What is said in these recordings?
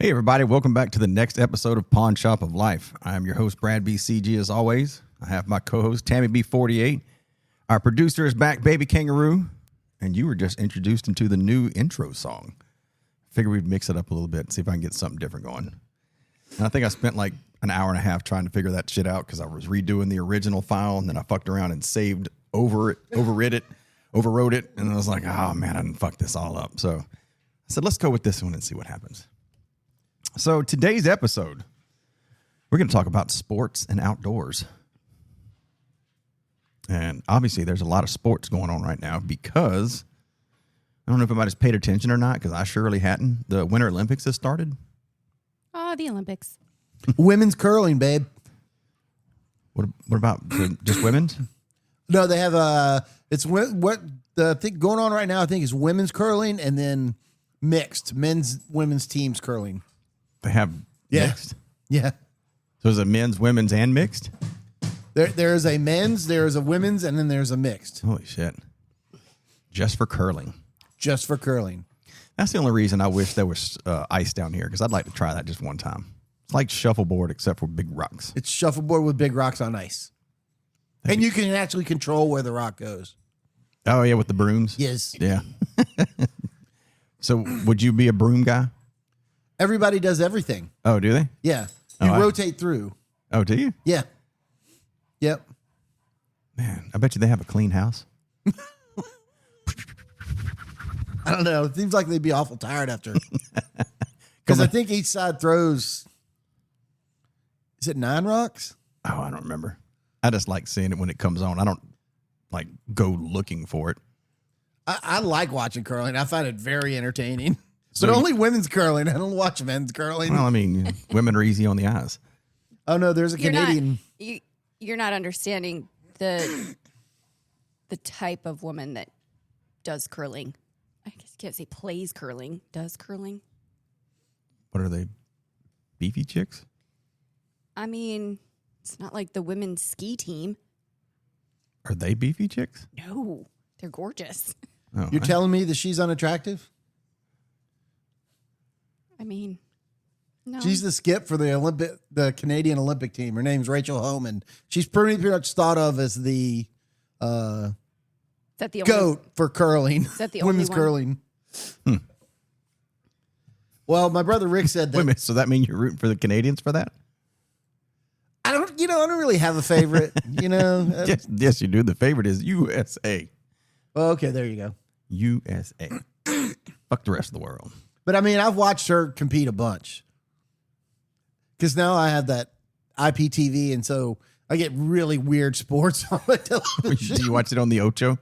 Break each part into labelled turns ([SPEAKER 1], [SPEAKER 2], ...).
[SPEAKER 1] Hey, everybody. Welcome back to the next episode of Pawn Shop of Life. I'm your host, Brad BCG, as always. I have my co-host, Tammy B48. Our producer is back, Baby Kangaroo. And you were just introduced into the new intro song. Figure we'd mix it up a little bit and see if I can get something different going. And I think I spent like an hour and a half trying to figure that shit out because I was redoing the original file, and then I fucked around and overwrote it, and I was like, oh, man, I didn't fuck this all up. So I said, let's go with this one and see what happens. So today's episode, we're going to talk about sports and outdoors. And obviously there's a lot of sports going on right now because I don't know if anybody's paid attention or not, because I surely hadn't. The Winter Olympics has started.
[SPEAKER 2] Oh, the Olympics.
[SPEAKER 3] Women's curling, babe.
[SPEAKER 1] What about just women's?
[SPEAKER 3] No, they have it's what the thing going on right now, I think, is women's curling and then mixed women's teams curling.
[SPEAKER 1] They have mixed?
[SPEAKER 3] Yeah.
[SPEAKER 1] So is it men's, women's, and mixed?
[SPEAKER 3] There's a men's, there's a women's, and then there's a mixed.
[SPEAKER 1] Holy shit. Just for curling.
[SPEAKER 3] Just for curling.
[SPEAKER 1] That's the only reason I wish there was ice down here, because I'd like to try that just one time. It's like shuffleboard except for big rocks.
[SPEAKER 3] It's shuffleboard with big rocks on ice. And you can actually control where the rock goes.
[SPEAKER 1] Oh, yeah, with the brooms?
[SPEAKER 3] Yes.
[SPEAKER 1] Yeah. So would you be a broom guy?
[SPEAKER 3] Everybody does everything.
[SPEAKER 1] Oh, do they?
[SPEAKER 3] Yeah. You rotate through.
[SPEAKER 1] Oh, do you?
[SPEAKER 3] Yeah. Yep.
[SPEAKER 1] Man, I bet you they have a clean house.
[SPEAKER 3] I don't know. It seems like they'd be awful tired after. Because I think each side throws, is it 9 rocks?
[SPEAKER 1] Oh, I don't remember. I just like seeing it when it comes on. I don't like go looking for it.
[SPEAKER 3] I like watching curling. I find it very entertaining.
[SPEAKER 1] So
[SPEAKER 3] But only women's curling. I don't watch men's curling.
[SPEAKER 1] Well, I mean, women are easy on the eyes.
[SPEAKER 3] Oh, no, there's a Canadian.
[SPEAKER 2] You're not understanding the type of woman that does curling. I guess you can't say plays curling. Does curling.
[SPEAKER 1] What are they? Beefy chicks?
[SPEAKER 2] I mean, it's not like the women's ski team.
[SPEAKER 1] Are they beefy chicks?
[SPEAKER 2] No, they're gorgeous.
[SPEAKER 1] Oh,
[SPEAKER 3] You're telling me that she's unattractive?
[SPEAKER 2] I mean, no.
[SPEAKER 3] She's the skip for the Canadian Olympic team. Her name's Rachel Homan. She's pretty much thought of as the
[SPEAKER 2] Is that the only,
[SPEAKER 3] goat for curling.
[SPEAKER 2] Is that the only
[SPEAKER 3] women's
[SPEAKER 2] one?
[SPEAKER 3] curling? Well, my brother Rick said that.
[SPEAKER 1] Wait a minute, so that means you're rooting for the Canadians for that?
[SPEAKER 3] I don't really have a favorite.
[SPEAKER 1] Yes, you do. The favorite is USA.
[SPEAKER 3] Well, okay, there you go.
[SPEAKER 1] USA. Fuck the rest of the world.
[SPEAKER 3] But I mean, I've watched her compete a bunch because now I have that IPTV, and so I get really weird sports on my television.
[SPEAKER 1] Do you watch it on the Ocho?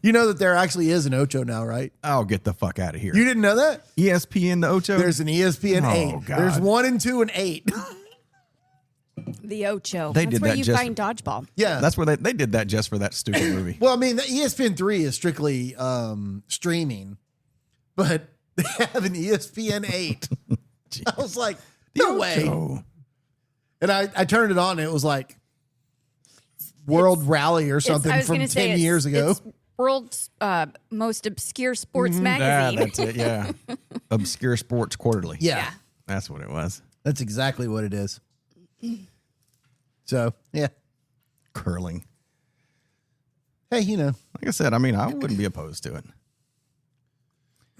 [SPEAKER 3] You know that there actually is an Ocho now, right?
[SPEAKER 1] Oh, get the fuck out of here.
[SPEAKER 3] You didn't know that?
[SPEAKER 1] ESPN, the Ocho?
[SPEAKER 3] There's an ESPN 8.
[SPEAKER 1] God.
[SPEAKER 3] There's 1 and 2 and 8.
[SPEAKER 2] The Ocho.
[SPEAKER 1] They
[SPEAKER 2] That's
[SPEAKER 1] did
[SPEAKER 2] where
[SPEAKER 1] that
[SPEAKER 2] you
[SPEAKER 1] just-
[SPEAKER 2] find dodgeball.
[SPEAKER 3] Yeah.
[SPEAKER 1] That's where they did that just for that stupid movie.
[SPEAKER 3] Well, I mean, the ESPN 3 is strictly streaming, but they have an ESPN 8. I was like, no way. And I turned it on, and it was like World Rally or something from 10 years ago.
[SPEAKER 2] It's world's most obscure sports magazine.
[SPEAKER 1] That's it, yeah. Obscure Sports Quarterly.
[SPEAKER 3] Yeah,
[SPEAKER 1] That's what it was.
[SPEAKER 3] that's exactly what it is. So, yeah.
[SPEAKER 1] Curling.
[SPEAKER 3] Hey,
[SPEAKER 1] Like I said, I mean, I wouldn't be opposed to it.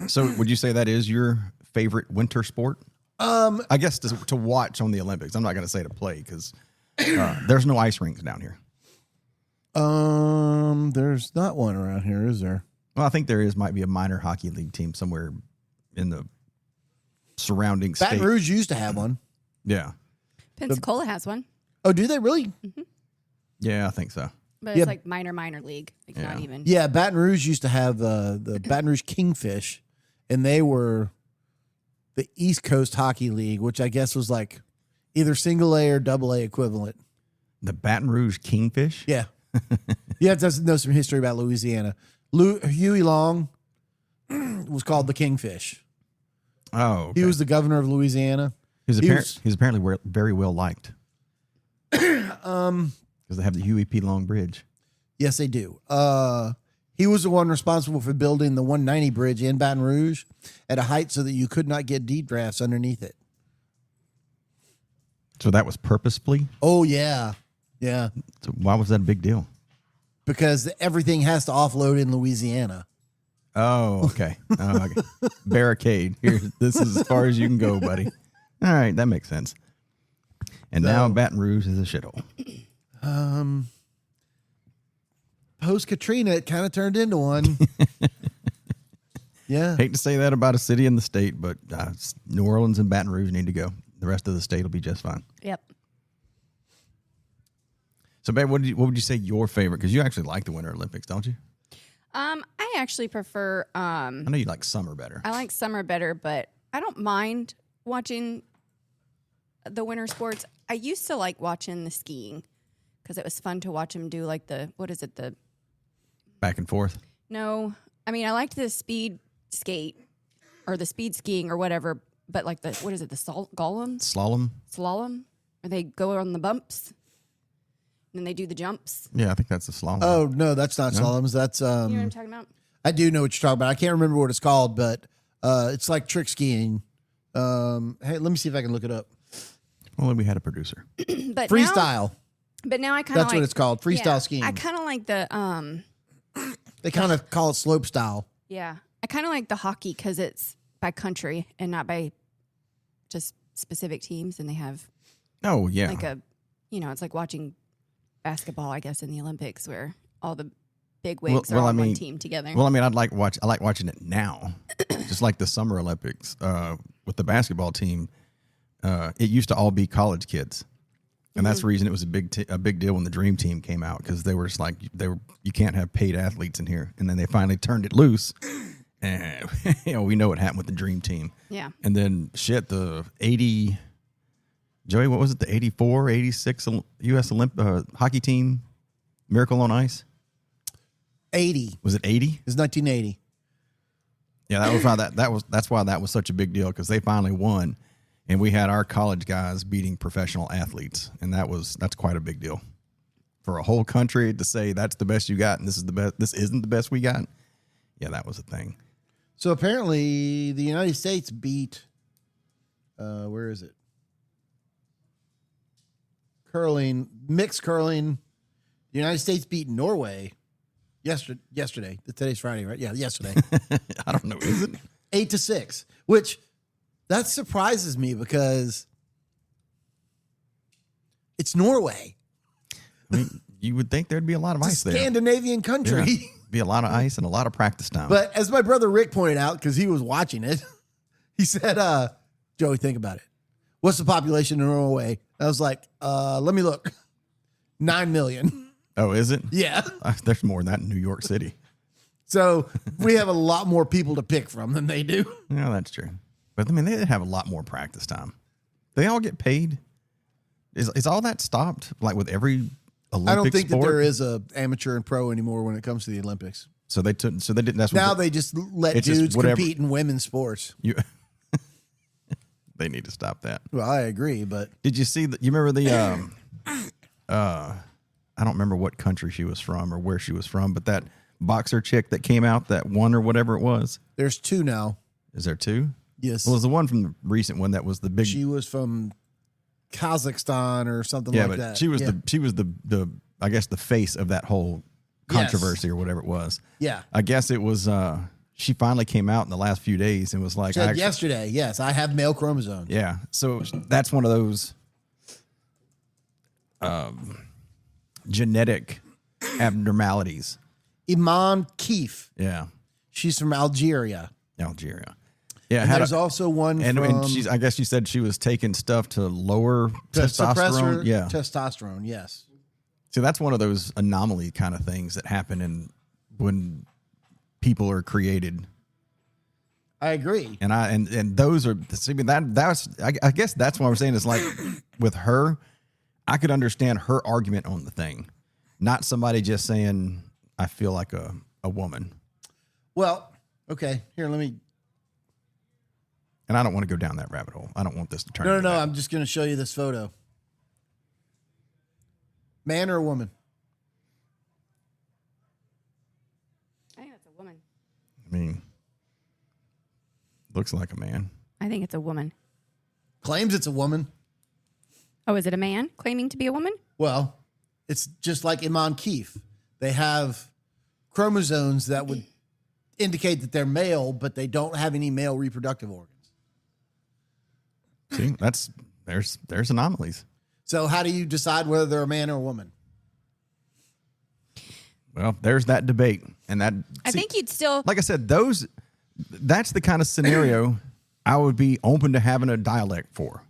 [SPEAKER 1] So would you say that is your favorite winter sport? I guess to watch on the Olympics. I'm not going to say to play because there's no ice rinks down here.
[SPEAKER 3] There's not one around here, is there?
[SPEAKER 1] Well, I think there is. Might be a minor hockey league team somewhere in the surrounding state.
[SPEAKER 3] Baton Rouge used to have one.
[SPEAKER 1] Yeah.
[SPEAKER 2] Pensacola has one,
[SPEAKER 3] Oh, do they really?
[SPEAKER 1] Yeah, I think so.
[SPEAKER 2] but it's
[SPEAKER 3] Yeah.
[SPEAKER 2] like minor league. Like not even.
[SPEAKER 3] Yeah, Baton Rouge used to have the Baton Rouge Kingfish, and they were the East Coast Hockey League, which I guess was like either single A or double A equivalent.
[SPEAKER 1] The Baton Rouge Kingfish?
[SPEAKER 3] Yeah. You have to know some history about Louisiana. Huey Long was called the Kingfish.
[SPEAKER 1] Oh, okay.
[SPEAKER 3] He was the governor of Louisiana.
[SPEAKER 1] He's apparently very well liked. Because they have the Huey P. Long Bridge.
[SPEAKER 3] Yes, they do. He was the one responsible for building the 190 bridge in Baton Rouge at a height so that you could not get deed drafts underneath it.
[SPEAKER 1] So that was purposefully?
[SPEAKER 3] Oh, yeah. Yeah.
[SPEAKER 1] So why was that a big deal?
[SPEAKER 3] Because everything has to offload in Louisiana.
[SPEAKER 1] Oh, okay. Okay. Barricade. Here, this is as far as you can go, buddy. All right, that makes sense. And now Baton Rouge is a shithole.
[SPEAKER 3] Post Katrina, it kind of turned into one. Yeah.
[SPEAKER 1] Hate to say that about a city in the state, but New Orleans and Baton Rouge need to go. The rest of the state will be just fine.
[SPEAKER 2] Yep.
[SPEAKER 1] So, babe, what would you say your favorite? Because you actually like the Winter Olympics, don't you?
[SPEAKER 2] I actually prefer.
[SPEAKER 1] I know you like summer better.
[SPEAKER 2] I like summer better, but I don't mind watching the winter sports. I used to like watching the skiing because it was fun to watch them do like the
[SPEAKER 1] Back and forth.
[SPEAKER 2] No, I mean I liked the speed skate or the speed skiing or whatever, but like the
[SPEAKER 1] Slalom.
[SPEAKER 2] where they go on the bumps and then they do the jumps.
[SPEAKER 1] Yeah, I think that's the slalom.
[SPEAKER 3] Oh, no, that's not slaloms. That's
[SPEAKER 2] You know what I'm talking about?
[SPEAKER 3] I do know what you're talking about. I can't remember what it's called, but it's like trick skiing. Hey, let me see if I can look it up.
[SPEAKER 1] Well, we had a producer.
[SPEAKER 2] But
[SPEAKER 3] Freestyle.
[SPEAKER 2] But now I kind of
[SPEAKER 3] That's what it's called. Freestyle skiing.
[SPEAKER 2] I kind of like the
[SPEAKER 3] They kind of call it slope style.
[SPEAKER 2] Yeah. I kind of like the hockey because it's by country and not by just specific teams. And they have
[SPEAKER 1] Oh, yeah.
[SPEAKER 2] like it's like watching basketball, I guess, in the Olympics where all the big wigs are on one team together.
[SPEAKER 1] Well, I mean, I like watching it now, just like the Summer Olympics with the basketball team. It used to all be college kids. And that's the reason it was a big deal when the Dream Team came out because they were just like you can't have paid athletes in here. And then they finally turned it loose, and we know what happened with the Dream Team.
[SPEAKER 2] Yeah.
[SPEAKER 1] And then the 80, Joey, what was it? The 84, 86 U.S. hockey team, Miracle on Ice.
[SPEAKER 3] 80.
[SPEAKER 1] Was it 80?
[SPEAKER 3] It's 1980.
[SPEAKER 1] Yeah, that was why that's why that was such a big deal because they finally won. And we had our college guys beating professional athletes, and that's quite a big deal for a whole country to say that's the best you got, and this is the best. This isn't the best we got. Yeah, that was a thing.
[SPEAKER 3] So apparently, the United States beat. Where is it? Curling, mixed curling. The United States beat Norway yesterday. Today's Friday, right? Yeah, yesterday.
[SPEAKER 1] I don't know. Is it
[SPEAKER 3] 8-6? Which. That surprises me because it's Norway.
[SPEAKER 1] I mean, you would think there'd be a lot of ice there.
[SPEAKER 3] Scandinavian country.
[SPEAKER 1] Yeah. Be a lot of ice and a lot of practice time.
[SPEAKER 3] But as my brother Rick pointed out, because he was watching it, he said, Joey, think about it. What's the population in Norway? I was like, let me look. 9 million.
[SPEAKER 1] Oh, is it?
[SPEAKER 3] Yeah.
[SPEAKER 1] There's more than that in New York City.
[SPEAKER 3] So we have a lot more people to pick from than they do.
[SPEAKER 1] Yeah, that's true. But I mean, they have a lot more practice time. They all get paid. Is all that stopped? Like with every Olympic
[SPEAKER 3] I don't think
[SPEAKER 1] sport?
[SPEAKER 3] that there is a amateur and pro anymore when it comes to the Olympics.
[SPEAKER 1] So they didn't. That's
[SPEAKER 3] Now
[SPEAKER 1] what
[SPEAKER 3] they just let
[SPEAKER 1] it's just
[SPEAKER 3] dudes
[SPEAKER 1] whatever.
[SPEAKER 3] compete in women's sports.
[SPEAKER 1] They need to stop that.
[SPEAKER 3] Well, I agree, but
[SPEAKER 1] Did you see you remember the I don't remember what country she was from or where she was from, but that boxer chick that came out that won or whatever it was.
[SPEAKER 3] there's 2 now.
[SPEAKER 1] Is there 2?
[SPEAKER 3] Yes.
[SPEAKER 1] Well, it was the one from the recent one that was the big.
[SPEAKER 3] She was from Kazakhstan or something
[SPEAKER 1] yeah,
[SPEAKER 3] like
[SPEAKER 1] but
[SPEAKER 3] that.
[SPEAKER 1] she was
[SPEAKER 3] Yeah.
[SPEAKER 1] the I guess the face of that whole controversy or whatever it was.
[SPEAKER 3] Yeah.
[SPEAKER 1] I guess it was. She finally came out in the last few days and was like,
[SPEAKER 3] Said yesterday, yes, I have male chromosomes.
[SPEAKER 1] Yeah, so that's one of those genetic abnormalities.
[SPEAKER 3] Iman Keef.
[SPEAKER 1] Yeah,
[SPEAKER 3] She's from Algeria.
[SPEAKER 1] Algeria. Yeah,
[SPEAKER 3] And there's also one
[SPEAKER 1] and
[SPEAKER 3] from
[SPEAKER 1] she's. I guess she said she was taking stuff to lower
[SPEAKER 3] to suppress her
[SPEAKER 1] testosterone. Yeah,
[SPEAKER 3] testosterone, yes.
[SPEAKER 1] so that's one of those anomaly kind of things that happen when people are created.
[SPEAKER 3] I agree.
[SPEAKER 1] And those are. I mean, that's. I guess that's what I'm saying is like with her, I could understand her argument on the thing, not somebody just saying I feel like a woman.
[SPEAKER 3] Well, okay, here, let me.
[SPEAKER 1] And I don't want to go down that rabbit hole. I don't want this to turn.
[SPEAKER 3] No,
[SPEAKER 1] into that.
[SPEAKER 3] I'm just going to show you this photo. Man or woman?
[SPEAKER 2] I think that's a woman.
[SPEAKER 1] I mean, looks like a man.
[SPEAKER 2] I think it's a woman.
[SPEAKER 3] Claims it's a woman.
[SPEAKER 2] Oh, is it a man claiming to be a woman?
[SPEAKER 3] Well, it's just like Iman Keith. They have chromosomes that would indicate that they're male, but they don't have any male reproductive organs.
[SPEAKER 1] See, there's anomalies.
[SPEAKER 3] So how do you decide whether they're a man or a woman?
[SPEAKER 1] Well, there's that debate, and that
[SPEAKER 2] I think you'd still
[SPEAKER 1] like I said, that's the kind of scenario I would be open to having a dialect for.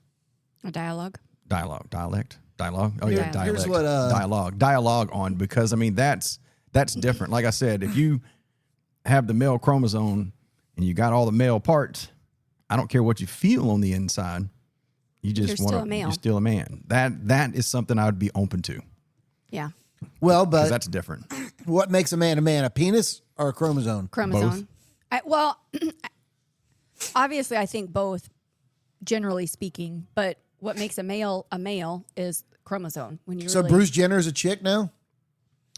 [SPEAKER 2] a dialogue.
[SPEAKER 1] Dialect. Oh
[SPEAKER 3] Here-
[SPEAKER 1] yeah, dialect.
[SPEAKER 3] here's what,
[SPEAKER 1] dialogue on, because I mean that's different. Like I said, if you have the male chromosome and you got all the male parts, I don't care what you feel on the inside. You just
[SPEAKER 2] You're still a male.
[SPEAKER 1] You're still a man. That is something I would be open to,
[SPEAKER 2] Yeah.
[SPEAKER 3] Well,
[SPEAKER 1] because
[SPEAKER 3] but
[SPEAKER 1] that's different.
[SPEAKER 3] what makes a man? A penis or a chromosome?
[SPEAKER 2] Chromosome. Well, obviously, I think both, generally speaking. But what makes a male is chromosome. When you
[SPEAKER 3] So
[SPEAKER 2] really,
[SPEAKER 3] Bruce Jenner's a chick now?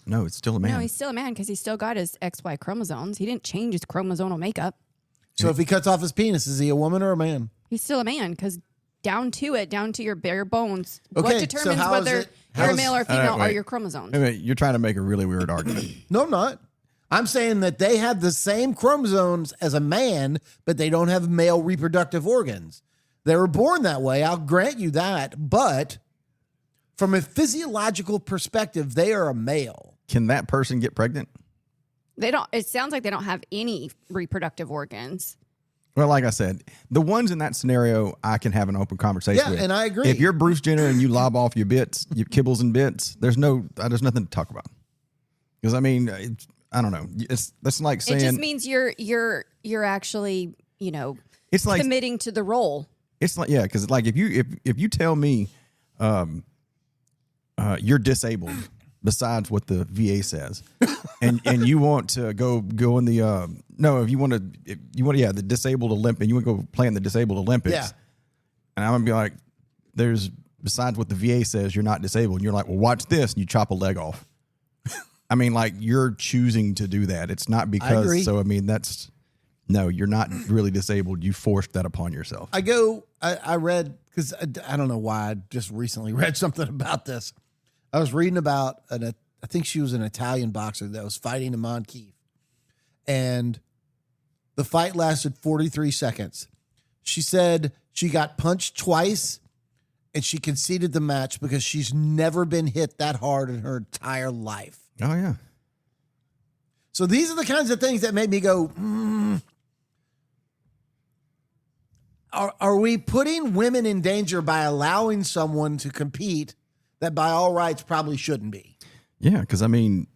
[SPEAKER 1] No, it's still a man.
[SPEAKER 2] no, he's still a man because he's still got his XY chromosomes. He didn't change his chromosomal makeup.
[SPEAKER 3] So if he cuts off his penis, is he a woman or a man?
[SPEAKER 2] He's still a man because down to your bare bones,
[SPEAKER 3] Okay,
[SPEAKER 2] what
[SPEAKER 3] so
[SPEAKER 2] determines
[SPEAKER 3] how is
[SPEAKER 2] whether
[SPEAKER 3] it- how
[SPEAKER 2] you're
[SPEAKER 3] is-
[SPEAKER 2] male or female are
[SPEAKER 1] wait.
[SPEAKER 2] your chromosomes.
[SPEAKER 1] Wait, you're trying to make a really weird argument.
[SPEAKER 3] No, I'm not. I'm saying that they have the same chromosomes as a man, but they don't have male reproductive organs. They were born that way. I'll grant you that. But from a physiological perspective, they are a male.
[SPEAKER 1] Can that person get pregnant?
[SPEAKER 2] They don't. It sounds like they don't have any reproductive organs.
[SPEAKER 1] Well, like I said, the ones in that scenario, I can have an open conversation
[SPEAKER 3] Yeah,
[SPEAKER 1] with.
[SPEAKER 3] and I agree.
[SPEAKER 1] If you're Bruce Jenner and you lob off your bits, your kibbles and bits, there's nothing to talk about. Because I mean, I don't know. That's like saying
[SPEAKER 2] It just means you're actually
[SPEAKER 1] it's like
[SPEAKER 2] committing to the role.
[SPEAKER 1] it's like yeah. Because like if you tell me you're disabled, besides what the VA says, and you want to go in the if you want the disabled Olympic, you want to go play in the disabled Olympics,
[SPEAKER 3] Yeah.
[SPEAKER 1] and I'm gonna be like, there's besides what the VA says, you're not disabled. And you're like, well, watch this, and you chop a leg off. I mean, like you're choosing to do that. It's not
[SPEAKER 3] agree.
[SPEAKER 1] because. So I mean, you're not really disabled. You forced that upon yourself.
[SPEAKER 3] I read, because I don't know why, I just recently read something about this. I was reading about, I think she was an Italian boxer that was fighting Iman Keith. And the fight lasted 43 seconds. She said she got punched twice and she conceded the match because she's never been hit that hard in her entire life.
[SPEAKER 1] Oh yeah.
[SPEAKER 3] So these are the kinds of things that made me go, Are we putting women in danger by allowing someone to compete that by all rights probably shouldn't be?
[SPEAKER 1] Yeah, because I mean,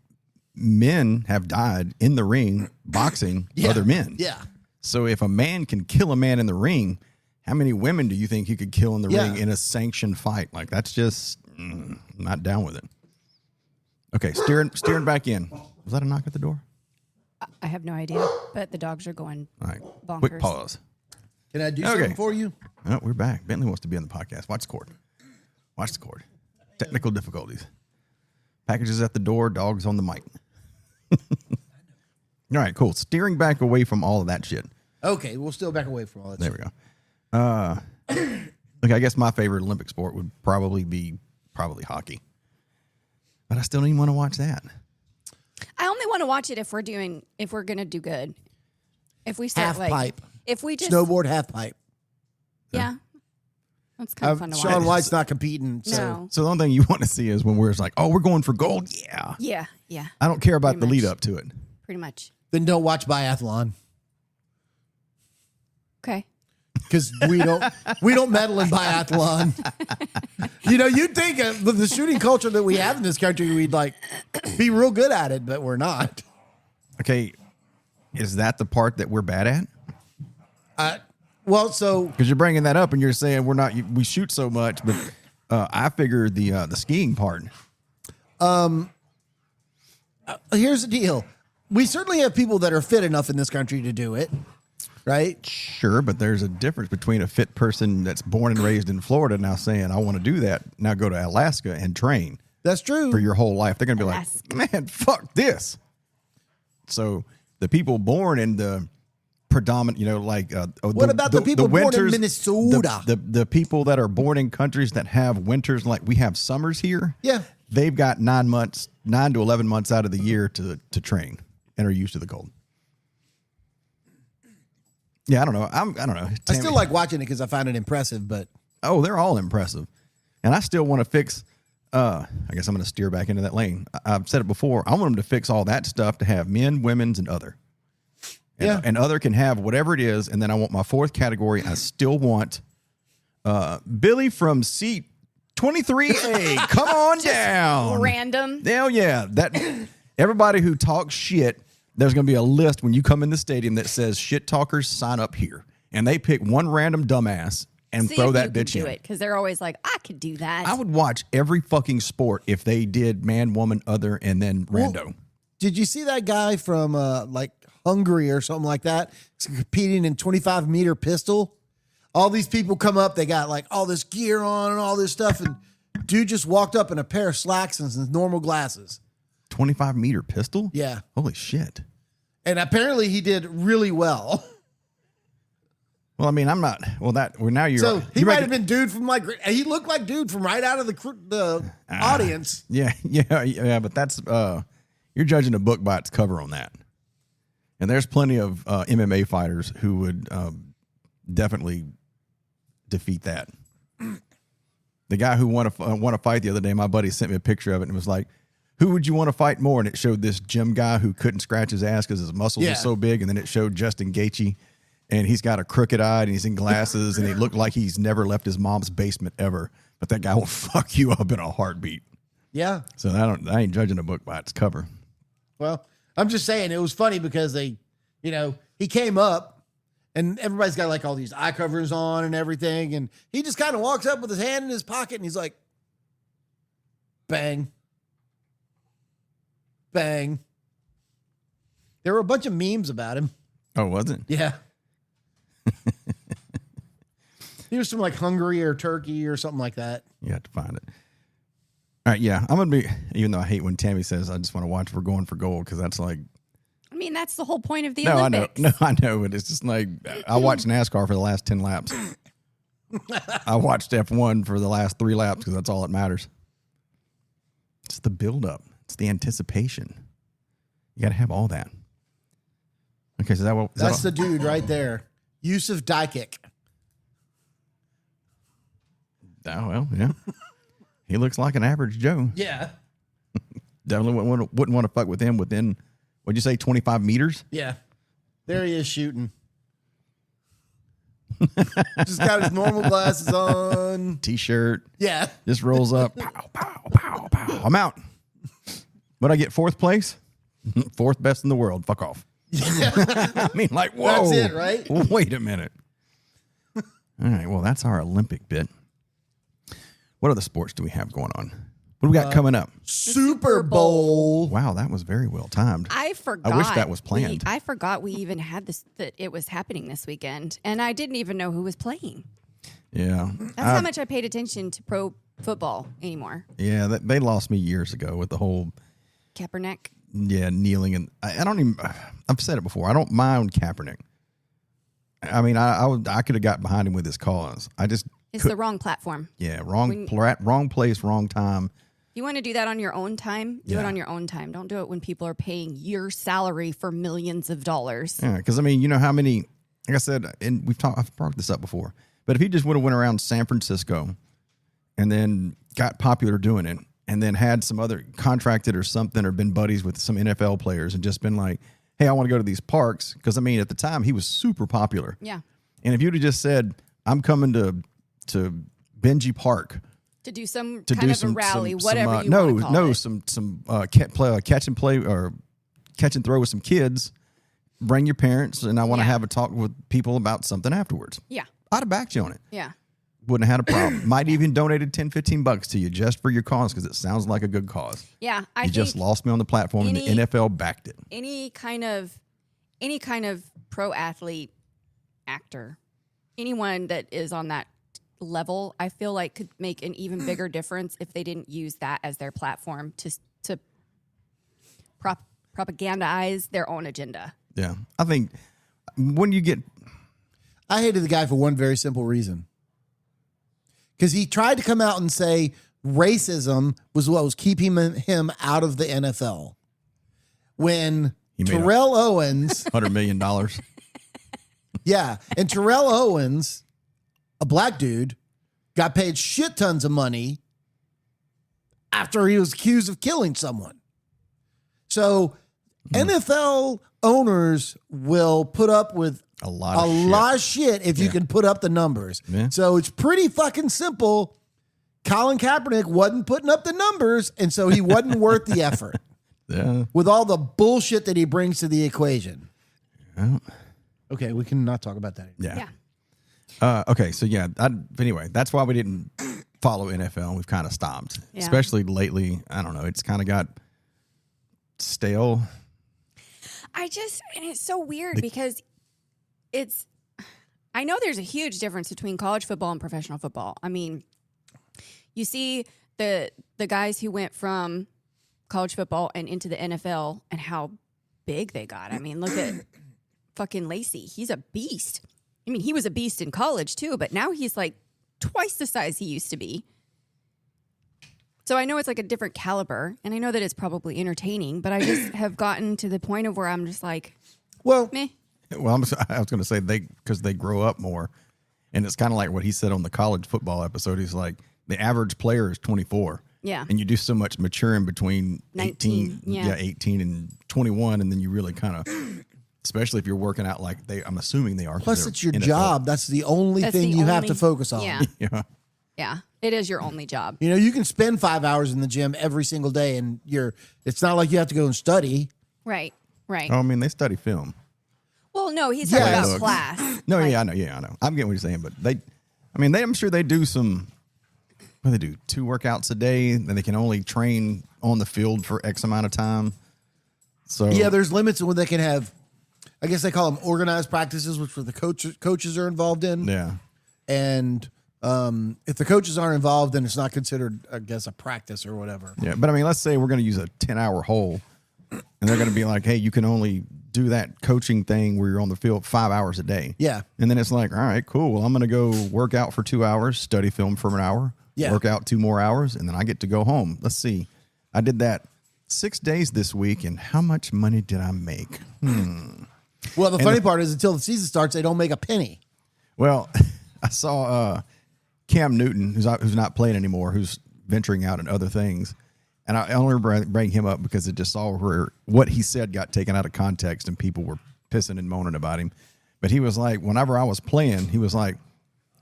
[SPEAKER 1] men have died in the ring boxing other men.
[SPEAKER 3] Yeah.
[SPEAKER 1] So if a man can kill a man in the ring, how many women do you think he could kill in the ring in a sanctioned fight? Like that's just not down with it. Okay, steering back in. Was that a knock at the door?
[SPEAKER 2] I have no idea, but the dogs are going
[SPEAKER 1] All right,
[SPEAKER 2] bonkers.
[SPEAKER 1] quick pause.
[SPEAKER 3] Can I do something for you?
[SPEAKER 1] Oh, we're back. Bentley wants to be on the podcast. Watch the cord. Watch the cord. Technical difficulties. Packages at the door. Dogs on the mic. All right, cool. Steering back away from all of that shit.
[SPEAKER 3] Okay, we'll still back away from all that.
[SPEAKER 1] There we go. Okay, I guess my favorite Olympic sport would probably be hockey. But I still don't even want to watch that.
[SPEAKER 2] I only want to watch it if we're gonna do good. If we start
[SPEAKER 3] Half pipe.
[SPEAKER 2] if we just
[SPEAKER 3] Snowboard half pipe.
[SPEAKER 2] yeah, that's kind of fun to watch.
[SPEAKER 3] Sean White's not competing. So
[SPEAKER 2] No.
[SPEAKER 1] So the only thing you want to see is when we're just like, oh, we're going for gold. Yeah.
[SPEAKER 2] Yeah,
[SPEAKER 1] I don't care about
[SPEAKER 2] Pretty
[SPEAKER 1] the lead
[SPEAKER 2] much.
[SPEAKER 1] up to it.
[SPEAKER 2] pretty much.
[SPEAKER 3] then don't watch biathlon.
[SPEAKER 2] Okay.
[SPEAKER 3] Because we don't meddle in biathlon. You'd think with the shooting culture that we have in this country, we'd like be real good at it, but we're not.
[SPEAKER 1] Okay, is that the part that we're bad at?
[SPEAKER 3] Well, so
[SPEAKER 1] Because you're bringing that up and you're saying we're not. We shoot so much, but I figured the skiing part.
[SPEAKER 3] here's the deal: we certainly have people that are fit enough in this country to do it, right?
[SPEAKER 1] Sure, but there's a difference between a fit person that's born and raised in Florida now saying, I want to do that. Now go to Alaska and train
[SPEAKER 3] That's true.
[SPEAKER 1] for your whole life. They're going to be
[SPEAKER 2] Alaska.
[SPEAKER 1] like, man, fuck this. So the people born in the predominant,
[SPEAKER 3] What about the people born in Minnesota?
[SPEAKER 1] The people that are born in countries that have winters like we have summers here.
[SPEAKER 3] Yeah.
[SPEAKER 1] They've got 9 to 11 months out of the year to train and are used to the cold. Yeah, I don't know. I don't know.
[SPEAKER 3] I still like watching it because I find it impressive, but
[SPEAKER 1] oh, they're all impressive. And I still want to fix I guess I'm going to steer back into that lane. I've said it before. I want them to fix all that stuff to have men, women's, and other. And other can have whatever it is. And then I want my fourth category. I still want Billy from seat 23A. Come on down.
[SPEAKER 2] Random.
[SPEAKER 1] Hell yeah. That everybody who talks shit, there's going to be a list when you come in the stadium that says shit talkers sign up here. And they pick one random dumbass and
[SPEAKER 2] See
[SPEAKER 1] throw
[SPEAKER 2] if
[SPEAKER 1] that
[SPEAKER 2] you
[SPEAKER 1] bitch
[SPEAKER 2] can do
[SPEAKER 1] in.
[SPEAKER 2] it because they're always like, I could do that.
[SPEAKER 1] I would watch every fucking sport if they did man, woman, other, and then rando.
[SPEAKER 3] Well, did you see that guy from like Hungary or something like that competing in 25-meter pistol? All these people come up, they got like all this gear on and all this stuff, and dude just walked up in a pair of slacks and some normal glasses.
[SPEAKER 1] 25-meter pistol?
[SPEAKER 3] Yeah.
[SPEAKER 1] Holy shit.
[SPEAKER 3] And apparently he did really well.
[SPEAKER 1] Well, I mean, I'm not. Well, now you're.
[SPEAKER 3] So he
[SPEAKER 1] you're
[SPEAKER 3] might have been dude from like. He looked like dude from right out of the audience.
[SPEAKER 1] Yeah. But that's you're judging a book by its cover on that. And there's plenty of MMA fighters who would definitely defeat that. The guy who won a fight the other day, my buddy sent me a picture of it and was like, "Who would you want to fight more?" And it showed this gym guy who couldn't scratch his ass because his muscles were so big, and then it showed Justin Gaethje. And he's got a crooked eye and he's in glasses and he looked like he's never left his mom's basement ever. But that guy will fuck you up in a heartbeat.
[SPEAKER 3] Yeah.
[SPEAKER 1] So I ain't judging a book by its cover.
[SPEAKER 3] Well, I'm just saying it was funny because he came up and everybody's got like all these eye covers on and everything. And he just kind of walks up with his hand in his pocket and he's like, bang, bang. There were a bunch of memes about him.
[SPEAKER 1] Oh, was it?
[SPEAKER 3] Yeah. He was from like Hungary or Turkey or something like that.
[SPEAKER 1] You have to find it. All right, yeah. I'm going to be, even though I hate when Tammy says I just want to watch We're Going for Gold because that's like.
[SPEAKER 2] I mean, that's the whole point of the
[SPEAKER 1] No,
[SPEAKER 2] Olympics.
[SPEAKER 1] I know, but it's just like I watched NASCAR for the last 10 laps. I watched F1 for the last 3 laps because that's all that matters. It's the buildup. It's the anticipation. You got to have all that. Okay, so
[SPEAKER 3] that's the dude right there. Yusuf Daikic.
[SPEAKER 1] Oh, well, yeah. He looks like an average Joe.
[SPEAKER 3] Yeah.
[SPEAKER 1] Definitely wouldn't want to fuck with him within, what'd you say, 25 meters?
[SPEAKER 3] Yeah. There he is shooting. Just got his normal glasses on.
[SPEAKER 1] T-shirt.
[SPEAKER 3] Yeah.
[SPEAKER 1] Just rolls up. Pow, pow, pow, pow. I'm out. What'd I get, 4th place? 4th best in the world. Fuck off. I mean, like, whoa.
[SPEAKER 3] That's it, right?
[SPEAKER 1] Wait a minute. All right, well, that's our Olympic bit. What other sports do we have going on? What do we got coming up?
[SPEAKER 3] Super Bowl.
[SPEAKER 1] Wow, that was very well timed.
[SPEAKER 2] I forgot.
[SPEAKER 1] I wish that was planned.
[SPEAKER 2] I forgot we even had this, that it was happening this weekend. And I didn't even know who was playing.
[SPEAKER 1] Yeah.
[SPEAKER 2] That's how much I paid attention to pro football anymore.
[SPEAKER 1] Yeah, they lost me years ago with the whole
[SPEAKER 2] Kaepernick.
[SPEAKER 1] Yeah, kneeling, and I don't even. I've said it before. I don't mind Kaepernick. I mean, I could have got behind him with his cause.
[SPEAKER 2] It's the wrong platform.
[SPEAKER 1] Yeah, wrong place, wrong time.
[SPEAKER 2] You want to do that on your own time? Do it on your own time. Don't do it when people are paying your salary for millions of dollars.
[SPEAKER 1] Yeah, because I mean, you know how many? Like I said, and I've brought this up before. But if he just would have went around San Francisco, and then got popular doing it, and then had some other contracted or something, or been buddies with some NFL players, and just been like, "Hey, I want to go to these parks," because I mean, at the time he was super popular.
[SPEAKER 2] Yeah.
[SPEAKER 1] And if you'd have just said, "I'm coming to Benji Park
[SPEAKER 2] to do some
[SPEAKER 1] to
[SPEAKER 2] kind
[SPEAKER 1] do
[SPEAKER 2] of
[SPEAKER 1] some
[SPEAKER 2] a rally,
[SPEAKER 1] some,
[SPEAKER 2] whatever you want to call it.
[SPEAKER 1] some catch and play or catch and throw with some kids. Bring your parents, and I want to have a talk with people about something afterwards."
[SPEAKER 2] Yeah.
[SPEAKER 1] I'd have backed you on it.
[SPEAKER 2] Yeah.
[SPEAKER 1] Wouldn't have had a problem. Might even donated $10-15 to you just for your cause because it sounds like a good cause.
[SPEAKER 2] Yeah. I
[SPEAKER 1] You
[SPEAKER 2] think
[SPEAKER 1] just lost me on the platform, and the NFL backed it.
[SPEAKER 2] any kind of pro athlete, actor, anyone that is on that level, I feel like could make an even bigger difference if they didn't use that as their platform to propagandize their own agenda.
[SPEAKER 1] Yeah. I think when you get...
[SPEAKER 3] I hated the guy for one very simple reason. Because he tried to come out and say racism was what was keeping him out of the NFL. When Terrell Owens...
[SPEAKER 1] $100 million.
[SPEAKER 3] Yeah. And Terrell Owens, a black dude, got paid shit tons of money after he was accused of killing someone. So NFL owners will put up with a lot of shit if you can put up the numbers. Yeah. So it's pretty fucking simple. Colin Kaepernick wasn't putting up the numbers, and so he wasn't worth the effort.
[SPEAKER 1] Yeah.
[SPEAKER 3] With all the bullshit that he brings to the equation.
[SPEAKER 1] Yeah.
[SPEAKER 3] Okay, we can not talk about that anymore.
[SPEAKER 2] Yeah.
[SPEAKER 1] Okay, so yeah. Anyway, that's why we didn't follow NFL. We've kind of stopped, especially lately. I don't know. It's kind of got stale.
[SPEAKER 2] And it's so weird because I know there's a huge difference between college football and professional football. I mean, you see the guys who went from college football and into the NFL and how big they got. I mean, look at fucking Lacey. He's a beast. I mean, he was a beast in college too, but now he's like twice the size he used to be. So I know it's like a different caliber, and I know that it's probably entertaining, but I just have gotten to the point of where I'm just like,
[SPEAKER 3] well,
[SPEAKER 2] meh.
[SPEAKER 1] Well, I was going to say because they grow up more, and it's kind of like what he said on the college football episode. He's like, the average player is 24.
[SPEAKER 2] Yeah.
[SPEAKER 1] And you do so much maturing between 18 and 21, and then you really kind of, especially if you're working out like I'm assuming they are.
[SPEAKER 3] Plus, it's your job. That's the only thing you have to focus on.
[SPEAKER 2] Yeah. Yeah. It is your only job.
[SPEAKER 3] You know, you can spend 5 hours in the gym every single day, and it's not like you have to go and study.
[SPEAKER 2] Right. Right.
[SPEAKER 1] Oh, I mean, they study film.
[SPEAKER 2] Well, no, he's talking about class.
[SPEAKER 1] No, I know. Yeah, I know. I'm getting what you're saying, but I'm sure they do some. What do they do? 2 workouts a day, and they can only train on the field for X amount of time. So
[SPEAKER 3] yeah, there's limits on when they can have. I guess they call them organized practices, which the coaches are involved in.
[SPEAKER 1] Yeah,
[SPEAKER 3] and if the coaches aren't involved, then it's not considered, I guess, a practice or whatever.
[SPEAKER 1] Yeah, but I mean, let's say we're going to use a 10-hour hole, and they're going to be like, "Hey, you can only do that coaching thing where you're on the field 5 hours a day."
[SPEAKER 3] Yeah,
[SPEAKER 1] and then it's like, all right, cool. Well, I'm going to go work out for 2 hours, study film for an hour. Yeah. Work out 2 more hours, and then I get to go home. Let's see. I did that 6 days this week, and how much money did I make?
[SPEAKER 3] Well, the funny part is until the season starts, they don't make a penny.
[SPEAKER 1] Well, I saw Cam Newton, who's not playing anymore, who's venturing out in other things. And I only bring him up because it just saw where what he said got taken out of context, and people were pissing and moaning about him. But he was like, whenever I was playing, I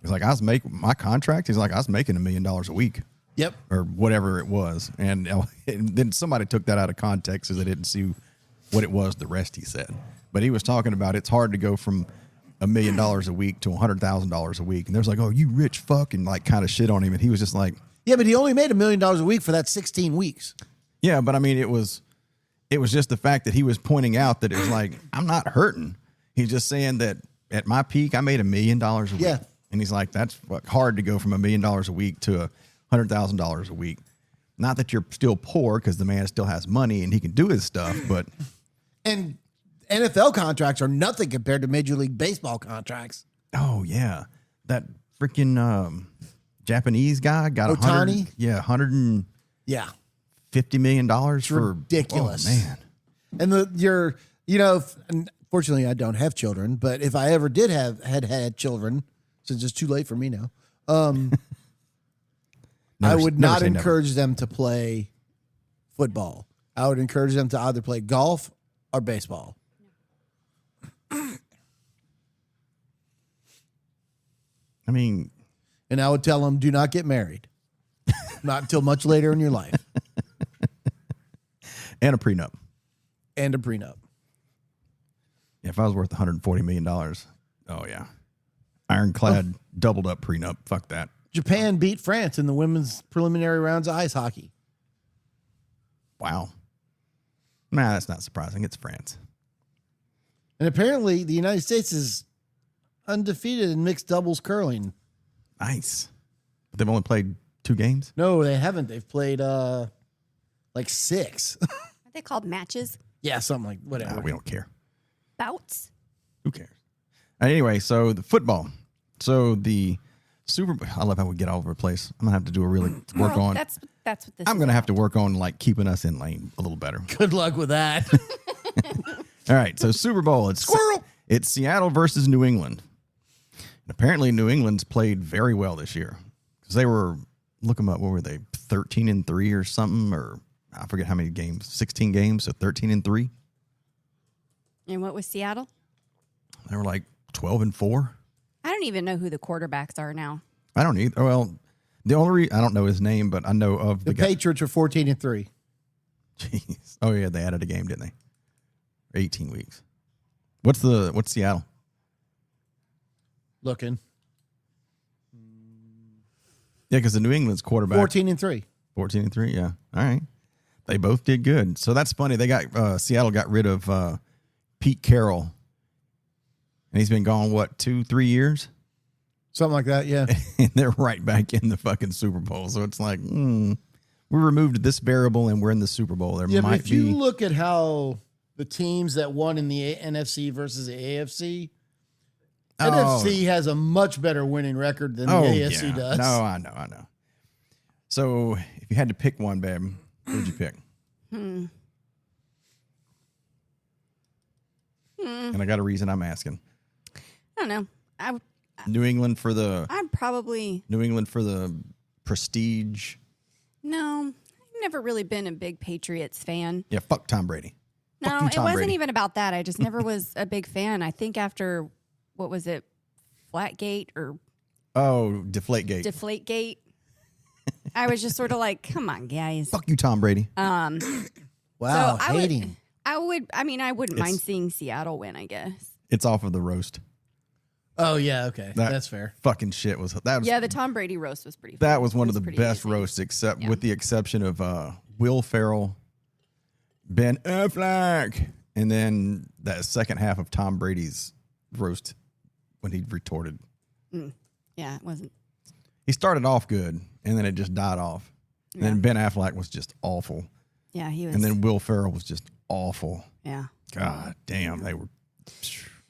[SPEAKER 1] was making my contract. He's like, I was making $1 million a week.
[SPEAKER 3] Yep.
[SPEAKER 1] Or whatever it was. And then somebody took that out of context because they didn't see what it was, the rest he said. But he was talking about it's hard to go from $1 million a week to $100,000 a week. And there's like, oh, you rich fuck, and like kind of shit on him. And he was just like,
[SPEAKER 3] yeah, but he only made $1 million a week for that 16 weeks.
[SPEAKER 1] Yeah, but I mean, it was just the fact that he was pointing out that it was like, I'm not hurting. He's just saying that at my peak, I made $1 million a week.
[SPEAKER 3] Yeah.
[SPEAKER 1] And he's like, that's hard to go from $1 million a week to $100,000 a week. Not that you're still poor, because the man still has money and he can do his stuff, but.
[SPEAKER 3] And NFL contracts are nothing compared to Major League Baseball contracts.
[SPEAKER 1] Oh, yeah. That freaking Japanese guy got
[SPEAKER 3] Ohtani?
[SPEAKER 1] $150 million for
[SPEAKER 3] ridiculous.
[SPEAKER 1] Oh, man.
[SPEAKER 3] And unfortunately I don't have children, but if I ever did had children, since it's too late for me now, I would not encourage them to play football. I would encourage them to either play golf or baseball.
[SPEAKER 1] I mean,
[SPEAKER 3] and I would tell them, do not get married. Not until much later in your life.
[SPEAKER 1] And a prenup. If I was worth $140 million, oh, yeah. Ironclad doubled up prenup. Fuck that.
[SPEAKER 3] Japan beat France in the women's preliminary rounds of ice hockey.
[SPEAKER 1] Wow. Nah, that's not surprising. It's France.
[SPEAKER 3] And apparently the United States is undefeated in mixed doubles curling.
[SPEAKER 1] Nice. But they've only played 2 games?
[SPEAKER 3] No, they haven't. They've played like 6.
[SPEAKER 2] Are they called matches?
[SPEAKER 3] Yeah, something like whatever.
[SPEAKER 1] Nah, we don't care.
[SPEAKER 2] Bouts.
[SPEAKER 1] Who cares? Anyway, so the football. So the Super Bowl. I love how we get all over the place. I'm gonna have to do a really work on.
[SPEAKER 2] That's what this.
[SPEAKER 1] I'm gonna have to work on like keeping us in lane a little better.
[SPEAKER 3] Good luck with that.
[SPEAKER 1] All right, so Super Bowl. It's
[SPEAKER 3] Squirrel.
[SPEAKER 1] It's Seattle versus New England. And apparently, New England's played very well this year because they were. Look them up. What were they? 13-3 or something, or I forget how many games. 16 games, so 13-3.
[SPEAKER 2] And what was Seattle?
[SPEAKER 1] They were like 12-4.
[SPEAKER 2] I don't even know who the quarterbacks are now.
[SPEAKER 1] I don't either. Well, the only I don't know his name, but I know of
[SPEAKER 3] The
[SPEAKER 1] guy.
[SPEAKER 3] Patriots are 14-3.
[SPEAKER 1] Jeez. Oh yeah, they added a game, didn't they? 18 weeks. What's Seattle?
[SPEAKER 3] Looking.
[SPEAKER 1] Yeah, because the New England's quarterback
[SPEAKER 3] 14-3.
[SPEAKER 1] 14-3. Yeah. All right. They both did good. So that's funny. They got Seattle got rid of Pete Carroll, and he's been gone 2-3 years,
[SPEAKER 3] Something like that, yeah.
[SPEAKER 1] and they're right back in the fucking Super Bowl. So it's like we removed this variable and we're in the Super Bowl. There
[SPEAKER 3] Yeah, but
[SPEAKER 1] might
[SPEAKER 3] if you
[SPEAKER 1] be.
[SPEAKER 3] look at how the teams that won in the NFC versus the AFC, NFC has a much better winning record than the AFC does.
[SPEAKER 1] No, I know. So if you had to pick one, babe, who'd you pick? And I got a reason I'm asking.
[SPEAKER 2] I don't know.
[SPEAKER 1] New England for the
[SPEAKER 2] I'm
[SPEAKER 1] New England for the prestige.
[SPEAKER 2] no. I've never really been a big Patriots fan.
[SPEAKER 1] Yeah, fuck Tom Brady.
[SPEAKER 2] No,
[SPEAKER 1] you,
[SPEAKER 2] it
[SPEAKER 1] Tom
[SPEAKER 2] wasn't
[SPEAKER 1] Brady.
[SPEAKER 2] even about that. I just never was a big fan. I think after what was it, Flatgate or
[SPEAKER 1] Oh, Deflategate.
[SPEAKER 2] Deflategate, I was just sort of like, come on, guys.
[SPEAKER 1] Fuck you, Tom Brady.
[SPEAKER 3] Wow,
[SPEAKER 2] So
[SPEAKER 3] hating.
[SPEAKER 2] I wouldn't mind seeing Seattle win, I guess.
[SPEAKER 1] It's off of the roast.
[SPEAKER 3] Oh, yeah, okay.
[SPEAKER 1] That
[SPEAKER 3] That's fair.
[SPEAKER 1] Fucking shit was that was
[SPEAKER 2] Yeah, the Tom Brady roast was pretty.
[SPEAKER 1] that
[SPEAKER 2] fun.
[SPEAKER 1] was one of
[SPEAKER 2] It
[SPEAKER 1] the
[SPEAKER 2] pretty
[SPEAKER 1] best
[SPEAKER 2] amazing.
[SPEAKER 1] roasts, except
[SPEAKER 2] Yeah.
[SPEAKER 1] with the exception of Will Ferrell, Ben Affleck, and then that second half of Tom Brady's roast when he retorted.
[SPEAKER 2] Yeah, it wasn't.
[SPEAKER 1] He started off good, and then it just died off. And then Ben Affleck was just awful,
[SPEAKER 2] Yeah, he was.
[SPEAKER 1] and then Will Ferrell was just awful.
[SPEAKER 2] yeah.
[SPEAKER 1] God damn, they were.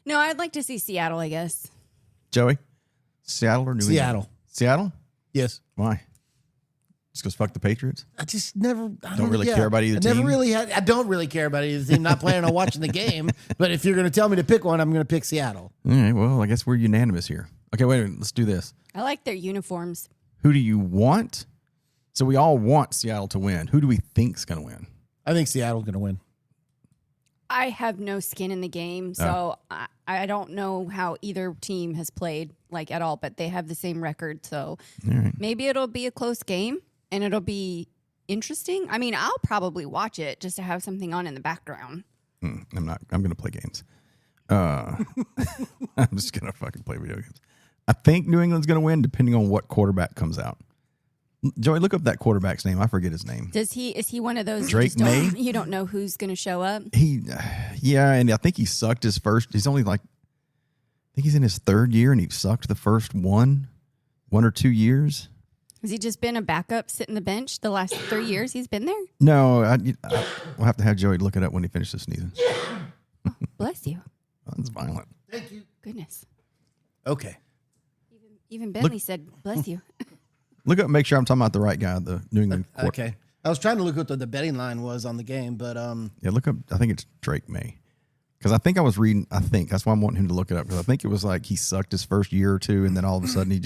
[SPEAKER 2] No, I'd like to see Seattle, I guess.
[SPEAKER 1] Joey, Seattle or New
[SPEAKER 3] Seattle.
[SPEAKER 1] England? Seattle?
[SPEAKER 3] Yes.
[SPEAKER 1] Why? Just because fuck the Patriots?
[SPEAKER 3] I just never
[SPEAKER 1] Don't really care about either team?
[SPEAKER 3] I don't really care about either team. Not planning on watching the game. But if you're going to tell me to pick one, I'm going to pick Seattle.
[SPEAKER 1] All right, well, I guess we're unanimous here. Okay, wait a minute. Let's do this.
[SPEAKER 2] I like their uniforms.
[SPEAKER 1] Who do you want? So we all want Seattle to win. Who do we think's going to win?
[SPEAKER 3] I think Seattle's going to win.
[SPEAKER 2] I have no skin in the game, so I don't know how either team has played like at all, but they have the same record, so maybe it'll be a close game and it'll be interesting. I mean, I'll probably watch it just to have something on in the background.
[SPEAKER 1] I'm not. I'm going to play games. I'm just going to fucking play video games. I think New England's going to win depending on what quarterback comes out. Joey, look up that quarterback's name. I forget his name.
[SPEAKER 2] Is he one of those
[SPEAKER 1] Drake May?
[SPEAKER 2] You don't know who's going to show up?
[SPEAKER 1] Yeah, and I think he sucked his first. He's only like, I think he's in his third year, and he sucked the first one or 2 years.
[SPEAKER 2] Has he just been a backup sitting the bench the last 3 years he's been there?
[SPEAKER 1] No, we'll have to have Joey look it up when he finishes sneezing.
[SPEAKER 2] Bless you.
[SPEAKER 1] That's violent.
[SPEAKER 3] Thank you.
[SPEAKER 2] Goodness.
[SPEAKER 3] Okay.
[SPEAKER 2] Even Bentley said, bless you.
[SPEAKER 1] Look up, make sure I'm talking about the right guy, the New England
[SPEAKER 3] Okay. I was trying to look what the betting line was on the game, but
[SPEAKER 1] Yeah, look up, I think it's Drake May. Because I think I was reading, that's why I'm wanting him to look it up. Because I think it was like he sucked his first year or two, and then all of a sudden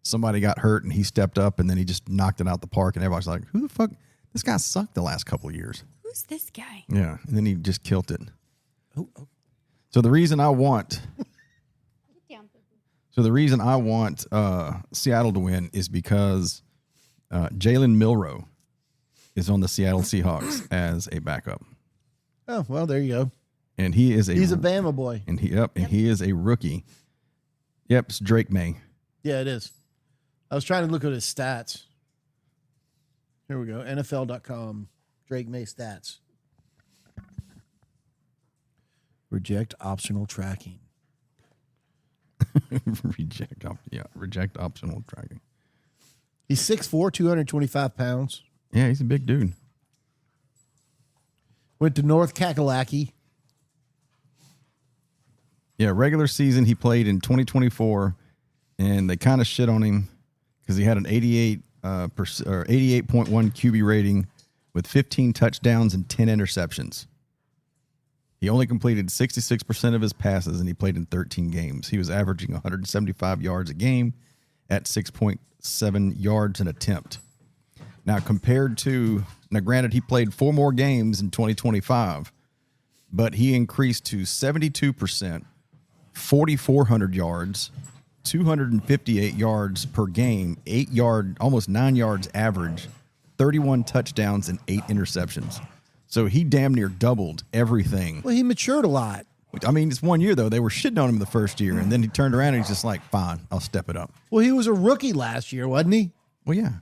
[SPEAKER 1] somebody got hurt, and he stepped up, and then he just knocked it out the park, and everybody's like, who the fuck? This guy sucked the last couple of years.
[SPEAKER 2] Who's this guy?
[SPEAKER 1] Yeah, and then he just killed it.
[SPEAKER 3] oh.
[SPEAKER 1] So the reason I want Seattle to win is because Jalen Milroe is on the Seattle Seahawks as a backup,
[SPEAKER 3] Oh, well, there you go.
[SPEAKER 1] and he's a
[SPEAKER 3] Bama boy.
[SPEAKER 1] and he is a rookie. Yep, it's Drake May.
[SPEAKER 3] Yeah, it is. I was trying to look at his stats. Here we go. NFL.com. Drake May stats. Reject optional tracking.
[SPEAKER 1] Reject optional tracking.
[SPEAKER 3] He's 6'4", 225 pounds.
[SPEAKER 1] Yeah, he's a big dude.
[SPEAKER 3] Went to North Kakalaki.
[SPEAKER 1] Yeah, regular season he played in 2024, and they kind of shit on him because he had an 88.1 QB rating with 15 touchdowns and 10 interceptions. He only completed 66% of his passes, and he played in 13 games. He was averaging 175 yards a game at 6.7 yards an attempt. Now, granted, he played 4 more games in 2025, but he increased to 72%, 4,400 yards, 258 yards per game, almost 9 yards average, 31 touchdowns, and 8 interceptions. So he damn near doubled everything.
[SPEAKER 3] Well, he matured a lot.
[SPEAKER 1] I mean, it's 1 year, though. They were shitting on him the first year, and then he turned around and he's just like, fine, I'll step it up.
[SPEAKER 3] Well, he was a rookie last year, wasn't he?
[SPEAKER 1] Well, yeah.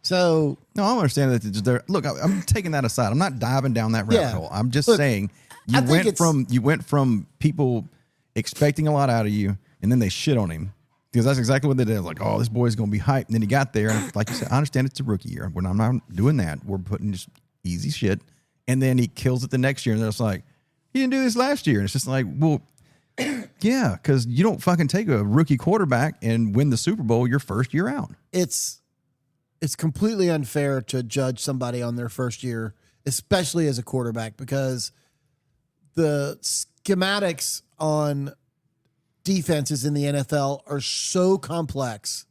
[SPEAKER 3] So
[SPEAKER 1] No, I understand that. Look, I'm taking that aside. I'm not diving down that rabbit hole. I'm just saying you went from people expecting a lot out of you, and then they shit on him. Because that's exactly what they did. Like, oh, this boy's going to be hyped. And then he got there. And like you said, I understand it's a rookie year. When I'm not doing that, we're putting just easy shit. And then he kills it the next year. And they're just like, he didn't do this last year. And it's just like, well, yeah, because you don't fucking take a rookie quarterback and win the Super Bowl your first year out.
[SPEAKER 3] It's completely unfair to judge somebody on their first year, especially as a quarterback, because the schematics on defenses in the NFL are so complex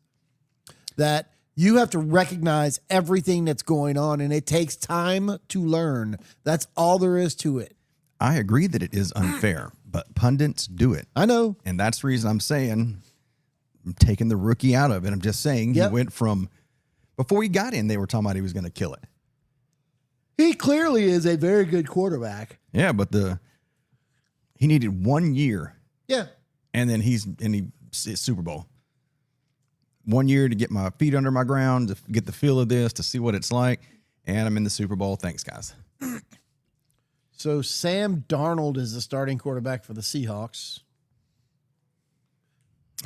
[SPEAKER 3] that you have to recognize everything that's going on, and it takes time to learn. That's all there is to it.
[SPEAKER 1] I agree that it is unfair, but pundits do it.
[SPEAKER 3] I know.
[SPEAKER 1] And that's the reason I'm saying I'm taking the rookie out of it. I'm just saying he went from, before he got in, they were talking about he was going to kill it.
[SPEAKER 3] He clearly is a very good quarterback.
[SPEAKER 1] Yeah, but he needed 1 year.
[SPEAKER 3] Yeah.
[SPEAKER 1] And then he's Super Bowl. 1 year to get my feet under my ground, to get the feel of this, to see what it's like. And I'm in the Super Bowl. Thanks, guys.
[SPEAKER 3] So Sam Darnold is the starting quarterback for the Seahawks.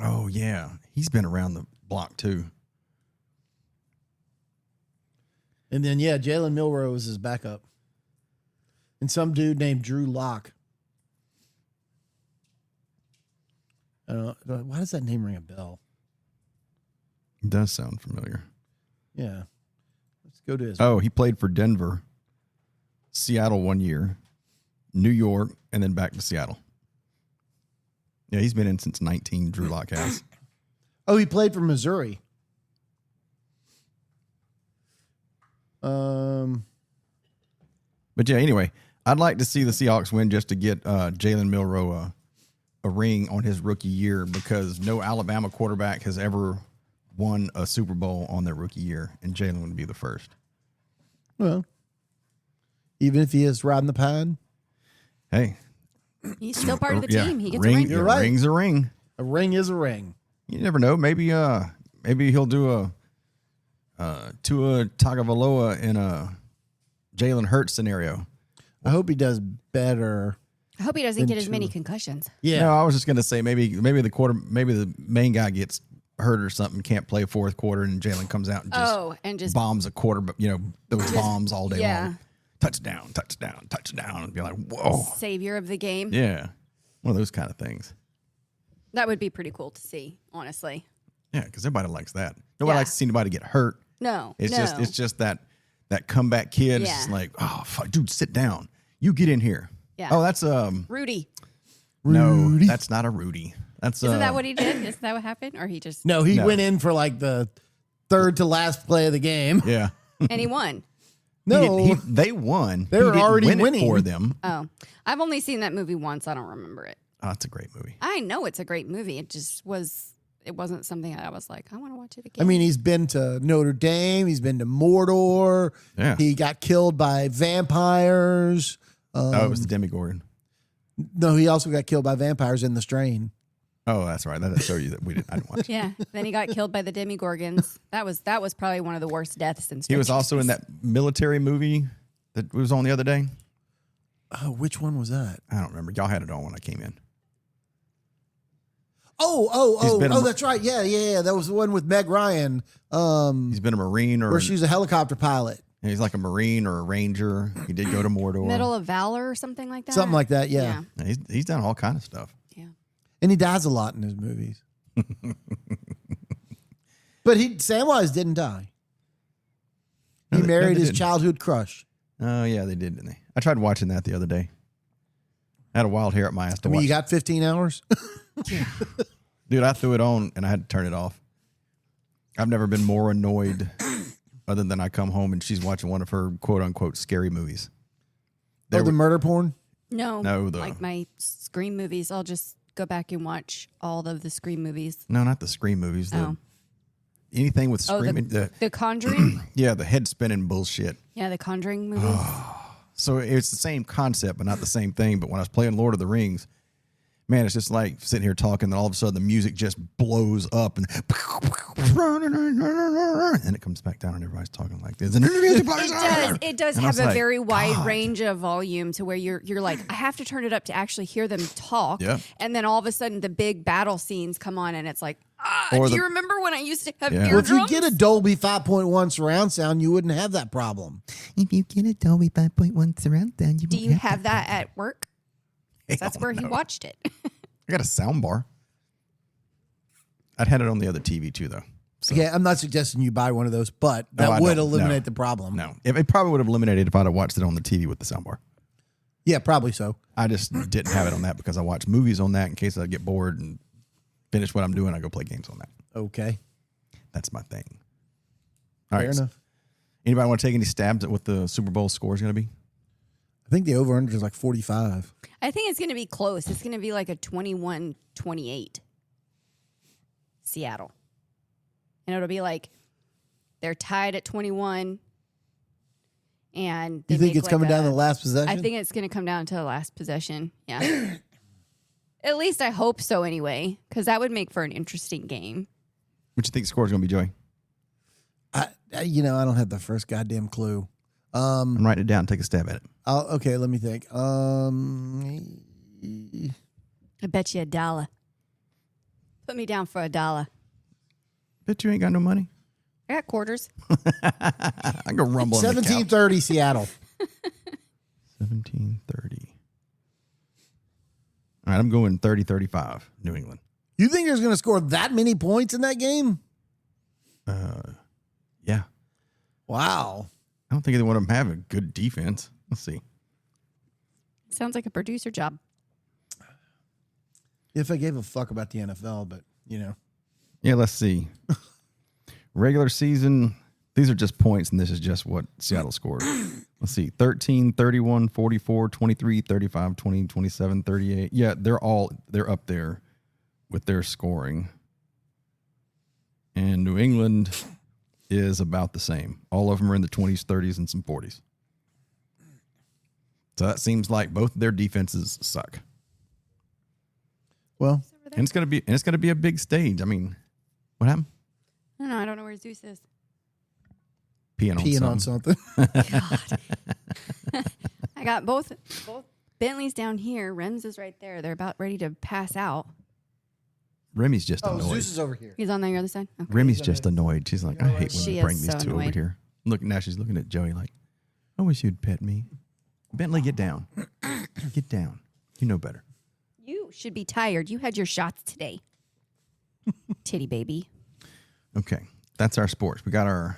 [SPEAKER 1] Oh, yeah. He's been around the block, too.
[SPEAKER 3] And then, Jalen Milroe is his backup. And some dude named Drew Lock. I don't know. Why does that name ring a bell?
[SPEAKER 1] It does sound familiar.
[SPEAKER 3] Yeah. Let's go to his.
[SPEAKER 1] Oh, he played for Denver, Seattle 1 year, New York, and then back to Seattle. Yeah, he's been in since 19, Drew Lock has.
[SPEAKER 3] Oh, he played for Missouri.
[SPEAKER 1] But yeah, anyway, I'd like to see the Seahawks win just to get Jalen Milroe a ring on his rookie year, because no Alabama quarterback has ever won a Super Bowl on their rookie year, and Jalen would be the first.
[SPEAKER 3] Well, even if he is riding the pine.
[SPEAKER 1] Hey.
[SPEAKER 2] He's still part of the team. He gets
[SPEAKER 1] ring,
[SPEAKER 2] a ring.
[SPEAKER 3] You're right.
[SPEAKER 1] A ring's a ring.
[SPEAKER 3] A ring is a ring.
[SPEAKER 1] You never know. Maybe he'll do a Tua Tagovailoa in a Jalen Hurts scenario.
[SPEAKER 3] I hope he does better.
[SPEAKER 2] I hope he doesn't get as many concussions.
[SPEAKER 3] Yeah.
[SPEAKER 1] No, I was just gonna say maybe the main guy gets hurt or something, can't play fourth quarter, and Jalen comes out and just bombs a quarter, but those bombs all day long. Touchdown, and be like, whoa.
[SPEAKER 2] Savior of the game.
[SPEAKER 1] Yeah. One of those kind of things.
[SPEAKER 2] That would be pretty cool to see, honestly.
[SPEAKER 1] Yeah, because everybody likes that. Nobody likes to see anybody get hurt.
[SPEAKER 2] No.
[SPEAKER 1] It's just that comeback kid.
[SPEAKER 2] Yeah.
[SPEAKER 1] It's just like, oh fuck, dude, sit down. You get in here.
[SPEAKER 2] Yeah.
[SPEAKER 1] Oh, that's
[SPEAKER 2] Rudy.
[SPEAKER 1] No, that's not a Rudy. That's
[SPEAKER 2] Isn't that what he did? Isn't that what happened? Or he just
[SPEAKER 3] No, he went in for like the third to last play of the game.
[SPEAKER 1] Yeah.
[SPEAKER 2] and he won.
[SPEAKER 3] No,
[SPEAKER 1] they won.
[SPEAKER 3] They were already winning
[SPEAKER 1] for them.
[SPEAKER 2] Oh. I've only seen that movie once. I don't remember it.
[SPEAKER 1] Oh, it's a great movie.
[SPEAKER 2] I know it's a great movie. It wasn't something that I was like, I want to watch it again.
[SPEAKER 3] I mean, he's been to Notre Dame. He's been to Mordor.
[SPEAKER 1] Yeah.
[SPEAKER 3] He got killed by vampires.
[SPEAKER 1] It was the Demogorgon.
[SPEAKER 3] No, he also got killed by vampires in The Strain.
[SPEAKER 1] Oh, that's right. That show you that I didn't watch.
[SPEAKER 2] Yeah. Then he got killed by the Demogorgons. That was probably one of the worst deaths in Stranger
[SPEAKER 1] He was also in that military movie that was on the other day.
[SPEAKER 3] Oh, which one was that?
[SPEAKER 1] I don't remember. Y'all had it on when I came in.
[SPEAKER 3] Oh, that's right. Yeah. That was the one with Meg Ryan.
[SPEAKER 1] He's been a Marine
[SPEAKER 3] where she's a helicopter pilot.
[SPEAKER 1] He's like a Marine or a Ranger. He did go to Mordor.
[SPEAKER 2] Medal of Valor or something like that.
[SPEAKER 3] Something like that, yeah.
[SPEAKER 1] He's done all kind of stuff.
[SPEAKER 2] Yeah.
[SPEAKER 3] And he dies a lot in his movies. But Samwise didn't die. He married his childhood crush.
[SPEAKER 1] Oh, yeah, they did, didn't they? I tried watching that the other day. I had a wild hair up my ass to watch.
[SPEAKER 3] You got 15 hours?
[SPEAKER 1] Dude, I threw it on and I had to turn it off. I've never been more annoyed other than I come home and she's watching one of her quote-unquote scary movies.
[SPEAKER 3] The murder porn?
[SPEAKER 2] No.
[SPEAKER 1] No,
[SPEAKER 2] like my Scream movies. I'll just go back and watch all of the Scream movies.
[SPEAKER 1] No, not the Scream movies. Anything with screaming.
[SPEAKER 2] The Conjuring?
[SPEAKER 1] Yeah, the head spinning bullshit.
[SPEAKER 2] Yeah, the Conjuring movies.
[SPEAKER 1] So it's the same concept, but not the same thing. But when I was playing Lord of the Rings, man, it's just like sitting here talking, and all of a sudden the music just blows up, and it comes back down, and everybody's talking like this.
[SPEAKER 2] It does
[SPEAKER 1] And I
[SPEAKER 2] have
[SPEAKER 1] was
[SPEAKER 2] a
[SPEAKER 1] like,
[SPEAKER 2] very wide
[SPEAKER 1] God.
[SPEAKER 2] range of volume to where you're like, I have to turn it up to actually hear them talk.
[SPEAKER 1] Yep.
[SPEAKER 2] And then all of a sudden the big battle scenes come on, and it's like,
[SPEAKER 1] Or
[SPEAKER 2] do you remember when I used to have
[SPEAKER 1] Yeah.
[SPEAKER 3] Well, if you
[SPEAKER 2] eardrums?
[SPEAKER 3] get a Dolby 5.1 surround sound, you wouldn't have that problem.
[SPEAKER 1] If you get a Dolby 5.1 surround sound,
[SPEAKER 2] Do you have that at work? 'Cause that's where he
[SPEAKER 1] no.
[SPEAKER 2] watched it.
[SPEAKER 1] I got a sound bar. I'd had it on the other TV too, though. So,
[SPEAKER 3] Yeah, I'm not suggesting you buy one of those, but that
[SPEAKER 1] I
[SPEAKER 3] would
[SPEAKER 1] don't.
[SPEAKER 3] eliminate
[SPEAKER 1] No.
[SPEAKER 3] the problem.
[SPEAKER 1] No, it probably would have eliminated if I'd have watched it on the TV with the sound bar.
[SPEAKER 3] Yeah, probably so.
[SPEAKER 1] I just didn't have it on that because I watch movies on that in case I get bored and finish what I'm doing. I go play games on that.
[SPEAKER 3] Okay.
[SPEAKER 1] That's my thing. All
[SPEAKER 3] Fair
[SPEAKER 1] right.
[SPEAKER 3] enough.
[SPEAKER 1] Anybody want to take any stabs at what the Super Bowl score is going to be?
[SPEAKER 3] I think the over-under is like 45.
[SPEAKER 2] I think it's going to be close. It's going to be like a 21-28 Seattle. And it'll be like they're tied at 21. And they
[SPEAKER 3] You think
[SPEAKER 2] make
[SPEAKER 3] it's coming down to the last possession?
[SPEAKER 2] I think it's going to come down to the last possession. Yeah. At least I hope so anyway, because that would make for an interesting game.
[SPEAKER 1] What you think the score is going to be, Joey?
[SPEAKER 3] I don't have the first goddamn clue.
[SPEAKER 1] I'm writing it down. Take a stab at it.
[SPEAKER 3] Okay, let me think.
[SPEAKER 2] I bet you $1. Put me down for $1.
[SPEAKER 1] Bet you ain't got no money.
[SPEAKER 2] I got quarters.
[SPEAKER 1] I go rumble on the couch.
[SPEAKER 3] 1730 Seattle.
[SPEAKER 1] 1730. All right, I'm going 30-35 New England.
[SPEAKER 3] You think there's going to score that many points in that game?
[SPEAKER 1] Yeah.
[SPEAKER 3] Wow.
[SPEAKER 1] I don't think either one of them have a good defense. Let's see.
[SPEAKER 2] Sounds like a producer job.
[SPEAKER 3] If I gave a fuck about the NFL, but,
[SPEAKER 1] Yeah, let's see. Regular season, these are just points, and this is just what Seattle scored. Let's see. 13, 31, 44, 23, 35, 20, 27, 38. Yeah, they're up there with their scoring. And New England is about the same. All of them are in the 20s, 30s, and some 40s. So that seems like both their defenses suck.
[SPEAKER 3] well,
[SPEAKER 1] And it's gonna be a big stage. I mean, what happened?
[SPEAKER 2] I don't know where Zeus is.
[SPEAKER 1] Peeing
[SPEAKER 3] on something.
[SPEAKER 2] I got both Bentleys down here. Ren's is right there. They're about ready to pass out.
[SPEAKER 1] Remy's just annoyed.
[SPEAKER 3] Zeus is over here.
[SPEAKER 2] He's on the other side. Okay.
[SPEAKER 1] Remy's just annoyed. She's like, I hate when
[SPEAKER 2] She
[SPEAKER 1] you
[SPEAKER 2] is
[SPEAKER 1] bring these
[SPEAKER 2] so
[SPEAKER 1] two over
[SPEAKER 2] annoyed.
[SPEAKER 1] here. Look, now she's looking at Joey like, I wish you'd pet me. Bentley, get down. Get down. You know better.
[SPEAKER 2] You should be tired. You had your shots today. Titty baby.
[SPEAKER 1] Okay, that's our sports. We got our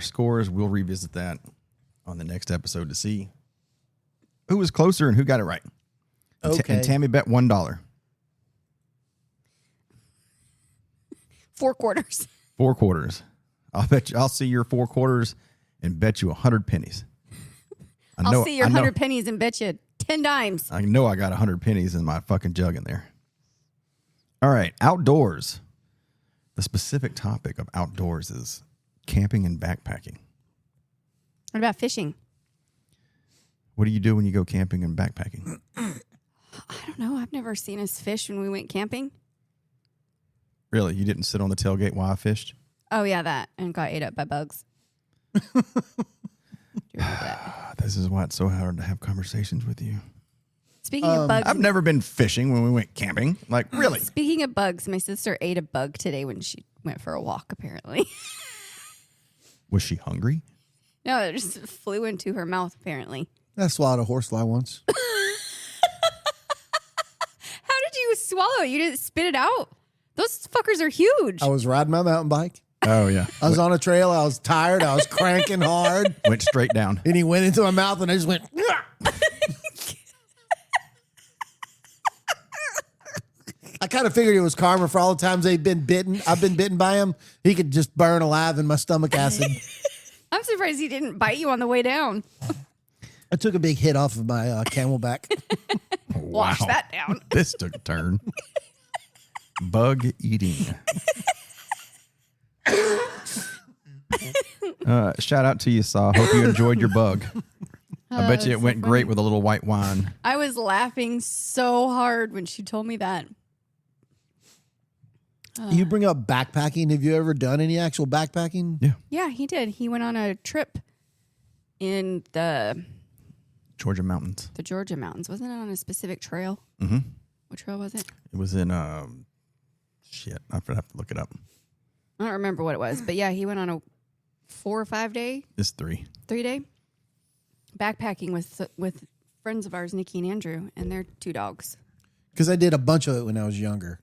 [SPEAKER 1] scores. We'll revisit that on the next episode to see who was closer and who got it right.
[SPEAKER 3] Okay.
[SPEAKER 1] And Tammy bet $1.
[SPEAKER 2] 4 quarters.
[SPEAKER 1] 4 quarters. I'll see your 4 quarters and bet you 100 pennies.
[SPEAKER 2] I'll see your 100 pennies and bet you 10 dimes.
[SPEAKER 1] I know I got 100 pennies in my fucking jug in there. All right, outdoors. The specific topic of outdoors is camping and backpacking.
[SPEAKER 2] What about fishing?
[SPEAKER 1] What do you do when you go camping and backpacking?
[SPEAKER 2] I don't know. I've never seen us fish when we went camping.
[SPEAKER 1] Really? You didn't sit on the tailgate while I fished?
[SPEAKER 2] Oh, yeah, that. And got ate up by bugs. Do you remember that?
[SPEAKER 1] This is why it's so hard to have conversations with you.
[SPEAKER 2] Speaking of bugs.
[SPEAKER 1] I've never been fishing when we went camping. Like, really?
[SPEAKER 2] Speaking of bugs, my sister ate a bug today when she went for a walk, apparently.
[SPEAKER 1] Was she hungry?
[SPEAKER 2] No, it just flew into her mouth, apparently.
[SPEAKER 3] I swallowed a horsefly once.
[SPEAKER 2] swallow it? You didn't spit it out? Those fuckers are huge.
[SPEAKER 3] I was riding my mountain bike.
[SPEAKER 1] Oh, yeah.
[SPEAKER 3] I was on a trail. I was tired. I was cranking hard.
[SPEAKER 1] Went straight down.
[SPEAKER 3] And he went into my mouth and I just went. I kind of figured it was karma for all the times I've been bitten by him. He could just burn alive in my stomach acid.
[SPEAKER 2] I'm surprised he didn't bite you on the way down.
[SPEAKER 3] I took a big hit off of my camelback.
[SPEAKER 2] Wash that down.
[SPEAKER 1] This took a turn. Bug eating. Shout out to you, Saw. Hope you enjoyed your bug. I bet you it went great with a little white wine.
[SPEAKER 2] I was laughing so hard when she told me that.
[SPEAKER 3] You bring up backpacking. Have you ever done any actual backpacking?
[SPEAKER 1] Yeah.
[SPEAKER 2] Yeah, he did. He went on a trip in the
[SPEAKER 1] Georgia mountains.
[SPEAKER 2] Georgia mountains. Wasn't it on a specific trail?
[SPEAKER 1] Mm-hmm.
[SPEAKER 2] What trail was it?
[SPEAKER 1] It was in, shit, I have to look it up.
[SPEAKER 2] I don't remember what it was. But yeah, he went on a 4 or 5 day.
[SPEAKER 1] It's 3.
[SPEAKER 2] 3 day backpacking with friends of ours, Nikki and Andrew, and their 2 dogs.
[SPEAKER 3] Because I did a bunch of it when I was younger.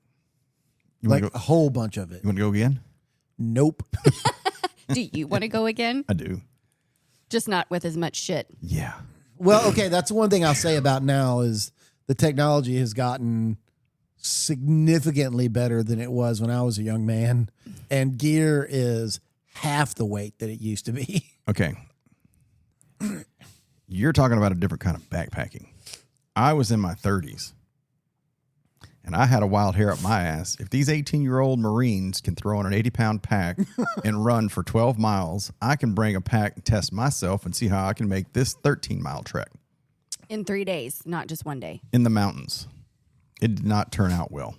[SPEAKER 3] A whole bunch of it.
[SPEAKER 1] You want to go again?
[SPEAKER 3] Nope.
[SPEAKER 2] Do you want to go again?
[SPEAKER 1] I do.
[SPEAKER 2] Just not with as much shit.
[SPEAKER 1] Yeah.
[SPEAKER 3] Well, okay, that's one thing I'll say about now is the technology has gotten significantly better than it was when I was a young man, and gear is half the weight that it used to be.
[SPEAKER 1] Okay. You're talking about a different kind of backpacking. I was in my 30s, and I had a wild hair up my ass. If these 18-year-old Marines can throw on an 80-pound pack and run for 12 miles, I can bring a pack and test myself and see how I can make this 13-mile trek.
[SPEAKER 2] In 3 days, not just 1 day.
[SPEAKER 1] In the mountains. It did not turn out well.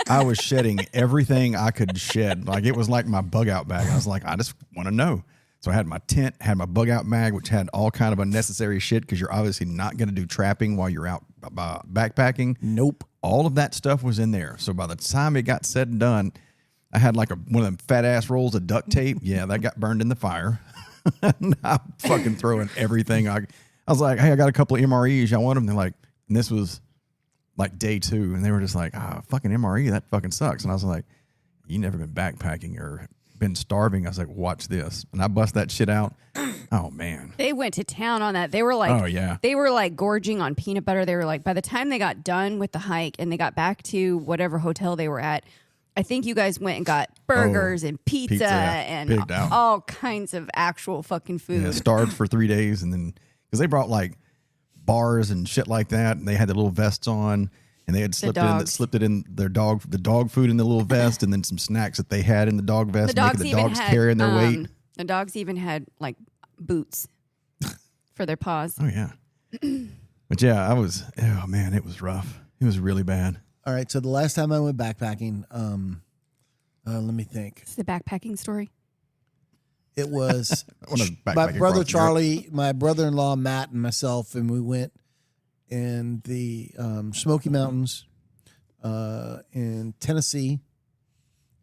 [SPEAKER 1] I was shedding everything I could shed. Like, it was like my bug out bag. I was like, I just want to know. So I had my tent, had my bug out bag, which had all kind of unnecessary shit because you're obviously not going to do trapping while you're out backpacking.
[SPEAKER 3] Nope.
[SPEAKER 1] All of that stuff was in there. So by the time it got said and done, I had like one of them fat ass rolls of duct tape. Yeah, that got burned in the fire. I'm fucking throwing everything. I was like, hey, I got a couple of MREs. Y'all want them? They're like, and this was like day 2. And they were just like, fucking MRE, that fucking sucks. And I was like, you never been backpacking or been starving. I was like, watch this. And I bust that shit out. Oh, man.
[SPEAKER 2] They went to town on that. They were like,
[SPEAKER 1] oh, yeah.
[SPEAKER 2] They were like gorging on peanut butter. They were like, by the time they got done with the hike and they got back to whatever hotel they were at, I think you guys went and got burgers and pizza and all kinds of actual fucking food.
[SPEAKER 1] Yeah, starved for 3 days. And then, because they brought like bars and shit like that. And they had the little vests on. And they had slipped it in the dog food in the little vest, and then some snacks that they had in the dog vest, making the dogs carrying their weight.
[SPEAKER 2] The dogs even had like boots for their paws.
[SPEAKER 1] Oh yeah, but yeah, oh man, it was rough. It was really bad.
[SPEAKER 3] All right, so the last time I went backpacking, let me think.
[SPEAKER 2] It's the backpacking story.
[SPEAKER 3] It was my brother Charlie, my brother-in-law Matt, and myself, and we went in the Smoky Mountains in Tennessee.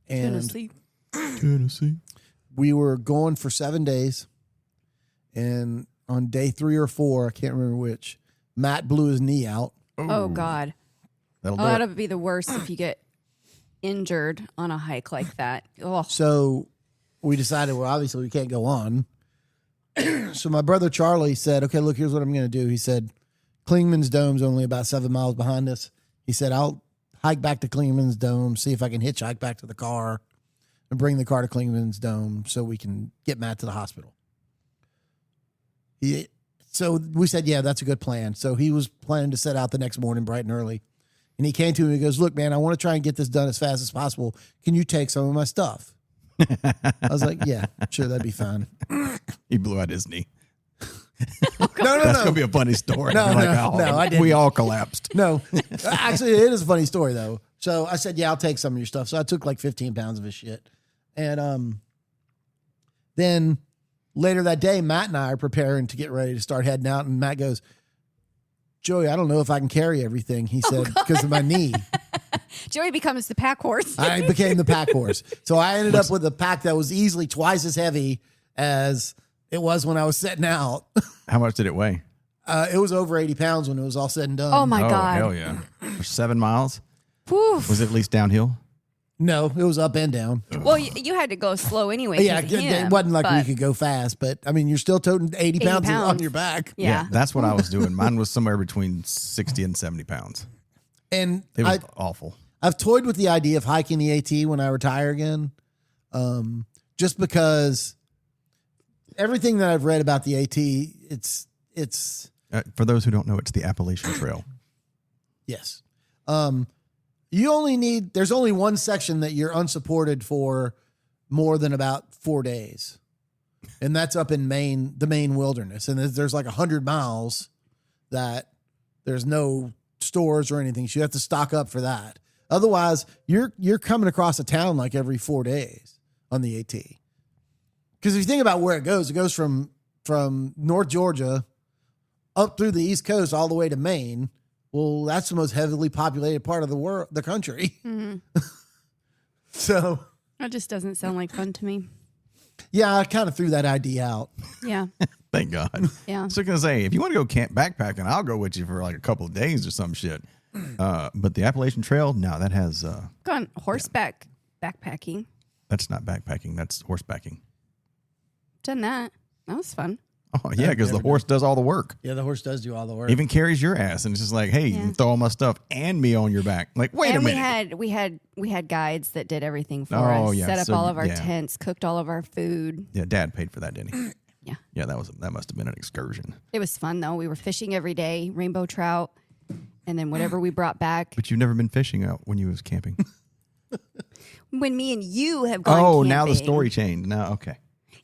[SPEAKER 3] And
[SPEAKER 1] Tennessee.
[SPEAKER 3] We were going for 7 days. And on day 3 or 4, I can't remember which, Matt blew his knee out.
[SPEAKER 2] Oh God. That'll be the worst if you get injured on a hike like that. Oh.
[SPEAKER 3] So we decided, well, obviously we can't go on. So my brother Charlie said, okay, look, here's what I'm going to do. He said, Klingman's Dome's only about 7 miles behind us. He said, I'll hike back to Klingman's Dome, see if I can hitchhike back to the car and bring the car to Klingman's Dome so we can get Matt to the hospital. So we said, yeah, that's a good plan. So he was planning to set out the next morning bright and early. And he came to me and he goes, look, man, I want to try and get this done as fast as possible. Can you take some of my stuff? I was like, yeah, sure, that'd be fine.
[SPEAKER 1] He blew out his knee.
[SPEAKER 3] No.
[SPEAKER 1] That's going to be a funny story.
[SPEAKER 3] No, I didn't.
[SPEAKER 1] We all collapsed.
[SPEAKER 3] No, actually, it is a funny story, though. So I said, yeah, I'll take some of your stuff. So I took like 15 pounds of his shit. And then later that day, Matt and I are preparing to get ready to start heading out. And Matt goes, Joey, I don't know if I can carry everything, he said, because of my knee.
[SPEAKER 2] Joey becomes the pack horse.
[SPEAKER 3] I became the pack horse. So I ended up with a pack that was easily twice as heavy as it was when I was setting out.
[SPEAKER 1] How much did it weigh?
[SPEAKER 3] It was over 80 pounds when it was all said and done.
[SPEAKER 2] Oh, my God.
[SPEAKER 1] Hell yeah. for 7 miles.
[SPEAKER 2] Whew.
[SPEAKER 1] Was it at least downhill?
[SPEAKER 3] No, it was up and down.
[SPEAKER 2] Well, you had to go slow anyway.
[SPEAKER 3] Yeah, it wasn't like we could go fast, but I mean, you're still toting 80 pounds on your back.
[SPEAKER 2] Yeah.
[SPEAKER 1] That's what I was doing. Mine was somewhere between 60 and 70 pounds.
[SPEAKER 3] And
[SPEAKER 1] It was awful.
[SPEAKER 3] I've toyed with the idea of hiking the AT when I retire again, just because everything that I've read about the AT, it's
[SPEAKER 1] For those who don't know, it's the Appalachian Trail.
[SPEAKER 3] yes. There's only one section that you're unsupported for more than about 4 days. And that's up in Maine, the Maine wilderness. And there's like 100 miles that there's no stores or anything. So you have to stock up for that. Otherwise, you're coming across a town like every 4 days on the AT. Because if you think about where it goes from North Georgia up through the East Coast all the way to Maine. Well, that's the most heavily populated part of the country.
[SPEAKER 2] Mm-hmm.
[SPEAKER 3] So
[SPEAKER 2] That just doesn't sound like fun to me.
[SPEAKER 3] yeah, I kind of threw that idea out.
[SPEAKER 2] Yeah.
[SPEAKER 1] Thank God.
[SPEAKER 2] Yeah.
[SPEAKER 1] So I was going to say, if you want to go camp backpacking, I'll go with you for like a couple of days or some shit. But the Appalachian Trail, no, that has...
[SPEAKER 2] Gone horseback backpacking.
[SPEAKER 1] That's not backpacking. That's horsebacking.
[SPEAKER 2] Done that. That was fun.
[SPEAKER 1] Oh, yeah, because the horse does all the work.
[SPEAKER 3] Yeah, the horse does do all the work.
[SPEAKER 1] Even carries your ass. And it's just like, hey, you can throw all my stuff and me on your back. Like, wait a minute.
[SPEAKER 2] We had guides that did everything for
[SPEAKER 1] Oh,
[SPEAKER 2] us.
[SPEAKER 1] yeah.
[SPEAKER 2] Set up
[SPEAKER 1] So,
[SPEAKER 2] all of our
[SPEAKER 1] yeah.
[SPEAKER 2] tents, cooked all of our food.
[SPEAKER 1] Yeah, Dad paid for that, didn't he?
[SPEAKER 2] Yeah.
[SPEAKER 1] Yeah, that must have been an excursion.
[SPEAKER 2] It was fun though. We were fishing every day, rainbow trout, and then whatever we brought back.
[SPEAKER 1] But you've never been fishing out when you was camping.
[SPEAKER 2] When me and you have gone
[SPEAKER 1] Oh,
[SPEAKER 2] camping.
[SPEAKER 1] now the story changed. Now, okay.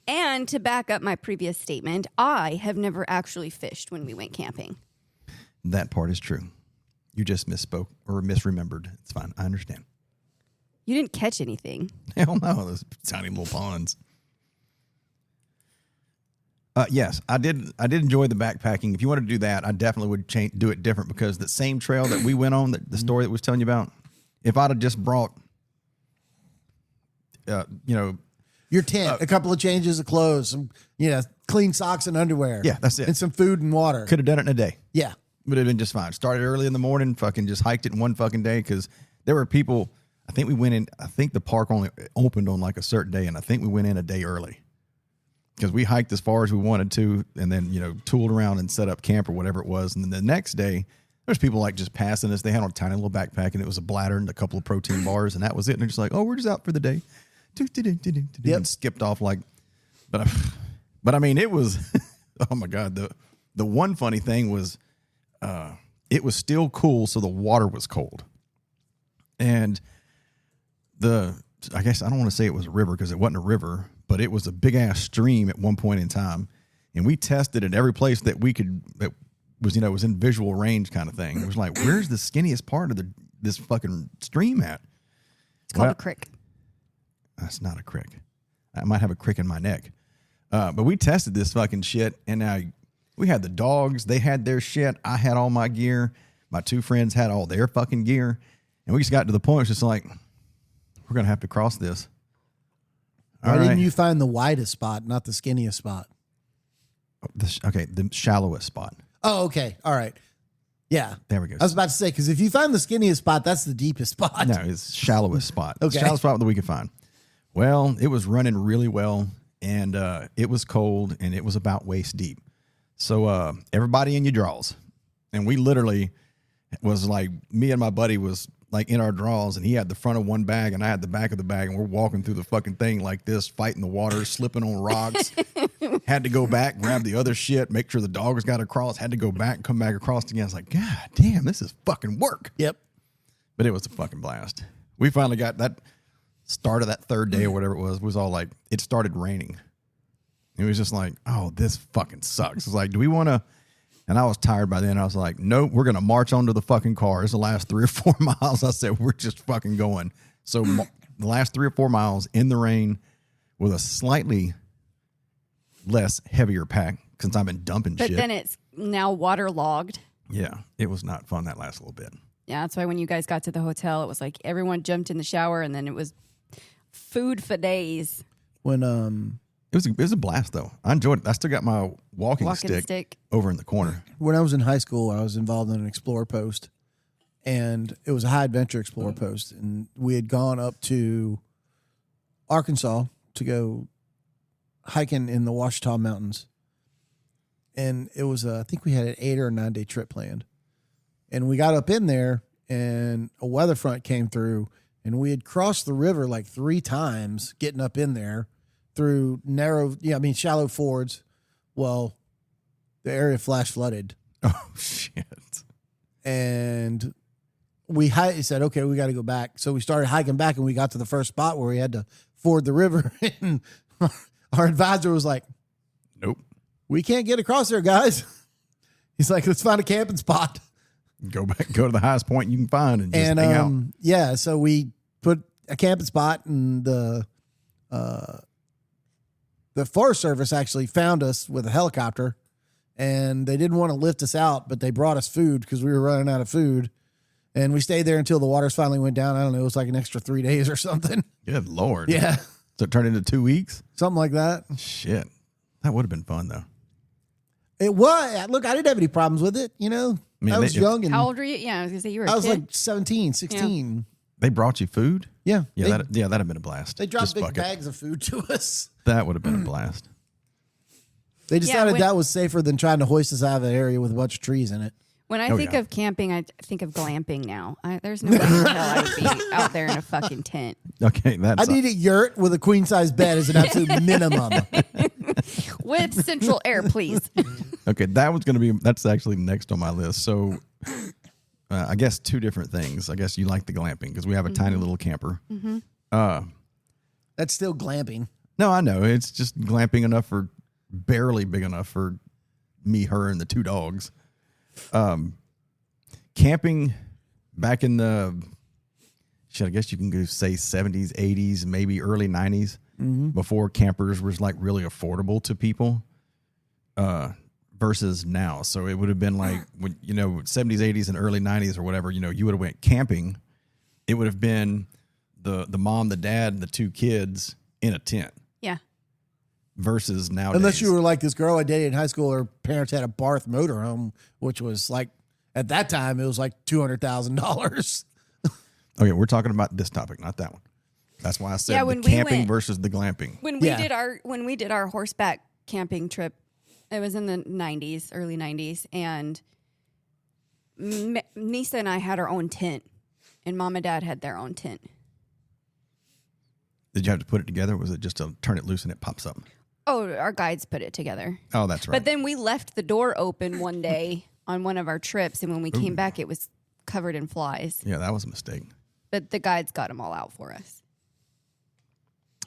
[SPEAKER 2] And to back up my previous statement, I have never actually fished when we went camping.
[SPEAKER 1] That part is true. You just misspoke or misremembered. It's fine. I understand.
[SPEAKER 2] You didn't catch anything.
[SPEAKER 1] Hell no, those tiny little ponds. Yes, I did enjoy the backpacking. If you want to do that, I definitely would do it different because the same trail that we went on, the story that we was telling you about, if I'd have just brought,
[SPEAKER 3] your tent, a couple of changes of clothes, some clean socks and underwear.
[SPEAKER 1] Yeah, that's it.
[SPEAKER 3] And some food and water.
[SPEAKER 1] Could have done it in a day.
[SPEAKER 3] Yeah.
[SPEAKER 1] Would have been just fine. Started early in the morning, fucking just hiked it in one fucking day because there were people, I think the park only opened on like a certain day, and I think we went in a day early because we hiked as far as we wanted to and then, tooled around and set up camp or whatever it was. And then the next day, there's people like just passing us. They had on a tiny little backpack and it was a bladder and a couple of protein bars and that was it. And they're just like, oh, we're just out for the day. Yep. And skipped off like, but I mean, it was, oh my God. The one funny thing was, it was still cool. So the water was cold and I guess I don't want to say it was a river because it wasn't a river, but it was a big ass stream at one point in time. And we tested it every place that we could, that was, was in visual range kind of thing. It was like, where's the skinniest part of this fucking stream at?
[SPEAKER 2] It's called a crick.
[SPEAKER 1] That's not a crick. I might have a crick in my neck. But we tested this fucking shit, and now we had the dogs. They had their shit. I had all my gear. My two friends had all their fucking gear. And we just got to the point, it's just like, we're going to have to cross this.
[SPEAKER 3] Why didn't you find the widest spot, not the skinniest spot?
[SPEAKER 1] The shallowest spot.
[SPEAKER 3] Oh, okay. All right. Yeah.
[SPEAKER 1] There we go.
[SPEAKER 3] I was about to say, because if you find the skinniest spot, that's the deepest spot.
[SPEAKER 1] No, it's shallowest spot.
[SPEAKER 3] Okay.
[SPEAKER 1] Shallowest spot that we could find. Well, it was running really well, and it was cold, and it was about waist deep. So everybody in your draws. And we literally was like, me and my buddy was like in our draws, and he had the front of one bag, and I had the back of the bag, and we're walking through the fucking thing like this, fighting the water, slipping on rocks. Had to go back, grab the other shit, make sure the dogs got across, had to go back and come back across again. I was like, God damn, this is fucking work.
[SPEAKER 3] Yep.
[SPEAKER 1] But it was a fucking blast. We finally got that start of that third day or whatever it was all like, it started raining. It was just like, oh, this fucking sucks. It's like, do we want to? And I was tired by then. I was like, nope, we're going to march onto the fucking car. It's the last 3 or 4 miles. I said, we're just fucking going. So the last 3 or 4 miles in the rain with a slightly less heavier pack since I've been dumping shit.
[SPEAKER 2] But then it's now waterlogged.
[SPEAKER 1] Yeah, it was not fun that last little bit.
[SPEAKER 2] Yeah, that's why when you guys got to the hotel, it was like everyone jumped in the shower and then it was food for days.
[SPEAKER 3] When
[SPEAKER 1] It was a blast though. I enjoyed it. I still got my walking stick over in the corner.
[SPEAKER 3] when I was in high school, I was involved in an Explorer post, and it was a high adventure explorer post, and we had gone up to Arkansas to go hiking in the Ouachita Mountains, and it was I think we had an 8 or 9 day trip planned, and we got up in there, and a weather front came through, and we had crossed the river like 3 times getting up in there through shallow fords. Well, the area flash flooded.
[SPEAKER 1] Oh shit!
[SPEAKER 3] And we said, okay, we got to go back. So we started hiking back, and we got to the first spot where we had to ford the river. And our advisor was like,
[SPEAKER 1] "Nope,
[SPEAKER 3] we can't get across there, guys." He's like, "Let's find a camping spot.
[SPEAKER 1] Go to the highest point you can find and just hang out."
[SPEAKER 3] Yeah, so we put a camping spot, and the Forest Service actually found us with a helicopter, and they didn't want to lift us out, but they brought us food because we were running out of food. And we stayed there until the waters finally went down. I don't know. It was like an extra 3 days or something.
[SPEAKER 1] Good Lord.
[SPEAKER 3] Yeah.
[SPEAKER 1] So it turned into 2 weeks?
[SPEAKER 3] Something like that.
[SPEAKER 1] Shit. That would have been fun, though.
[SPEAKER 3] It was. Look, I didn't have any problems with it. You know, I was young. And
[SPEAKER 2] how old were you? Yeah, I was going to say you were a
[SPEAKER 3] I was
[SPEAKER 2] kid.
[SPEAKER 3] like 17, 16.
[SPEAKER 2] Yeah.
[SPEAKER 1] They brought you food?
[SPEAKER 3] Yeah.
[SPEAKER 1] That'd have been a blast.
[SPEAKER 3] They dropped
[SPEAKER 1] Just
[SPEAKER 3] big
[SPEAKER 1] fuck it.
[SPEAKER 3] bags of food to us.
[SPEAKER 1] That would have been a blast.
[SPEAKER 3] They decided that was safer than trying to hoist us out of an area with a bunch of trees in it.
[SPEAKER 2] When I think of camping, I think of glamping now. There's no way in hell I would be out there in a fucking tent.
[SPEAKER 1] Okay,
[SPEAKER 3] I need a yurt with a queen size bed as an absolute minimum.
[SPEAKER 2] With central air, please.
[SPEAKER 1] Okay, that's actually next on my list. So I guess 2 different things. I guess you like the glamping because we have a tiny little camper.
[SPEAKER 2] Mm-hmm.
[SPEAKER 3] That's still glamping.
[SPEAKER 1] No, I know. It's just glamping enough barely big enough for me, her, and the 2 dogs. Camping back in I guess you can go say 70s, 80s, maybe early 90s, before campers was like really affordable to people, versus now. So it would have been like, 70s, 80s, and early 90s or whatever, you would have went camping. It would have been the mom, the dad, and the 2 kids in a tent.
[SPEAKER 2] Yeah.
[SPEAKER 1] Versus nowadays.
[SPEAKER 3] Unless you were like this girl I dated in high school, her parents had a Barth motorhome, which was like, at that time, it was like $200,000.
[SPEAKER 1] Okay, we're talking about this topic, not that one. That's why I said the camping versus the glamping.
[SPEAKER 2] When we did our horseback camping trip, it was in the 90s, early 90s, and Nisa and I had our own tent, and Mom and Dad had their own tent.
[SPEAKER 1] Did you have to put it together, or was it just to turn it loose and it pops up?
[SPEAKER 2] Oh, our guides put it together.
[SPEAKER 1] Oh, that's right.
[SPEAKER 2] But then we left the door open one day on one of our trips, and when we came back, it was covered in flies.
[SPEAKER 1] Yeah, that was a mistake.
[SPEAKER 2] But the guides got them all out for us.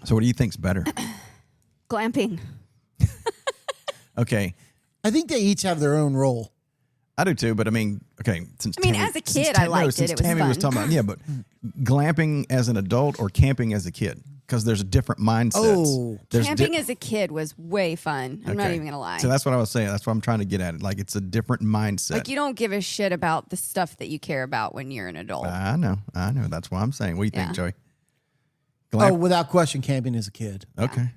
[SPEAKER 1] So what do you think's better?
[SPEAKER 2] Glamping.
[SPEAKER 1] Okay.
[SPEAKER 3] I think they each have their own role.
[SPEAKER 1] I do too, but I mean, okay.
[SPEAKER 2] As a kid, I liked it. It was
[SPEAKER 1] Tammy
[SPEAKER 2] fun.
[SPEAKER 1] was talking about, yeah, but glamping as an adult or camping as a kid, because there's a different mindset.
[SPEAKER 2] Camping as a kid was way fun. I'm not even going to lie.
[SPEAKER 1] So that's what I was saying. That's what I'm trying to get at. Like, it's a different mindset.
[SPEAKER 2] Like, you don't give a shit about the stuff that you care about when you're an adult.
[SPEAKER 1] I know. That's what I'm saying. What do you think, Joey?
[SPEAKER 3] Without question, camping as a kid.
[SPEAKER 1] Okay.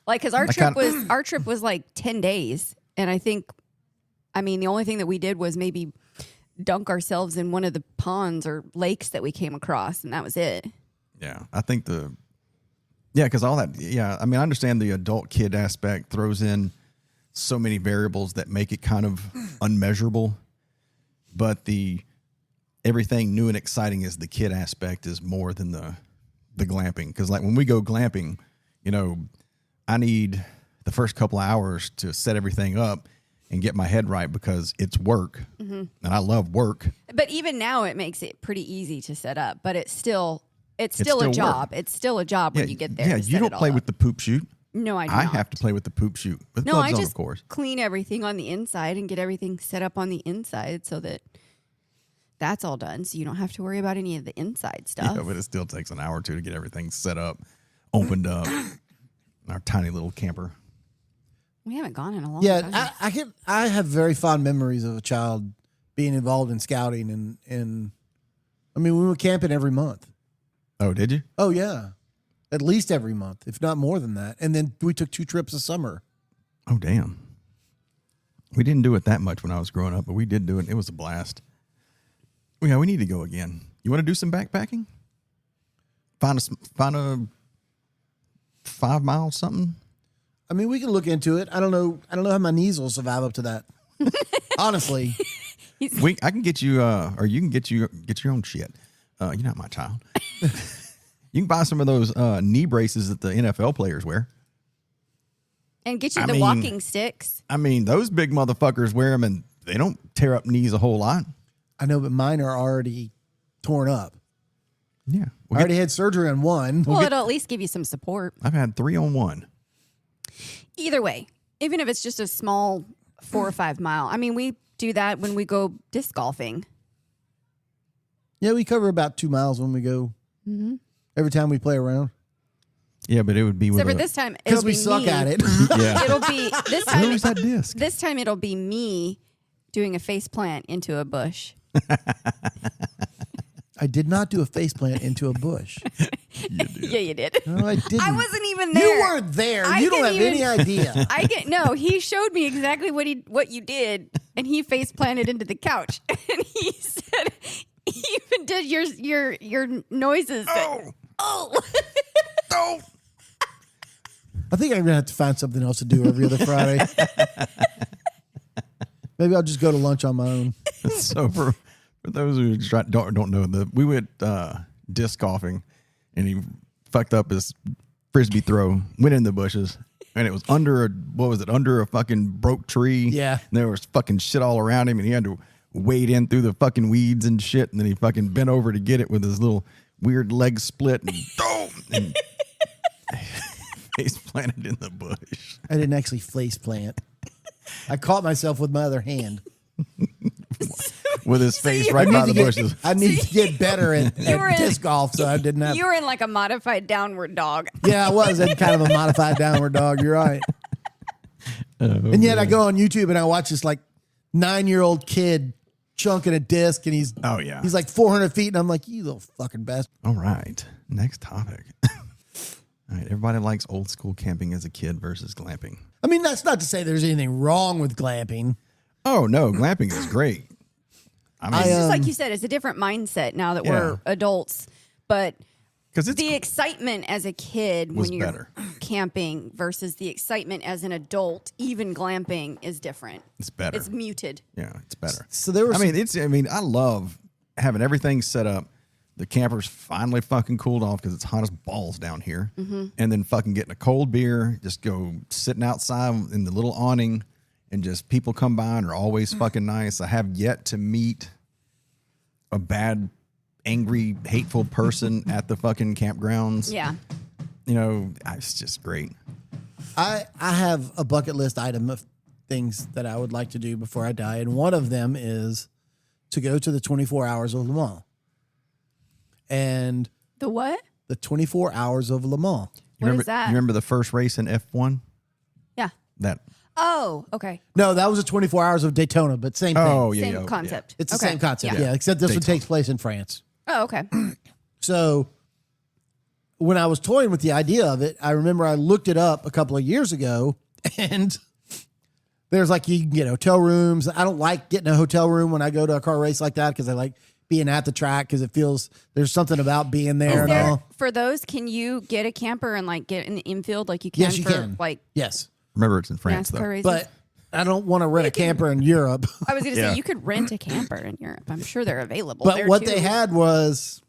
[SPEAKER 2] Like, because our trip was like 10 days, and the only thing that we did was maybe dunk ourselves in one of the ponds or lakes that we came across, and that was it.
[SPEAKER 1] Yeah, I think because all that, I understand the adult kid aspect throws in so many variables that make it kind of unmeasurable, but everything new and exciting is the kid aspect is more than the glamping. Because like when we go glamping, I need the first couple of hours to set everything up and get my head right because it's work, and I love work.
[SPEAKER 2] But even now, it makes it pretty easy to set up. But it's still a job.
[SPEAKER 1] Work.
[SPEAKER 2] It's still a job when you get there.
[SPEAKER 1] Yeah, you don't play with the poop chute.
[SPEAKER 2] No, I do
[SPEAKER 1] I
[SPEAKER 2] not.
[SPEAKER 1] have to play with the poop chute with
[SPEAKER 2] No,
[SPEAKER 1] gloves
[SPEAKER 2] I
[SPEAKER 1] on,
[SPEAKER 2] just
[SPEAKER 1] of course.
[SPEAKER 2] clean everything on the inside and get everything set up on the inside so that that's all done. So you don't have to worry about any of the inside stuff.
[SPEAKER 1] Yeah, but it still takes an hour or 2 to get everything set up, opened up. Our tiny little camper.
[SPEAKER 2] We haven't gone in a long time.
[SPEAKER 3] Yeah, I have very fond memories of a child being involved in scouting, and we went camping every month.
[SPEAKER 1] Oh, did you?
[SPEAKER 3] Oh yeah, at least every month, if not more than that. And then we took 2 trips a summer.
[SPEAKER 1] Oh damn. We didn't do it that much when I was growing up, but we did do it. It was a blast. Yeah, we need to go again. You want to do some backpacking? Find a 5 mile something.
[SPEAKER 3] I mean, we can look into it. I don't know how my knees will survive up to that. Honestly.
[SPEAKER 1] I can get you, or you can get your own shit. You're not my child. You can buy some of those knee braces that the NFL players wear.
[SPEAKER 2] And get you the walking sticks.
[SPEAKER 1] I mean, those big motherfuckers wear them, and they don't tear up knees a whole lot.
[SPEAKER 3] I know, but mine are already torn up.
[SPEAKER 1] Yeah.
[SPEAKER 3] I already had surgery on one.
[SPEAKER 2] Well, it'll at least give you some support.
[SPEAKER 1] I've had 3 on 1.
[SPEAKER 2] Either way, even if it's just a small 4 or 5 mile. I mean, we do that when we go disc golfing.
[SPEAKER 3] Yeah, we cover about 2 miles when we go. Mm-hmm. Every time we play around.
[SPEAKER 1] Yeah, but it would be with
[SPEAKER 2] Except for this time,
[SPEAKER 3] because we suck at it.
[SPEAKER 1] Yeah.
[SPEAKER 2] It'll be this time.
[SPEAKER 1] Where was that disc?
[SPEAKER 2] This time it'll be me doing a face plant into a bush.
[SPEAKER 3] I did not do a face plant into a bush.
[SPEAKER 2] Yeah, you did.
[SPEAKER 3] No, I didn't.
[SPEAKER 2] I wasn't even there.
[SPEAKER 3] You weren't there. You don't have any idea.
[SPEAKER 2] No. He showed me exactly what you did, and he face planted into the couch, and he said he even did your noises. Oh.
[SPEAKER 1] Oh.
[SPEAKER 3] I think I'm gonna have to find something else to do every other Friday. Maybe I'll just go to lunch on my own.
[SPEAKER 1] So for those who don't know, we went disc golfing, and he fucked up his frisbee throw, went in the bushes, and it was under a fucking broke tree.
[SPEAKER 3] Yeah.
[SPEAKER 1] And there was fucking shit all around him, and he had to wade in through the fucking weeds and shit, and then he fucking bent over to get it with his little weird leg split, and face planted in the bush.
[SPEAKER 3] I didn't actually face plant. I caught myself with my other hand.
[SPEAKER 1] With his face right by the bushes.
[SPEAKER 3] I need to get better at disc golf, so I didn't have.
[SPEAKER 2] You were in like a modified downward dog.
[SPEAKER 3] Yeah, I was in kind of a modified downward dog. You're right. And yet I go on YouTube and I watch this like 9-year-old kid chunking a disc, and he's like 400 feet, and I'm like, you little fucking bastard.
[SPEAKER 1] All right, next topic. All right, everybody likes old school camping as a kid versus glamping.
[SPEAKER 3] I mean, that's not to say there's anything wrong with glamping.
[SPEAKER 1] Oh no, glamping is great. I mean,
[SPEAKER 2] It's just like you said, it's a different mindset now that we're adults. But the excitement as a kid when you're camping versus the excitement as an adult, even glamping, is different.
[SPEAKER 1] It's better.
[SPEAKER 2] It's muted.
[SPEAKER 1] Yeah, it's better.
[SPEAKER 3] So there was.
[SPEAKER 1] I love having everything set up. The campers finally fucking cooled off because it's hot as balls down here. Mm-hmm. And then fucking getting a cold beer, just go sitting outside in the little awning, and just people come by and are always fucking nice. I have yet to meet a bad, angry, hateful person at the fucking campgrounds.
[SPEAKER 2] Yeah.
[SPEAKER 1] You know, it's just great.
[SPEAKER 3] I have a bucket list item of things that I would like to do before I die. And one of them is to go to the 24 Hours of Le Mans. And
[SPEAKER 2] the what?
[SPEAKER 3] The 24 Hours of Le Mans.
[SPEAKER 2] What is that?
[SPEAKER 1] You remember the first race in F1?
[SPEAKER 2] Yeah.
[SPEAKER 1] That.
[SPEAKER 2] Oh, okay.
[SPEAKER 3] No, that was a 24 Hours of Daytona, but same thing.
[SPEAKER 1] Oh, yeah.
[SPEAKER 2] Same concept.
[SPEAKER 3] It's the same concept, yeah, except this one takes place in France.
[SPEAKER 2] Oh, okay.
[SPEAKER 3] So when I was toying with the idea of it, I remember I looked it up a couple of years ago, and there's like, you can get hotel rooms. I don't like getting a hotel room when I go to a car race like that because I like being at the track because it feels there's something about being there and all.
[SPEAKER 2] For those, can you get a camper and like get in the infield like you can?
[SPEAKER 3] Yes, you can.
[SPEAKER 2] Like,
[SPEAKER 3] yes.
[SPEAKER 1] Remember, it's in France
[SPEAKER 2] NASCAR
[SPEAKER 1] though.
[SPEAKER 2] races?
[SPEAKER 3] But I don't want to rent a camper in Europe.
[SPEAKER 2] I was going to say you could rent a camper in Europe. I'm sure they're available.
[SPEAKER 3] But
[SPEAKER 2] there
[SPEAKER 3] what
[SPEAKER 2] too.
[SPEAKER 3] they had was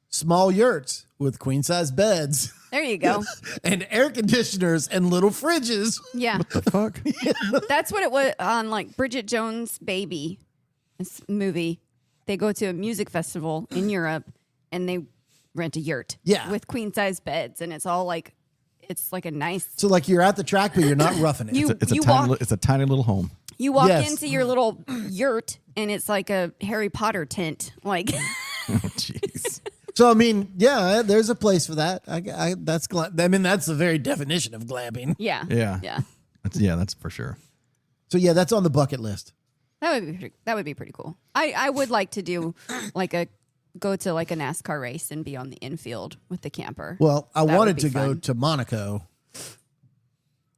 [SPEAKER 3] small yurts with queen size beds.
[SPEAKER 2] There you go.
[SPEAKER 3] And air conditioners and little fridges.
[SPEAKER 2] Yeah.
[SPEAKER 1] What the fuck?
[SPEAKER 2] That's what it was on like Bridget Jones' Baby this movie. They go to a music festival in Europe and they rent a yurt with queen size beds, and it's all like, it's like a nice.
[SPEAKER 3] So like you're at the track, but you're not roughing it.
[SPEAKER 1] It's a tiny little home.
[SPEAKER 2] You walk into your little yurt and it's like a Harry Potter tent. Like,
[SPEAKER 1] Oh jeez.
[SPEAKER 3] So I mean, yeah, there's a place for that. That's the very definition of glamping.
[SPEAKER 2] Yeah.
[SPEAKER 1] That's for sure.
[SPEAKER 3] So yeah, that's on the bucket list.
[SPEAKER 2] That would be pretty cool. I would like to do go to like a NASCAR race and be on the infield with the camper.
[SPEAKER 3] Well, I wanted to
[SPEAKER 2] fun.
[SPEAKER 3] go to Monaco,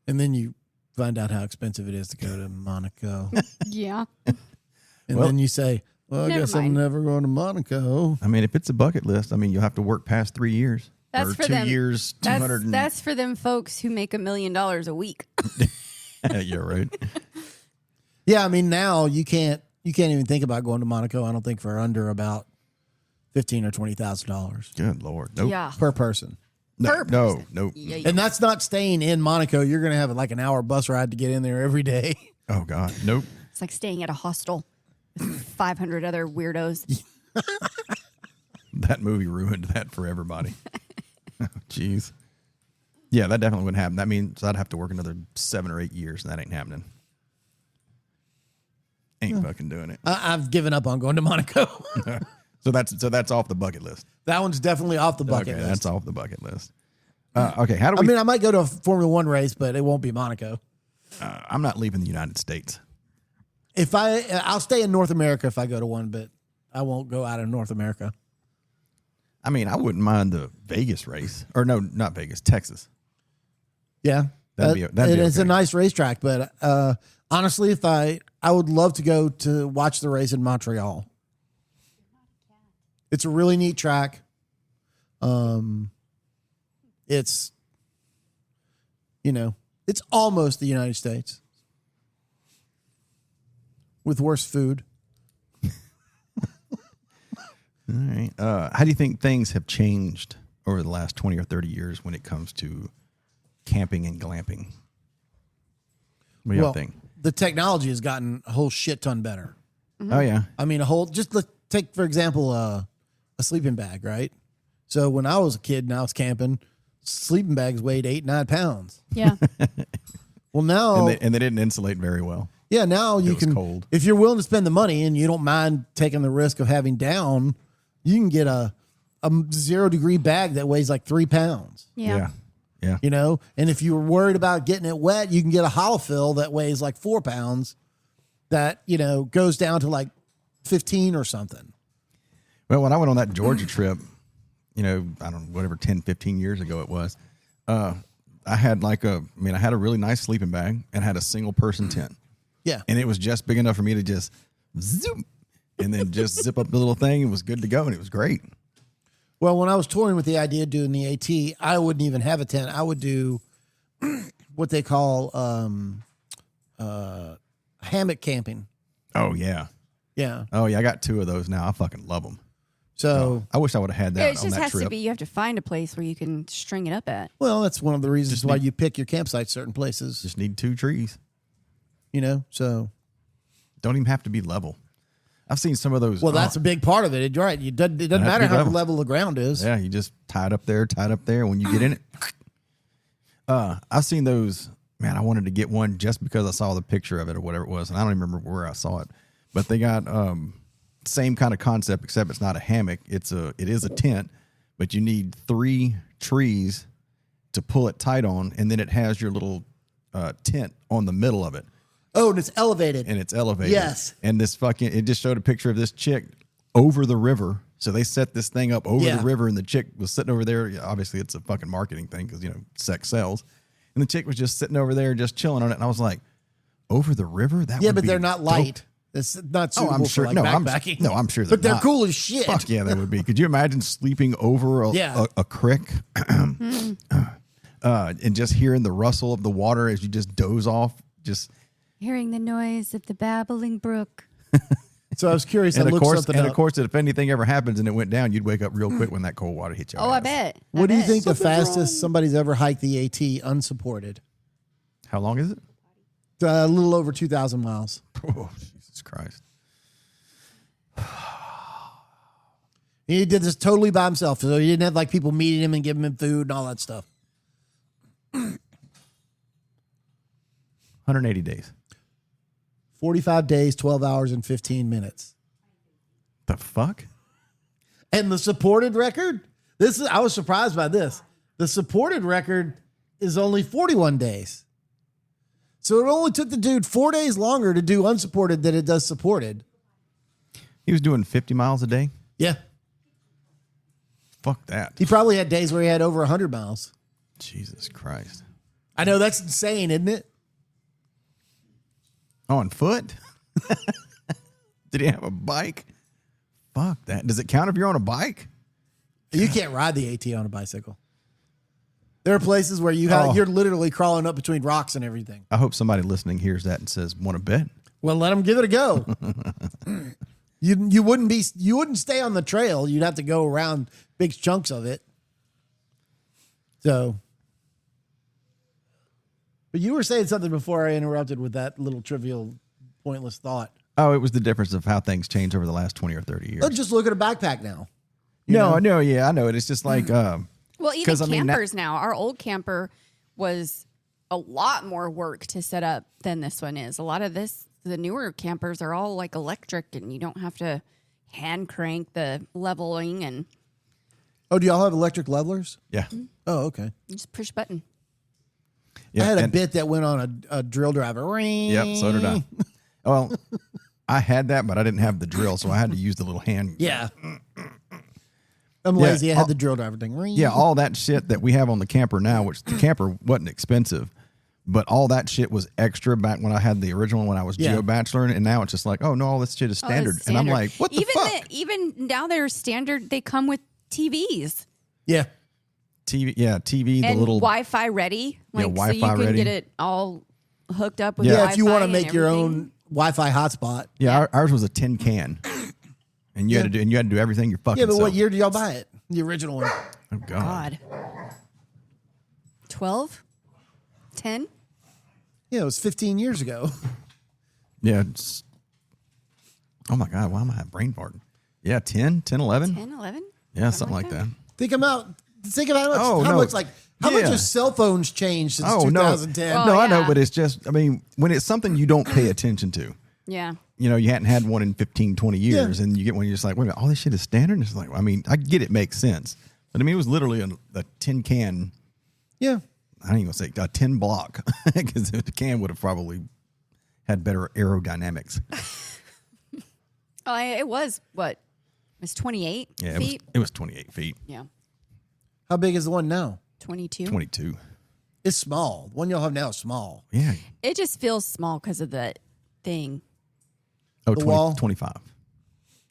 [SPEAKER 3] and then you find out how expensive it is to go to Monaco.
[SPEAKER 2] Yeah.
[SPEAKER 3] And then you say, Well, I
[SPEAKER 2] Never
[SPEAKER 3] guess
[SPEAKER 2] mind.
[SPEAKER 3] I'm never going to Monaco.
[SPEAKER 1] I mean, if it's a bucket list, I mean, you'll have to work past 3 years.
[SPEAKER 2] That's
[SPEAKER 1] or
[SPEAKER 2] for
[SPEAKER 1] 2
[SPEAKER 2] them.
[SPEAKER 1] years, 200.
[SPEAKER 2] That's for them folks who make $1 million a week.
[SPEAKER 1] Yeah, right.
[SPEAKER 3] Yeah, I mean, now you can't even think about going to Monaco. I don't think for under about $15,000 or $20,000
[SPEAKER 1] Good Lord. Nope.
[SPEAKER 2] Yeah.
[SPEAKER 3] per person.
[SPEAKER 1] No,
[SPEAKER 2] per
[SPEAKER 1] no,
[SPEAKER 2] person.
[SPEAKER 1] nope.
[SPEAKER 2] Yeah.
[SPEAKER 3] And that's not staying in Monaco. You're going to have like an hour bus ride to get in there every day.
[SPEAKER 1] Oh, God. Nope.
[SPEAKER 2] It's like staying at a hostel with 500 other weirdos.
[SPEAKER 1] That movie ruined that for everybody. Oh, jeez. Yeah, that definitely wouldn't happen. That means I'd have to work another 7 or 8 years, and that ain't happening. Ain't fucking doing it.
[SPEAKER 3] I've given up on going to Monaco.
[SPEAKER 1] So that's off the bucket list.
[SPEAKER 3] That one's definitely off the bucket
[SPEAKER 1] Okay,
[SPEAKER 3] list.
[SPEAKER 1] that's off the bucket list. Okay, how do
[SPEAKER 3] I
[SPEAKER 1] we?
[SPEAKER 3] mean, I might go to a Formula One race, but it won't be Monaco.
[SPEAKER 1] I'm not leaving the United States.
[SPEAKER 3] If I'll stay in North America if I go to one, but I won't go out of North America.
[SPEAKER 1] I mean, I wouldn't mind the Vegas race, or no, not Vegas, Texas.
[SPEAKER 3] Yeah,
[SPEAKER 1] That'd be
[SPEAKER 3] it's a
[SPEAKER 1] okay.
[SPEAKER 3] nice racetrack. But honestly, if I would love to go to watch the race in Montreal. It's a really neat track. It's it's almost the United States with worse food.
[SPEAKER 1] All right. How do you think things have changed over the last 20 or 30 years when it comes to camping and glamping? What do y'all think?
[SPEAKER 3] The technology has gotten a whole shit ton better.
[SPEAKER 1] Oh, yeah.
[SPEAKER 3] I mean, take, for example, a sleeping bag, right? So when I was a kid and I was camping, sleeping bags weighed 8-9 pounds.
[SPEAKER 2] Yeah.
[SPEAKER 3] Well, now,
[SPEAKER 1] And they didn't insulate very well.
[SPEAKER 3] yeah, now you
[SPEAKER 1] was
[SPEAKER 3] can,
[SPEAKER 1] cold.
[SPEAKER 3] if you're willing to spend the money and you don't mind taking the risk of having down, you can get a 0-degree bag that weighs like 3 pounds.
[SPEAKER 2] Yeah.
[SPEAKER 1] Yeah.
[SPEAKER 3] And if you were worried about getting it wet, you can get a hollow fill that weighs like 4 pounds that, goes down to like 15 or something.
[SPEAKER 1] Well, when I went on that Georgia trip, I don't know, whatever, 10, 15 years ago it was, I had I had a really nice sleeping bag and had a single person tent.
[SPEAKER 3] Yeah.
[SPEAKER 1] And it was just big enough for me to just zoom and then just zip up the little thing and was good to go. And it was great.
[SPEAKER 3] Well, when I was touring with the idea of doing the AT, I wouldn't even have a tent. I would do what they call hammock camping.
[SPEAKER 1] Oh, yeah.
[SPEAKER 3] Yeah.
[SPEAKER 1] Oh, yeah. I got 2 of those now. I fucking love them.
[SPEAKER 3] So,
[SPEAKER 1] I wish I would have had that
[SPEAKER 2] It
[SPEAKER 1] on
[SPEAKER 2] just
[SPEAKER 1] that
[SPEAKER 2] has
[SPEAKER 1] trip.
[SPEAKER 2] to be, you have to find a place where you can string it up at.
[SPEAKER 3] well, that's one of the reasons why you pick your campsite certain places,
[SPEAKER 1] Just need 2 trees.
[SPEAKER 3] so.
[SPEAKER 1] Don't even have to be level. I've seen some of those.
[SPEAKER 3] Well, that's a big part of it. You're right. It doesn't
[SPEAKER 1] have to
[SPEAKER 3] matter
[SPEAKER 1] be
[SPEAKER 3] how
[SPEAKER 1] level.
[SPEAKER 3] level the ground is.
[SPEAKER 1] Yeah, you just tie it up there. When you get in it. I've seen those. Man, I wanted to get one just because I saw the picture of it or whatever it was. And I don't even remember where I saw it. But they got same kind of concept, except it's not a hammock. It is a tent, but you need 3 trees to pull it tight on. And then it has your little tent on the middle of it.
[SPEAKER 3] Oh, and it's elevated.
[SPEAKER 1] And it's elevated.
[SPEAKER 3] Yes.
[SPEAKER 1] And it just showed a picture of this chick over the river. So they set this thing up over the river, and the chick was sitting over there. Yeah, obviously, it's a fucking marketing thing because, sex sells. And the chick was just sitting over there, just chilling on it. And I was like, over the river? That would
[SPEAKER 3] but
[SPEAKER 1] be
[SPEAKER 3] they're not
[SPEAKER 1] dope.
[SPEAKER 3] light. It's not suitable
[SPEAKER 1] I'm sure.
[SPEAKER 3] for
[SPEAKER 1] No,
[SPEAKER 3] backpacking.
[SPEAKER 1] I'm sure.
[SPEAKER 3] But they're
[SPEAKER 1] not.
[SPEAKER 3] cool as shit.
[SPEAKER 1] Fuck yeah, they would be. Could you imagine sleeping over a creek and just hearing the rustle of the water as you just doze off? Just
[SPEAKER 2] Hearing the noise of the babbling brook.
[SPEAKER 3] So I was curious.
[SPEAKER 1] and
[SPEAKER 3] I
[SPEAKER 1] of
[SPEAKER 3] looked
[SPEAKER 1] course,
[SPEAKER 3] something up.
[SPEAKER 1] of course, if anything ever happens and it went down, you'd wake up real quick when that cold water hit you.
[SPEAKER 2] Oh, I bet.
[SPEAKER 3] What do you think the fastest somebody's ever hiked the AT unsupported?
[SPEAKER 1] How long is it?
[SPEAKER 3] A little over 2,000 miles.
[SPEAKER 1] Oh, Jesus Christ.
[SPEAKER 3] He did this totally by himself. So he didn't have like people meeting him and giving him food and all that stuff.
[SPEAKER 1] 180 days.
[SPEAKER 3] 45 days, 12 hours, and 15 minutes.
[SPEAKER 1] The fuck?
[SPEAKER 3] And the supported record? I was surprised by this. The supported record is only 41 days. So it only took the dude 4 days longer to do unsupported than it does supported.
[SPEAKER 1] He was doing 50 miles a day?
[SPEAKER 3] Yeah.
[SPEAKER 1] Fuck that.
[SPEAKER 3] He probably had days where he had over 100 miles.
[SPEAKER 1] Jesus Christ.
[SPEAKER 3] I know, that's insane, isn't it?
[SPEAKER 1] On foot? Did he have a bike? Fuck that. Does it count if you're on a bike?
[SPEAKER 3] You can't ride the AT on a bicycle. There are places where you're literally crawling up between rocks and everything.
[SPEAKER 1] I hope somebody listening hears that and says, "Want to bet?"
[SPEAKER 3] Well, let them give it a go. You wouldn't stay on the trail. You'd have to go around big chunks of it. So, but you were saying something before I interrupted with that little trivial, pointless thought.
[SPEAKER 1] Oh, it was the difference of how things change over the last 20 or 30 years.
[SPEAKER 3] Let's just look at a backpack now.
[SPEAKER 1] I know. Yeah, I know it. It's just like,
[SPEAKER 2] well, even campers now. Our old camper was a lot more work to set up than this one is. A lot of the newer campers are all like electric, and you don't have to hand crank the leveling and.
[SPEAKER 3] Oh, do y'all have electric levelers?
[SPEAKER 1] Yeah.
[SPEAKER 3] Oh, okay.
[SPEAKER 2] You just push a button.
[SPEAKER 1] Yeah,
[SPEAKER 3] I had a bit that went on a drill driver.
[SPEAKER 1] Yep, so did I. Well, I had that, but I didn't have the drill, so I had to use the little hand.
[SPEAKER 3] Yeah. I'm lazy. I had the drill driver thing.
[SPEAKER 1] Yeah, all that shit that we have on the camper now, which the camper wasn't expensive, but all that shit was extra back when I had the original when I was Geo Bacheloring, and now it's just like, oh no, all this shit is standard. And I'm like, what the fuck?
[SPEAKER 2] Even now they're standard. They come with TVs.
[SPEAKER 3] Yeah.
[SPEAKER 1] TV,
[SPEAKER 2] and
[SPEAKER 1] the little
[SPEAKER 2] Wi-Fi ready. Like,
[SPEAKER 1] Wi-Fi
[SPEAKER 2] so you can
[SPEAKER 1] ready.
[SPEAKER 2] get it all hooked up with
[SPEAKER 3] Yeah,
[SPEAKER 2] Wi-Fi
[SPEAKER 3] if you want to
[SPEAKER 2] and
[SPEAKER 3] make your
[SPEAKER 2] everything.
[SPEAKER 3] own Wi-Fi hotspot.
[SPEAKER 1] Yeah, ours was a tin can. And you had to do everything your fucking
[SPEAKER 3] Yeah, but
[SPEAKER 1] self.
[SPEAKER 3] what year did y'all buy it? The original one.
[SPEAKER 1] Oh God.
[SPEAKER 2] 12? 10?
[SPEAKER 3] Yeah, it was 15 years ago.
[SPEAKER 1] Yeah. Oh my God, why am I having brain farting? Yeah, 10, 11?
[SPEAKER 2] 10, 11?
[SPEAKER 1] Yeah, something like that.
[SPEAKER 3] Think about
[SPEAKER 1] Oh,
[SPEAKER 3] how
[SPEAKER 1] no.
[SPEAKER 3] much how much
[SPEAKER 1] Yeah.
[SPEAKER 3] have cell phones changed since
[SPEAKER 1] Oh, no.
[SPEAKER 3] 2010?
[SPEAKER 2] Well,
[SPEAKER 1] No, I know,
[SPEAKER 2] yeah.
[SPEAKER 1] but it's just, I mean, when it's something you don't pay attention to,
[SPEAKER 2] Yeah.
[SPEAKER 1] you know, you hadn't had one in 15, 20 years, and you get one, you're just like, wait a minute, all this shit is standard? And it's like, I mean, I get it makes sense. But I mean, it was literally a tin can.
[SPEAKER 3] Yeah.
[SPEAKER 1] I ain't gonna say a tin block, because the can would have probably had better aerodynamics.
[SPEAKER 2] Oh, it was, what? It was 28
[SPEAKER 1] Yeah,
[SPEAKER 2] feet?
[SPEAKER 1] it was 28 feet,
[SPEAKER 2] Yeah.
[SPEAKER 3] How big is the one now?
[SPEAKER 2] 22.
[SPEAKER 1] 22.
[SPEAKER 3] It's small. The one y'all have now is small.
[SPEAKER 1] Yeah.
[SPEAKER 2] It just feels small because of the thing.
[SPEAKER 1] Oh,
[SPEAKER 3] The
[SPEAKER 1] 20,
[SPEAKER 3] wall?
[SPEAKER 1] 25.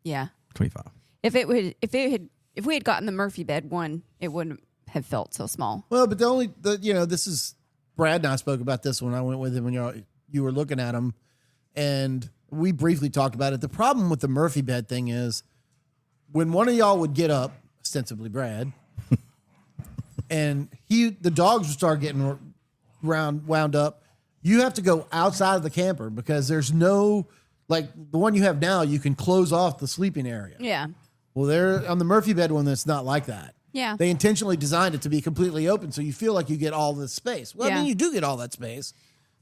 [SPEAKER 2] Yeah.
[SPEAKER 1] 25.
[SPEAKER 2] If we had gotten the Murphy bed one, it wouldn't have felt so small.
[SPEAKER 3] Well, but this is Brad and I spoke about this when I went with him when you were looking at him, and we briefly talked about it. The problem with the Murphy bed thing is when one of y'all would get up, ostensibly Brad, and the dogs would start getting wound up, you have to go outside of the camper because there's no, like the one you have now, you can close off the sleeping area.
[SPEAKER 2] Yeah.
[SPEAKER 3] Well, they're on the Murphy bed one that's not like that.
[SPEAKER 2] Yeah.
[SPEAKER 3] They intentionally designed it to be completely open so you feel like you get all this space. Well, I
[SPEAKER 2] Yeah.
[SPEAKER 3] mean, you do get all that space,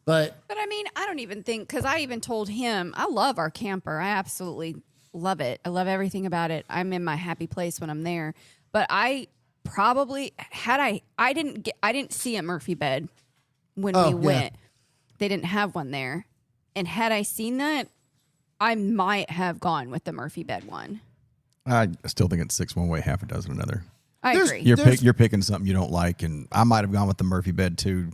[SPEAKER 3] but
[SPEAKER 2] But I mean, I don't even think, because I even told him, I love our camper. I absolutely love it. I love everything about it. I'm in my happy place when I'm there. But I probably I didn't see a Murphy bed when we went. They didn't have one there. And had I seen that, I might have gone with the Murphy bed one.
[SPEAKER 1] I still think it's 6 one way, half a dozen another.
[SPEAKER 2] I
[SPEAKER 3] There's-
[SPEAKER 2] agree.
[SPEAKER 1] You're picking something you don't like, and I might have gone with the Murphy bed too.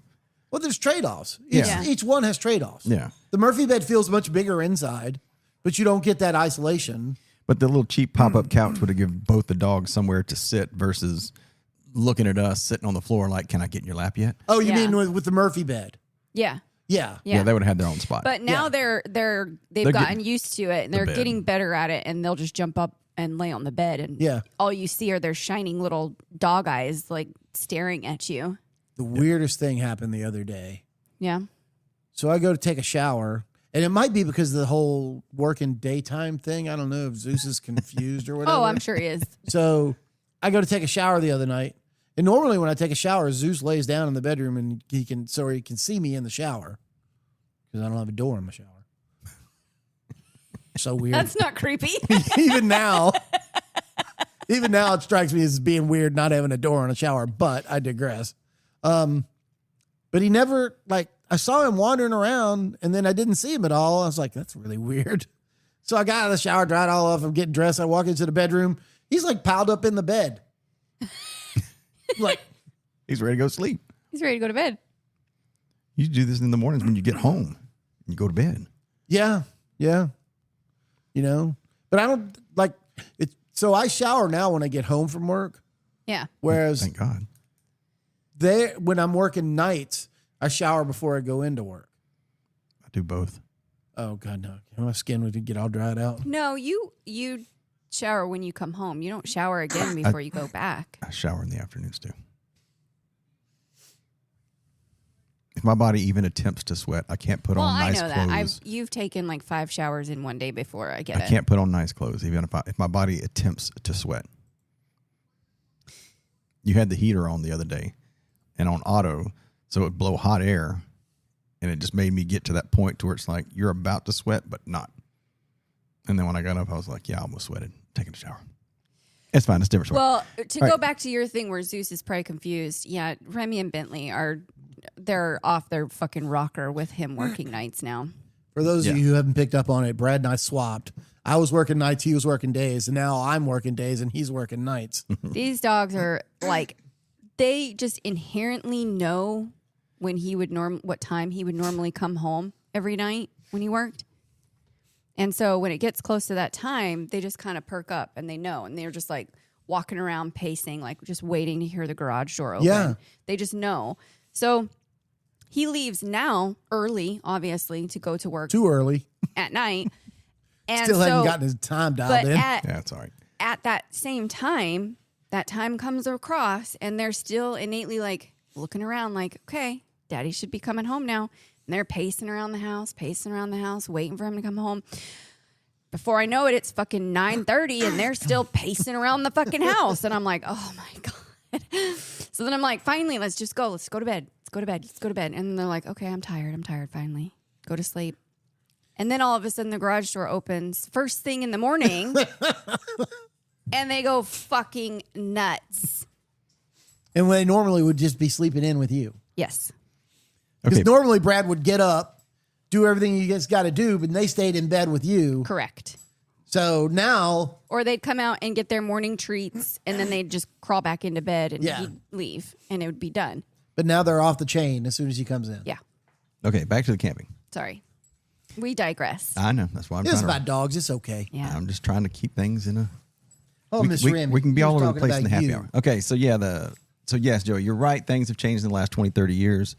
[SPEAKER 3] well, there's trade-offs.
[SPEAKER 1] Yeah.
[SPEAKER 3] Each one has trade-offs.
[SPEAKER 1] Yeah.
[SPEAKER 3] The Murphy bed feels much bigger inside, but you don't get that isolation.
[SPEAKER 1] But the little cheap pop-up couch would have given both the dogs somewhere to sit versus looking at us sitting on the floor like, can I get in your lap yet?
[SPEAKER 3] Oh, you
[SPEAKER 2] Yeah.
[SPEAKER 3] mean with the Murphy bed?
[SPEAKER 2] Yeah.
[SPEAKER 3] Yeah.
[SPEAKER 2] Yeah.
[SPEAKER 1] They would have had their own spot.
[SPEAKER 2] But now
[SPEAKER 3] Yeah.
[SPEAKER 2] they've gotten used to it, and they're
[SPEAKER 1] bed.
[SPEAKER 2] getting better at it, and they'll just jump up and lay on the bed, and
[SPEAKER 3] Yeah.
[SPEAKER 2] all you see are their shining little dog eyes like staring at you.
[SPEAKER 3] The weirdest thing happened the other day.
[SPEAKER 2] Yeah.
[SPEAKER 3] So I go to take a shower, and it might be because of the whole working daytime thing. I don't know if Zeus is confused or whatever.
[SPEAKER 2] Oh, I'm sure he is.
[SPEAKER 3] So I go to take a shower the other night, and normally when I take a shower, Zeus lays down in the bedroom and he can see me in the shower because I don't have a door in my shower. So weird.
[SPEAKER 2] That's not creepy.
[SPEAKER 3] even now it strikes me as being weird not having a door in a shower. But I digress. But he never I saw him wandering around, and then I didn't see him at all. I was like, that's really weird. So I got out of the shower, dried all off. I'm getting dressed. I walk into the bedroom. He's like piled up in the bed. Like,
[SPEAKER 1] He's ready to go sleep.
[SPEAKER 2] He's ready to go to bed.
[SPEAKER 1] You do this in the mornings when you get home. You go to bed.
[SPEAKER 3] yeah. You know, but I don't So I shower now when I get home from work.
[SPEAKER 2] Yeah.
[SPEAKER 3] Whereas
[SPEAKER 1] Thank God.
[SPEAKER 3] when I'm working nights, I shower before I go into work.
[SPEAKER 1] I do both.
[SPEAKER 3] Oh God, no! My skin would get all dried out.
[SPEAKER 2] No, you shower when you come home. You don't shower again before you go back.
[SPEAKER 1] I shower in the afternoons too. If my body even attempts to sweat, I can't put on nice
[SPEAKER 2] I know
[SPEAKER 1] clothes.
[SPEAKER 2] that. You've taken like 5 showers in one day before. I get it.
[SPEAKER 1] I can't put on nice clothes even if my body attempts to sweat. You had the heater on the other day and on auto, so it would blow hot air, and it just made me get to that point to where it's like you're about to sweat but not. And then when I got up, I was like, yeah, I almost sweated taking a shower. It's fine. It's different sweat.
[SPEAKER 2] Well, to go back to your thing where Zeus is probably confused. Yeah, Remy and Bentley they're off their fucking rocker with him working nights now.
[SPEAKER 3] For those of you who haven't picked up on it, Brad and I swapped. I was working nights, he was working days, and now I'm working days and he's working nights.
[SPEAKER 2] These dogs are like, they just inherently know when he would what time he would normally come home every night when he worked. And so when it gets close to that time, they just kind of perk up and they know, and they're just like walking around pacing, like just waiting to hear the garage door open.
[SPEAKER 3] Yeah.
[SPEAKER 2] They just know. So he leaves now early, obviously, to go to work
[SPEAKER 3] Too early.
[SPEAKER 2] at night. And
[SPEAKER 3] Still
[SPEAKER 2] so,
[SPEAKER 3] hadn't gotten his time dialed
[SPEAKER 2] but
[SPEAKER 3] in.
[SPEAKER 1] yeah, it's all right.
[SPEAKER 2] at that same time, that time comes across and they're still innately like looking around like, okay, daddy should be coming home now. And they're pacing around the house, waiting for him to come home. Before I know it, it's fucking 9:30 and they're still pacing around the fucking house. And I'm like, oh my God. So then I'm like, finally, let's just go. Let's go to bed. Let's go to bed. And they're like, okay, I'm tired, finally. Go to sleep. And then all of a sudden the garage door opens first thing in the morning and they go fucking nuts.
[SPEAKER 3] And when they normally would just be sleeping in with you.
[SPEAKER 2] Yes.
[SPEAKER 3] Because
[SPEAKER 1] Okay.
[SPEAKER 3] normally Brad would get up, do everything you guys got to do, but they stayed in bed with you.
[SPEAKER 2] Correct.
[SPEAKER 3] So now,
[SPEAKER 2] Or they'd come out and get their morning treats and then they'd just crawl back into bed and
[SPEAKER 3] Yeah.
[SPEAKER 2] he'd leave and it would be done.
[SPEAKER 3] but now they're off the chain as soon as he comes in.
[SPEAKER 2] Yeah.
[SPEAKER 1] Okay, back to the camping.
[SPEAKER 2] Sorry. We digress.
[SPEAKER 1] I know. That's why I'm
[SPEAKER 3] It's
[SPEAKER 1] trying
[SPEAKER 3] about dogs. It's okay.
[SPEAKER 2] Yeah.
[SPEAKER 1] I'm just trying to keep things in a.
[SPEAKER 3] Oh, Miss Remy.
[SPEAKER 1] We can be
[SPEAKER 3] he was
[SPEAKER 1] all over the
[SPEAKER 3] talking
[SPEAKER 1] place in the
[SPEAKER 3] about
[SPEAKER 1] happy
[SPEAKER 3] you.
[SPEAKER 1] hour. Okay, so so yes, Joe, you're right. Things have changed in the last 20, 30 years.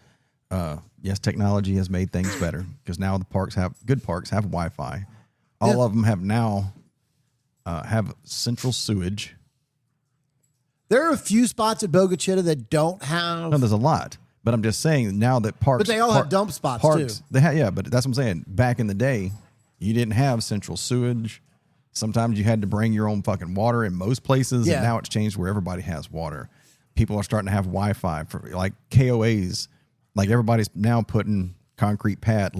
[SPEAKER 1] Yes, technology has made things better because now the good parks have Wi-Fi. All of them have now have central sewage.
[SPEAKER 3] There are a few spots at Boca Chica that don't have.
[SPEAKER 1] No, there's a lot, but I'm just saying now that parks.
[SPEAKER 3] But they all have dump spots, too.
[SPEAKER 1] Yeah, but that's what I'm saying. Back in the day, you didn't have central sewage. Sometimes you had to bring your own fucking water in most places,
[SPEAKER 3] Yeah.
[SPEAKER 1] and now it's changed where everybody has water. People are starting to have Wi-Fi for like KOAs. Like everybody's now putting concrete pads,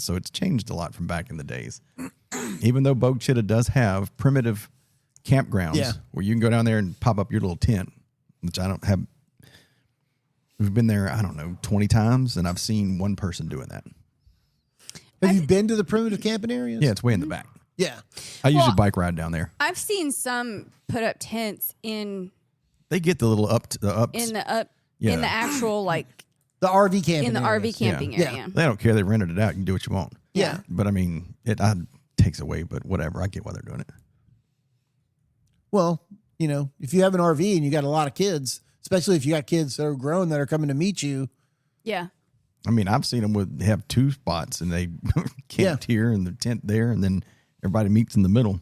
[SPEAKER 1] so it's changed a lot from back in the days. Even though Bogue Chitta does have primitive campgrounds where you can go down there and pop up your little tent, which I don't have. We've been there, I don't know, 20 times, and I've seen one person doing that.
[SPEAKER 3] Have you been to the primitive camping areas?
[SPEAKER 1] Yeah, it's way in the back.
[SPEAKER 3] Yeah.
[SPEAKER 1] I usually bike ride down there.
[SPEAKER 2] I've seen some put up tents in
[SPEAKER 1] They get the little ups.
[SPEAKER 2] in the actual like
[SPEAKER 3] The RV camping
[SPEAKER 2] in the
[SPEAKER 3] areas.
[SPEAKER 2] RV camping
[SPEAKER 3] Yeah.
[SPEAKER 2] area.
[SPEAKER 1] They don't care. They rented it out. You can do what you want.
[SPEAKER 3] Yeah.
[SPEAKER 1] But I mean, it takes away, but whatever. I get why they're doing it.
[SPEAKER 3] Well, if you have an RV and you got a lot of kids, especially if you got kids that are grown that are coming to meet you.
[SPEAKER 2] Yeah.
[SPEAKER 1] I mean, I've seen them have two spots and they camped here and the tent there, and then everybody meets in the middle.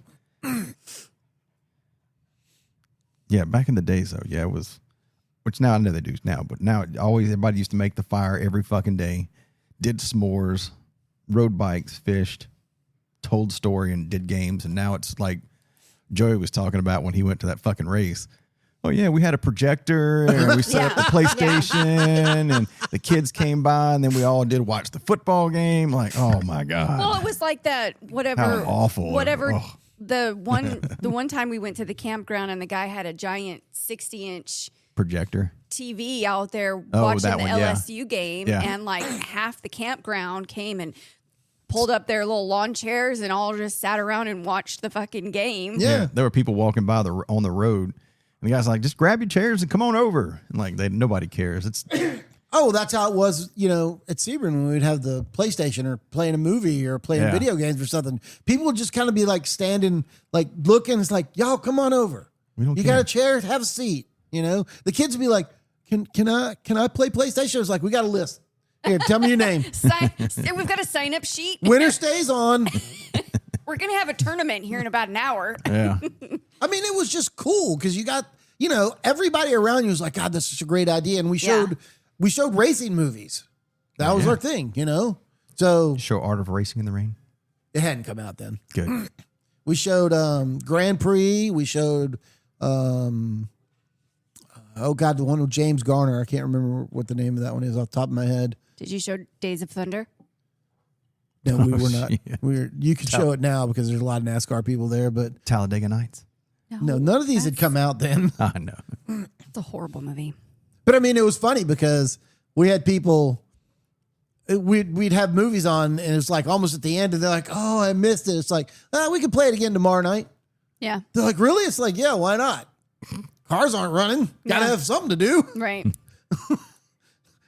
[SPEAKER 1] Yeah, back in the days, though, it was, which now I know they do now, but now everybody used to make the fire every fucking day, did s'mores, rode bikes, fished, told story, and did games, and now it's like Joey was talking about when he went to that fucking race. Oh, yeah, we had a projector, and we set up the PlayStation, and the kids came by, and then we all did watch the football game. Like, oh, my God.
[SPEAKER 2] Well, it was like that, whatever.
[SPEAKER 1] How awful.
[SPEAKER 2] Whatever.
[SPEAKER 1] Oh.
[SPEAKER 2] The one time we went to the campground and the guy had a giant 60-inch
[SPEAKER 1] Projector.
[SPEAKER 2] TV out there
[SPEAKER 1] Oh,
[SPEAKER 2] watching
[SPEAKER 1] that
[SPEAKER 2] the
[SPEAKER 1] one, yeah.
[SPEAKER 2] LSU game,
[SPEAKER 1] Yeah.
[SPEAKER 2] and like half the campground came and pulled up their little lawn chairs and all just sat around and watched the fucking game.
[SPEAKER 3] Yeah.
[SPEAKER 1] There were people walking by on the road, and the guy's like, just grab your chairs and come on over. And like, nobody cares.
[SPEAKER 3] Oh, that's how it was, at Sebring when we'd have the PlayStation or playing a movie or playing video games or something. People would just kind of be like standing, like looking. It's like, y'all, come on over. You got a chair? Have a seat. The kids would be like, can I play PlayStation? It's like, we got a list. Here, tell me your name.
[SPEAKER 2] We've got a sign up sheet.
[SPEAKER 3] Winner stays on.
[SPEAKER 2] We're going to have a tournament here in about an hour.
[SPEAKER 1] Yeah.
[SPEAKER 3] I mean, it was just cool because you got, everybody around you was like, God, this is a great idea. And we showed racing movies. That was our thing, So
[SPEAKER 1] Show Art of Racing in the Rain.
[SPEAKER 3] it hadn't come out then.
[SPEAKER 1] Good.
[SPEAKER 3] We showed Grand Prix. We showed, the one with James Garner. I can't remember what the name of that one is off the top of my head.
[SPEAKER 2] Did you show Days of Thunder?
[SPEAKER 3] No, we were not.
[SPEAKER 1] Shit.
[SPEAKER 3] You could show it now because there's a lot of NASCAR people there, but
[SPEAKER 1] Talladega Nights.
[SPEAKER 3] no, none of these had come out then.
[SPEAKER 1] I know.
[SPEAKER 2] It's a horrible movie.
[SPEAKER 3] But I mean, it was funny because we had people. We'd have movies on, and it's like almost at the end, and they're like, "Oh, I missed it." It's like, we can play it again tomorrow night.
[SPEAKER 2] Yeah.
[SPEAKER 3] They're like, "Really?" It's like, "Yeah, why not? Cars aren't running. Got to have something to do."
[SPEAKER 2] Right.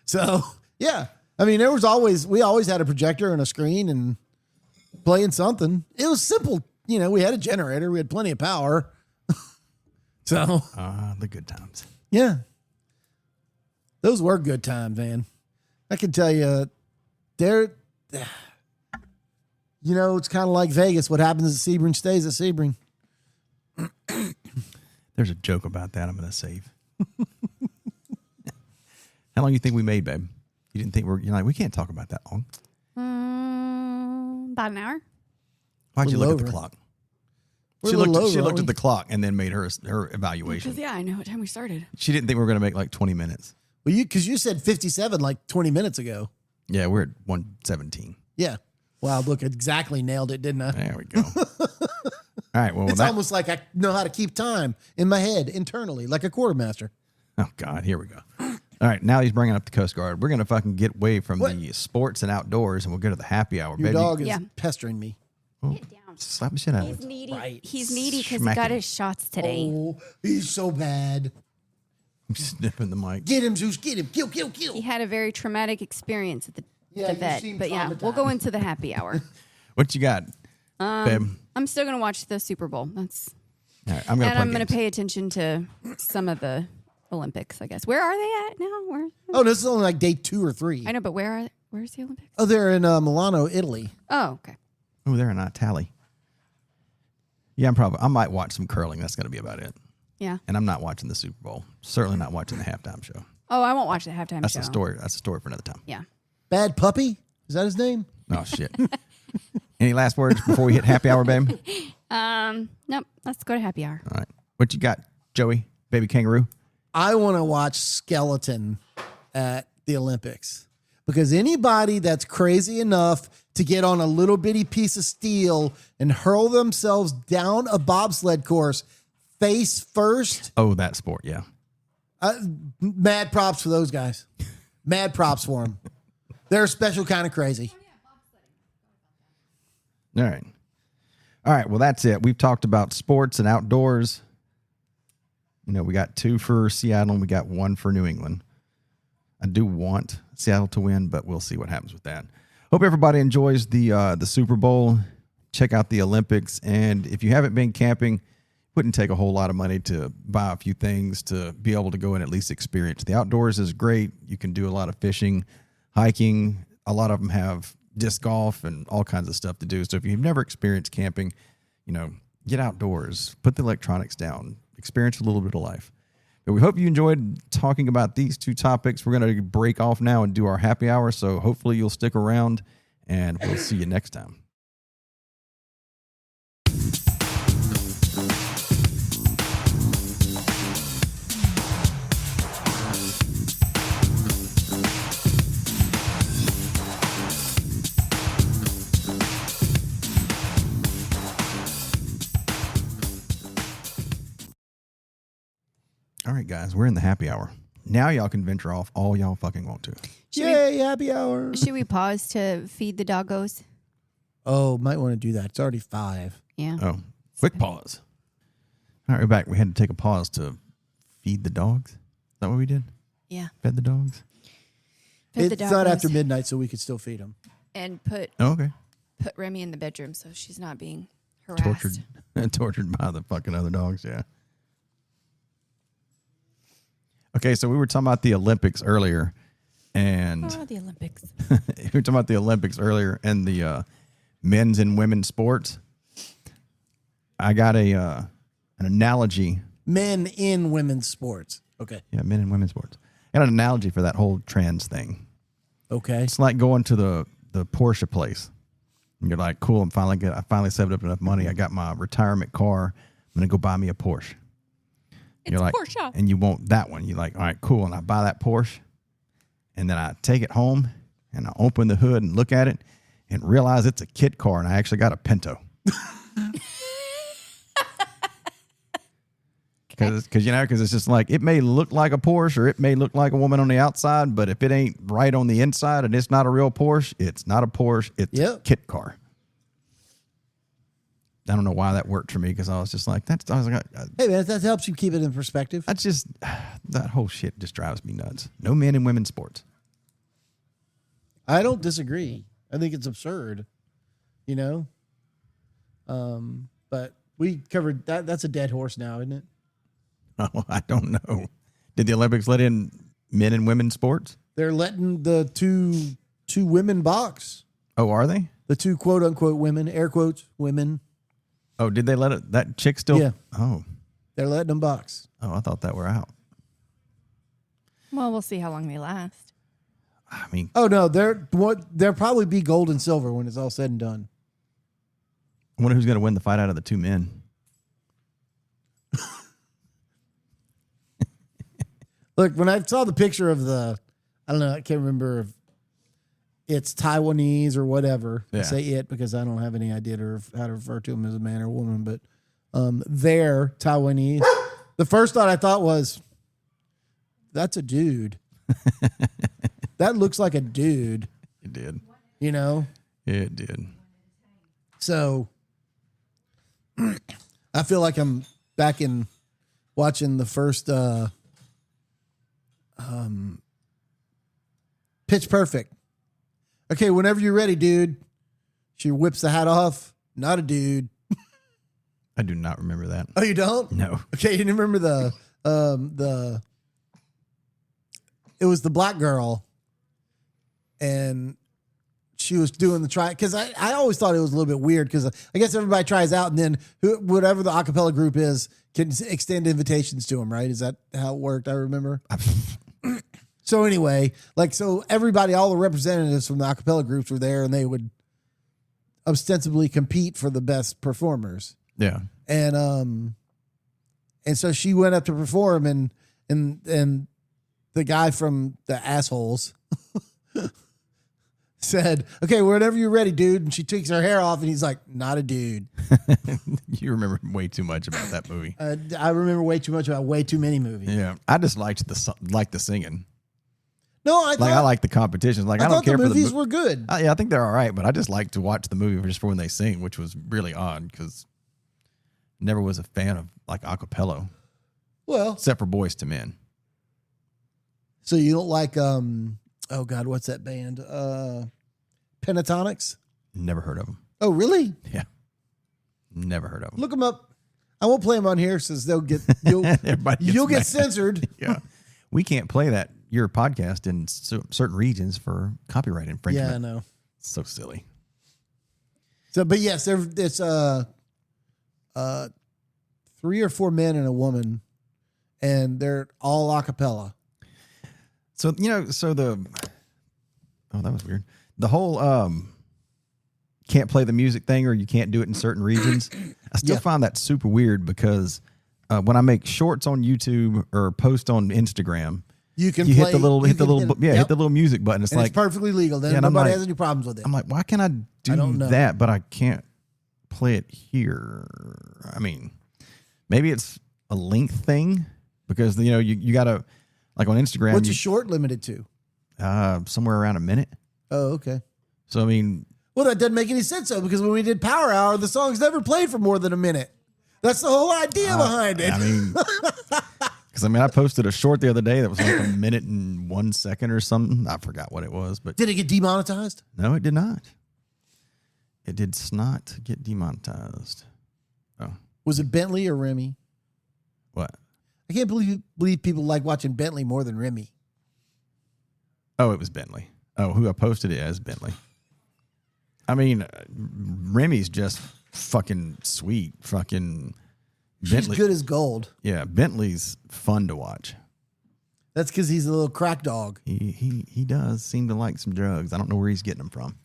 [SPEAKER 3] So yeah, I mean, we always had a projector and a screen and playing something. It was simple. We had a generator. We had plenty of power. So
[SPEAKER 1] The good times.
[SPEAKER 3] yeah, those were good times, man. I can tell you, it's kind of like Vegas. What happens at Sebring stays at Sebring.
[SPEAKER 1] There's a joke about that I'm going to save. How long do you think we made, babe? You didn't think you're like, we can't talk about that long.
[SPEAKER 2] About an hour.
[SPEAKER 1] Why'd you
[SPEAKER 3] Little
[SPEAKER 1] look at the
[SPEAKER 3] over.
[SPEAKER 1] clock?
[SPEAKER 3] We're
[SPEAKER 1] She
[SPEAKER 3] a little
[SPEAKER 1] looked,
[SPEAKER 3] over,
[SPEAKER 1] she
[SPEAKER 3] aren't
[SPEAKER 1] looked
[SPEAKER 3] we?
[SPEAKER 1] at the clock and then made her evaluation.
[SPEAKER 2] Because, I know what time we started.
[SPEAKER 1] She didn't think we were going to make like 20 minutes.
[SPEAKER 3] Well, because you said 57 like 20 minutes ago.
[SPEAKER 1] Yeah, we're at 117.
[SPEAKER 3] Yeah. Wow, look, exactly nailed it, didn't I?
[SPEAKER 1] There we go. All right, well,
[SPEAKER 3] It's almost like I know how to keep time in my head internally, like a quartermaster.
[SPEAKER 1] oh, God, here we go. All right, now he's bringing up the Coast Guard. We're going to fucking get away from the sports and outdoors, and we'll go to the happy hour,
[SPEAKER 3] Your
[SPEAKER 1] baby.
[SPEAKER 3] dog is
[SPEAKER 2] Yeah.
[SPEAKER 3] pestering me.
[SPEAKER 2] Get down.
[SPEAKER 1] Slap the shit out of
[SPEAKER 2] He's
[SPEAKER 1] it.
[SPEAKER 2] needy.
[SPEAKER 3] Right.
[SPEAKER 2] He's needy because he
[SPEAKER 1] Smack
[SPEAKER 2] got
[SPEAKER 1] him.
[SPEAKER 2] his shots today.
[SPEAKER 3] Oh, he's so bad.
[SPEAKER 1] I'm sniffing the mic.
[SPEAKER 3] Get him, Zeus. Get him. Kill, kill,
[SPEAKER 2] He
[SPEAKER 3] kill.
[SPEAKER 2] had a very traumatic experience at the
[SPEAKER 3] Yeah, you
[SPEAKER 2] vet.
[SPEAKER 3] seem
[SPEAKER 2] But yeah, we'll go into the happy hour.
[SPEAKER 1] What you got, babe?
[SPEAKER 2] I'm still going to watch the Super Bowl. That's
[SPEAKER 1] All right, I'm going to
[SPEAKER 2] And
[SPEAKER 1] play
[SPEAKER 2] I'm going to
[SPEAKER 1] games.
[SPEAKER 2] pay attention to some of the Olympics, I guess. Where are they at now? Where?
[SPEAKER 3] Oh, this is only like day 2 or 3.
[SPEAKER 2] I know, but where's the Olympics?
[SPEAKER 3] Oh, they're in Milano, Italy.
[SPEAKER 2] Oh, okay.
[SPEAKER 1] Oh, they're not tally. Yeah, I might watch some curling. That's going to be about it.
[SPEAKER 2] Yeah.
[SPEAKER 1] And I'm not watching the Super Bowl. Certainly not watching the halftime show.
[SPEAKER 2] Oh, I won't watch the halftime
[SPEAKER 1] That's
[SPEAKER 2] show.
[SPEAKER 1] a story. That's a story for another time.
[SPEAKER 2] Yeah.
[SPEAKER 3] Bad Puppy? Is that his name?
[SPEAKER 1] Oh shit. Any last words before we hit happy hour, babe?
[SPEAKER 2] Nope. Let's go to happy hour.
[SPEAKER 1] All right. What you got, Joey? Baby kangaroo?
[SPEAKER 3] I want to watch skeleton at the Olympics because anybody that's crazy enough to get on a little bitty piece of steel and hurl themselves down a bobsled course face first,
[SPEAKER 1] Oh, that sport, yeah.
[SPEAKER 3] mad props for those guys. Mad props for them. They're a special kind of crazy.
[SPEAKER 1] All right. All right. Well, that's it. We've talked about sports and outdoors. We got 2 for Seattle and we got 1 for New England. I do want Seattle to win, but we'll see what happens with that. Hope everybody enjoys the Super Bowl. Check out the Olympics. And if you haven't been camping, wouldn't take a whole lot of money to buy a few things to be able to go and at least experience. The outdoors is great. You can do a lot of fishing, hiking. A lot of them have disc golf and all kinds of stuff to do. So if you've never experienced camping, get outdoors, put the electronics down, experience a little bit of life. But we hope you enjoyed talking about these 2 topics. We're going to break off now and do our happy hour. So hopefully you'll stick around and we'll see you next time. All right, guys, we're in the happy hour. Now y'all can venture off all y'all fucking want to.
[SPEAKER 3] Yay, happy hour.
[SPEAKER 2] Should we pause to feed the doggos?
[SPEAKER 3] Oh, might want to do that. It's already 5.
[SPEAKER 2] Yeah.
[SPEAKER 1] Oh, quick pause. All right, we're back. We had to take a pause to feed the dogs. Is that what we did?
[SPEAKER 2] Yeah.
[SPEAKER 1] Fed the dogs?
[SPEAKER 3] It's not after midnight, so we could still feed them.
[SPEAKER 2] And put Remy in the bedroom so she's not being harassed.
[SPEAKER 1] Tortured by the fucking other dogs, yeah. Okay, so we were talking about the Olympics earlier, and
[SPEAKER 2] the Olympics.
[SPEAKER 1] we were talking about the Olympics earlier and the men's and women's sports. I got an analogy.
[SPEAKER 3] Men in women's sports. Okay.
[SPEAKER 1] Yeah, men and women's sports. I got an analogy for that whole trans thing.
[SPEAKER 3] Okay.
[SPEAKER 1] It's like going to the Porsche place. And you're like, cool, I finally saved up enough money. I got my retirement car. I'm going to go buy me a Porsche.
[SPEAKER 2] It's a Porsche.
[SPEAKER 1] And you want that one. You're like, all right, cool. And I buy that Porsche. And then I take it home and I open the hood and look at it and realize it's a kid car and I actually got a Pinto. Because it's just like, it may look like a Porsche or it may look like a woman on the outside, but if it ain't right on the inside and it's not a real Porsche, it's not a Porsche, it's a kit car. I don't know why that worked for me because I was just like,
[SPEAKER 3] hey man, that helps you keep it in perspective.
[SPEAKER 1] That's just, that whole shit just drives me nuts. No men in women's sports.
[SPEAKER 3] I don't disagree. I think it's absurd, but we covered that. That's a dead horse now, isn't it?
[SPEAKER 1] Oh, I don't know. Did the Olympics let in men and women's sports?
[SPEAKER 3] They're letting the two women box.
[SPEAKER 1] Oh, are they?
[SPEAKER 3] The two quote unquote women, air quotes, women.
[SPEAKER 1] Oh, did they let it? That chick still?
[SPEAKER 3] Yeah.
[SPEAKER 1] Oh.
[SPEAKER 3] They're letting them box.
[SPEAKER 1] Oh, I thought that were out.
[SPEAKER 2] Well, we'll see how long they last.
[SPEAKER 1] I mean.
[SPEAKER 3] Oh, no. They'll probably be gold and silver when it's all said and done.
[SPEAKER 1] I wonder who's going to win the fight out of the two men.
[SPEAKER 3] Look, when I saw the picture of I don't know, I can't remember if it's Taiwanese or whatever. Yeah. I say it because I don't have any idea how to refer to them as a man or a woman, but they're Taiwanese. The first thought I thought was, that's a dude. That looks like a dude.
[SPEAKER 1] It did.
[SPEAKER 3] It
[SPEAKER 1] did.
[SPEAKER 3] So I feel like I'm back in watching the first Pitch Perfect. Okay, whenever you're ready, dude. She whips the hat off. Not a dude.
[SPEAKER 1] I do not remember that.
[SPEAKER 3] Oh, you don't?
[SPEAKER 1] No.
[SPEAKER 3] Okay, you didn't remember it was the black girl, and she was doing the try, because I always thought it was a little bit weird, because I guess everybody tries out, and then whatever the acapella group is can extend invitations to them, right? Is that how it worked? I remember. So anyway, so everybody, all the representatives from the acapella groups were there, and they would ostensibly compete for the best performers.
[SPEAKER 1] Yeah.
[SPEAKER 3] And so she went up to perform, and the guy from the assholes said, okay, whenever you're ready, dude. And she takes her hair off, and he's like, not a dude.
[SPEAKER 1] You remember way too much about that movie.
[SPEAKER 3] I remember way too much about way too many movies.
[SPEAKER 1] Yeah. I just liked the singing.
[SPEAKER 3] No, I
[SPEAKER 1] like the competitions. Like I don't care
[SPEAKER 3] the
[SPEAKER 1] for
[SPEAKER 3] movies were good.
[SPEAKER 1] Yeah, I think they're all right, but I just like to watch the movie just for when they sing, which was really odd because never was a fan of like acapella.
[SPEAKER 3] Well,
[SPEAKER 1] except for Boys to Men.
[SPEAKER 3] So you don't like oh God, what's that band? Pentatonics?
[SPEAKER 1] Never heard of them.
[SPEAKER 3] Oh, really?
[SPEAKER 1] Yeah. Never heard of them.
[SPEAKER 3] Look them up. I won't play them on here since you'll get censored.
[SPEAKER 1] Yeah. We can't play your podcast in certain regions for copyright infringement.
[SPEAKER 3] Yeah, I know.
[SPEAKER 1] It's so silly.
[SPEAKER 3] So, but yes, it's 3 or 4 men and a woman, and they're all a cappella.
[SPEAKER 1] So, that was weird. The whole can't play the music thing, or you can't do it in certain regions. I still find that super weird because when I make shorts on YouTube or post on Instagram, hit the little music button. It's
[SPEAKER 3] perfectly legal. Then nobody has any problems with it.
[SPEAKER 1] I'm like, why can't I do that, but I can't play it here? I mean, maybe it's a length thing because you gotta, like on Instagram.
[SPEAKER 3] What's your short limited to?
[SPEAKER 1] Somewhere around a minute.
[SPEAKER 3] Oh, okay.
[SPEAKER 1] So I mean,
[SPEAKER 3] well, that doesn't make any sense though, because when we did Power Hour, the songs never played for more than a minute. That's the whole idea behind it.
[SPEAKER 1] I mean, Because, I mean, I posted a short the other day that was like a minute and 1 second or something. I forgot what it was, but
[SPEAKER 3] Did it get demonetized?
[SPEAKER 1] no, it did not. It did not get demonetized. Oh,
[SPEAKER 3] Was it Bentley or Remy?
[SPEAKER 1] what?
[SPEAKER 3] I can't believe people like watching Bentley more than Remy.
[SPEAKER 1] Oh, it was Bentley. Oh, who I posted it as Bentley. I mean, Remy's just fucking sweet. Fucking
[SPEAKER 3] She's good as gold.
[SPEAKER 1] Yeah, Bentley's fun to watch.
[SPEAKER 3] That's because he's a little crack dog.
[SPEAKER 1] He does seem to like some drugs. I don't know where he's getting them from.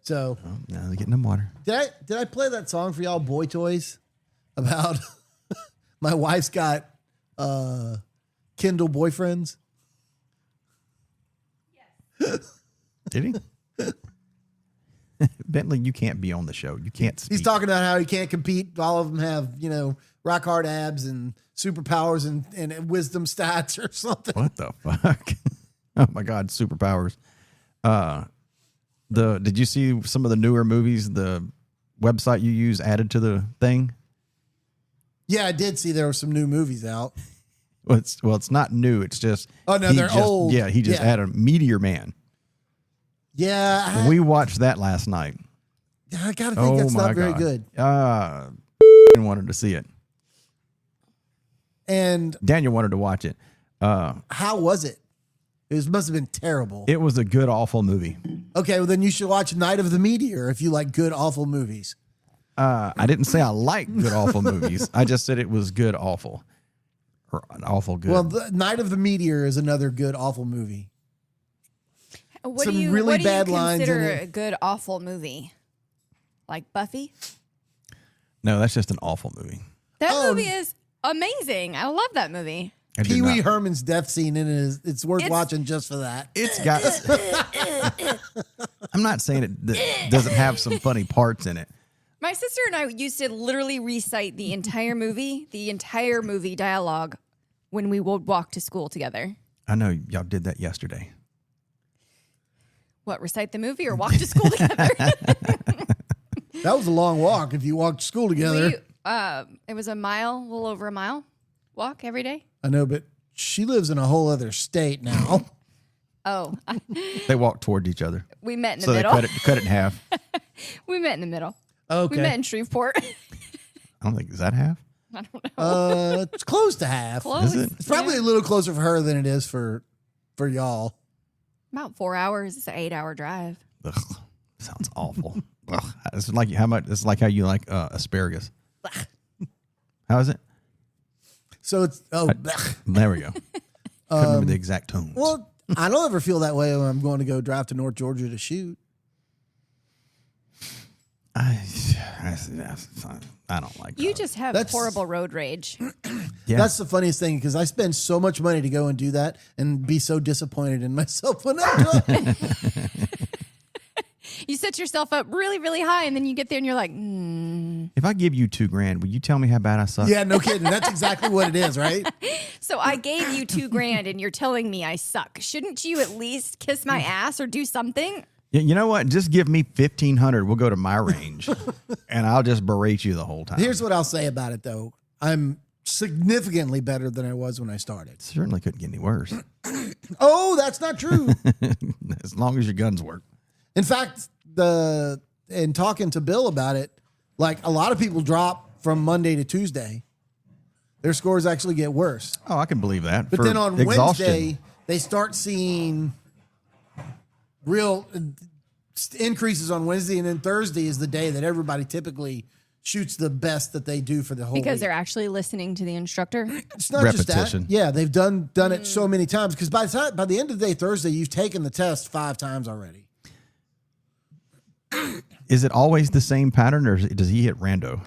[SPEAKER 3] So
[SPEAKER 1] Oh, now they're getting them water.
[SPEAKER 3] did I play that song for y'all, Boy Toys, about my wife's got Kindle boyfriends?
[SPEAKER 1] Did he? Bentley, you can't be on the show. You can't speak.
[SPEAKER 3] He's talking about how he can't compete. All of them have, rock hard abs and superpowers and wisdom stats or something.
[SPEAKER 1] What the fuck? Oh my God, superpowers. Did you see some of the newer movies the website you use added to the thing?
[SPEAKER 3] Yeah, I did see there were some new movies out.
[SPEAKER 1] Well, it's not new. It's just
[SPEAKER 3] they're old.
[SPEAKER 1] Yeah, he just added Meteor Man.
[SPEAKER 3] Yeah,
[SPEAKER 1] We watched that last night.
[SPEAKER 3] I gotta think that's not very good.
[SPEAKER 1] Wanted to see it.
[SPEAKER 3] And
[SPEAKER 1] Daniel wanted to watch it.
[SPEAKER 3] how was it? It must have been terrible.
[SPEAKER 1] It was a good, awful movie.
[SPEAKER 3] Okay, well then you should watch Night of the Meteor if you like good, awful movies.
[SPEAKER 1] I didn't say I like good, awful movies. I just said it was good, awful. Or awful good.
[SPEAKER 3] Well, the Night of the Meteor is another good, awful movie.
[SPEAKER 2] What
[SPEAKER 3] Some
[SPEAKER 2] do you
[SPEAKER 3] really
[SPEAKER 2] what
[SPEAKER 3] bad
[SPEAKER 2] do you
[SPEAKER 3] lines in
[SPEAKER 2] consider
[SPEAKER 3] it.
[SPEAKER 2] a good awful movie? Like Buffy?
[SPEAKER 1] No, that's just an awful movie.
[SPEAKER 2] That movie is amazing. I love that movie.
[SPEAKER 1] I did
[SPEAKER 3] Pee Wee
[SPEAKER 1] not-
[SPEAKER 3] Herman's death scene in it is it's worth
[SPEAKER 2] It's-
[SPEAKER 3] watching just for that.
[SPEAKER 1] It's got. I'm not saying it doesn't have some funny parts in it.
[SPEAKER 2] My sister and I used to literally recite the entire movie dialogue when we would walk to school together.
[SPEAKER 1] I know y'all did that yesterday.
[SPEAKER 2] What, recite the movie or walk to school together?
[SPEAKER 3] That was a long walk if you walked to school together.
[SPEAKER 2] It was a little over a mile walk every day.
[SPEAKER 3] I know, but she lives in a whole other state now.
[SPEAKER 2] Oh,
[SPEAKER 1] They walked toward each other,
[SPEAKER 2] we met in the
[SPEAKER 1] so they
[SPEAKER 2] middle.
[SPEAKER 1] cut it in half.
[SPEAKER 2] We met in the middle.
[SPEAKER 3] Okay.
[SPEAKER 2] We met in Shreveport.
[SPEAKER 1] I don't think is that half.
[SPEAKER 2] I don't know.
[SPEAKER 3] It's close to half.
[SPEAKER 2] Close.
[SPEAKER 1] Is it?
[SPEAKER 3] It's probably a little closer for her than it is for y'all.
[SPEAKER 2] About 4 hours. It's an 8-hour drive.
[SPEAKER 1] Ugh, sounds awful. Ugh, it's like how much. It's like how you like asparagus. How is it?
[SPEAKER 3] So it's
[SPEAKER 1] There we go. Couldn't remember the exact tones.
[SPEAKER 3] well, I don't ever feel that way when I'm going to go drive to North Georgia to shoot.
[SPEAKER 1] I don't like
[SPEAKER 2] You
[SPEAKER 1] that.
[SPEAKER 2] just have
[SPEAKER 3] That's-
[SPEAKER 2] horrible road rage.
[SPEAKER 1] Yeah.
[SPEAKER 3] That's the funniest thing because I spend so much money to go and do that and be so disappointed in myself when I do it.
[SPEAKER 2] You set yourself up really, really high, and then you get there and you're like,
[SPEAKER 1] If I give you $2,000, will you tell me how bad I suck?
[SPEAKER 3] Yeah, no kidding. That's exactly what it is, right?
[SPEAKER 2] so I gave you $2,000 and you're telling me I suck. Shouldn't you at least kiss my ass or do something?
[SPEAKER 1] You know what? Just give me $1,500. We'll go to my range, and I'll just berate you the whole time.
[SPEAKER 3] Here's what I'll say about it, though. I'm significantly better than I was when I started.
[SPEAKER 1] Certainly couldn't get any worse,
[SPEAKER 3] Oh, that's not true.
[SPEAKER 1] as long as your guns work.
[SPEAKER 3] In fact, in talking to Bill about it, like a lot of people drop from Monday to Tuesday. Their scores actually get worse.
[SPEAKER 1] Oh, I can believe that.
[SPEAKER 3] But
[SPEAKER 1] For
[SPEAKER 3] then on
[SPEAKER 1] exhaustion.
[SPEAKER 3] Wednesday, they start seeing real increases on Wednesday, and then Thursday is the day that everybody typically shoots the best that they do for the whole
[SPEAKER 2] Because
[SPEAKER 3] week.
[SPEAKER 2] they're actually listening to the instructor.
[SPEAKER 3] It's not just
[SPEAKER 1] Repetition.
[SPEAKER 3] that. Yeah, they've done it so many times because by the end of the day, Thursday, you've taken the test 5 times already.
[SPEAKER 1] Is it always the same pattern, or does he hit rando?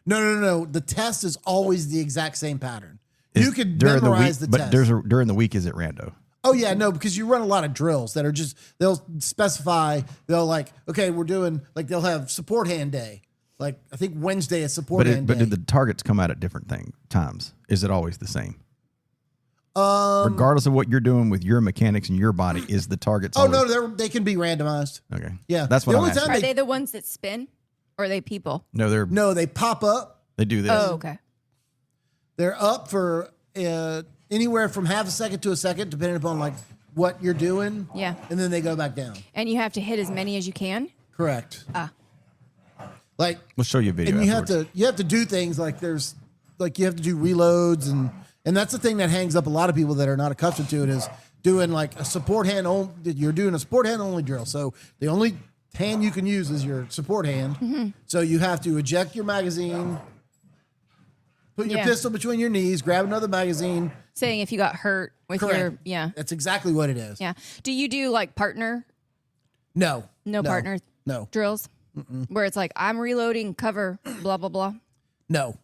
[SPEAKER 3] No. The test is always the exact same pattern. You could
[SPEAKER 1] During
[SPEAKER 3] memorize
[SPEAKER 1] the
[SPEAKER 3] the
[SPEAKER 1] week,
[SPEAKER 3] test.
[SPEAKER 1] but during the week, is it rando?
[SPEAKER 3] Oh yeah, no, because you run a lot of drills that are just they'll specify they'll like okay we're doing like they'll have support hand day like I think Wednesday is support hand
[SPEAKER 1] But
[SPEAKER 3] day.
[SPEAKER 1] did the targets come out at different times? Is it always the same? Regardless of what you're doing with your mechanics and your body, is the targets?
[SPEAKER 3] oh
[SPEAKER 1] always,
[SPEAKER 3] no, they can be randomized.
[SPEAKER 1] okay,
[SPEAKER 3] Yeah,
[SPEAKER 1] that's what
[SPEAKER 3] The
[SPEAKER 1] I'm
[SPEAKER 3] only
[SPEAKER 1] asking.
[SPEAKER 3] time
[SPEAKER 2] Are they the ones that spin? Or are they people?
[SPEAKER 1] No,
[SPEAKER 3] No, they pop up.
[SPEAKER 1] they do this.
[SPEAKER 2] Oh, okay.
[SPEAKER 3] They're up for anywhere from half a second to a second, depending upon like what you're doing.
[SPEAKER 2] Yeah.
[SPEAKER 3] And then they go back down.
[SPEAKER 2] And you have to hit as many as you can.
[SPEAKER 3] Correct. Like
[SPEAKER 1] We'll show you a video.
[SPEAKER 3] and you
[SPEAKER 1] afterwards.
[SPEAKER 3] have to do things like you have to do reloads and that's the thing that hangs up a lot of people that are not accustomed to it is doing like a support hand only. You're doing a support hand only drill. So the only hand you can use is your support hand.
[SPEAKER 2] Mm-hmm.
[SPEAKER 3] So you have to eject your magazine, put your
[SPEAKER 2] Yeah.
[SPEAKER 3] pistol between your knees, grab another magazine.
[SPEAKER 2] Saying if you got hurt with
[SPEAKER 3] Correct.
[SPEAKER 2] your
[SPEAKER 3] That's exactly what it is.
[SPEAKER 2] Yeah. Do you do like partner
[SPEAKER 3] No.
[SPEAKER 2] partner
[SPEAKER 3] No.
[SPEAKER 2] drills? Where it's like I'm reloading, cover, blah blah blah.
[SPEAKER 3] No.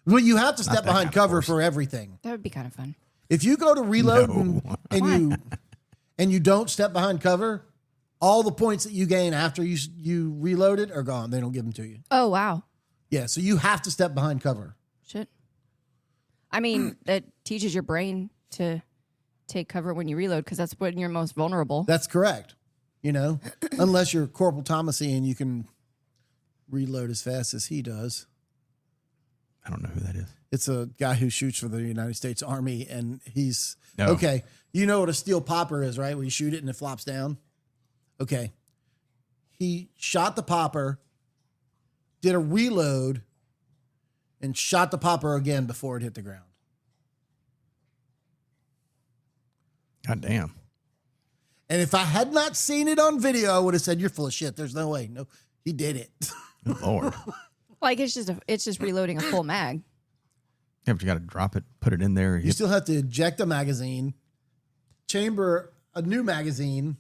[SPEAKER 3] Well, you have to step
[SPEAKER 1] that
[SPEAKER 3] behind
[SPEAKER 1] kind of
[SPEAKER 3] cover
[SPEAKER 1] force.
[SPEAKER 3] for everything.
[SPEAKER 2] That would be kind of fun.
[SPEAKER 3] If you go to reload
[SPEAKER 1] No.
[SPEAKER 3] and you don't step behind cover, all the points that you gain after you reloaded are gone. They don't give them to you.
[SPEAKER 2] Oh wow.
[SPEAKER 3] Yeah, so you have to step behind cover.
[SPEAKER 2] Shit. I mean, that teaches your brain to take cover when you reload because that's when you're most vulnerable.
[SPEAKER 3] That's correct. You know, unless you're Corporal Thomasy and you can reload as fast as he does.
[SPEAKER 1] I don't know who that is.
[SPEAKER 3] It's a guy who shoots for the United States Army, and he's
[SPEAKER 1] No.
[SPEAKER 3] okay. You know what a steel popper is, right? Where you shoot it and it flops down. Okay, he shot the popper, did a reload, and shot the popper again before it hit the ground.
[SPEAKER 1] God damn.
[SPEAKER 3] And if I had not seen it on video, I would have said, "You're full of shit." There's no way. No, he did it.
[SPEAKER 1] Good Lord.
[SPEAKER 2] Like it's just reloading a full mag.
[SPEAKER 1] Yeah, but you got to drop it, put it in there.
[SPEAKER 3] You still have to eject a magazine, chamber a new magazine.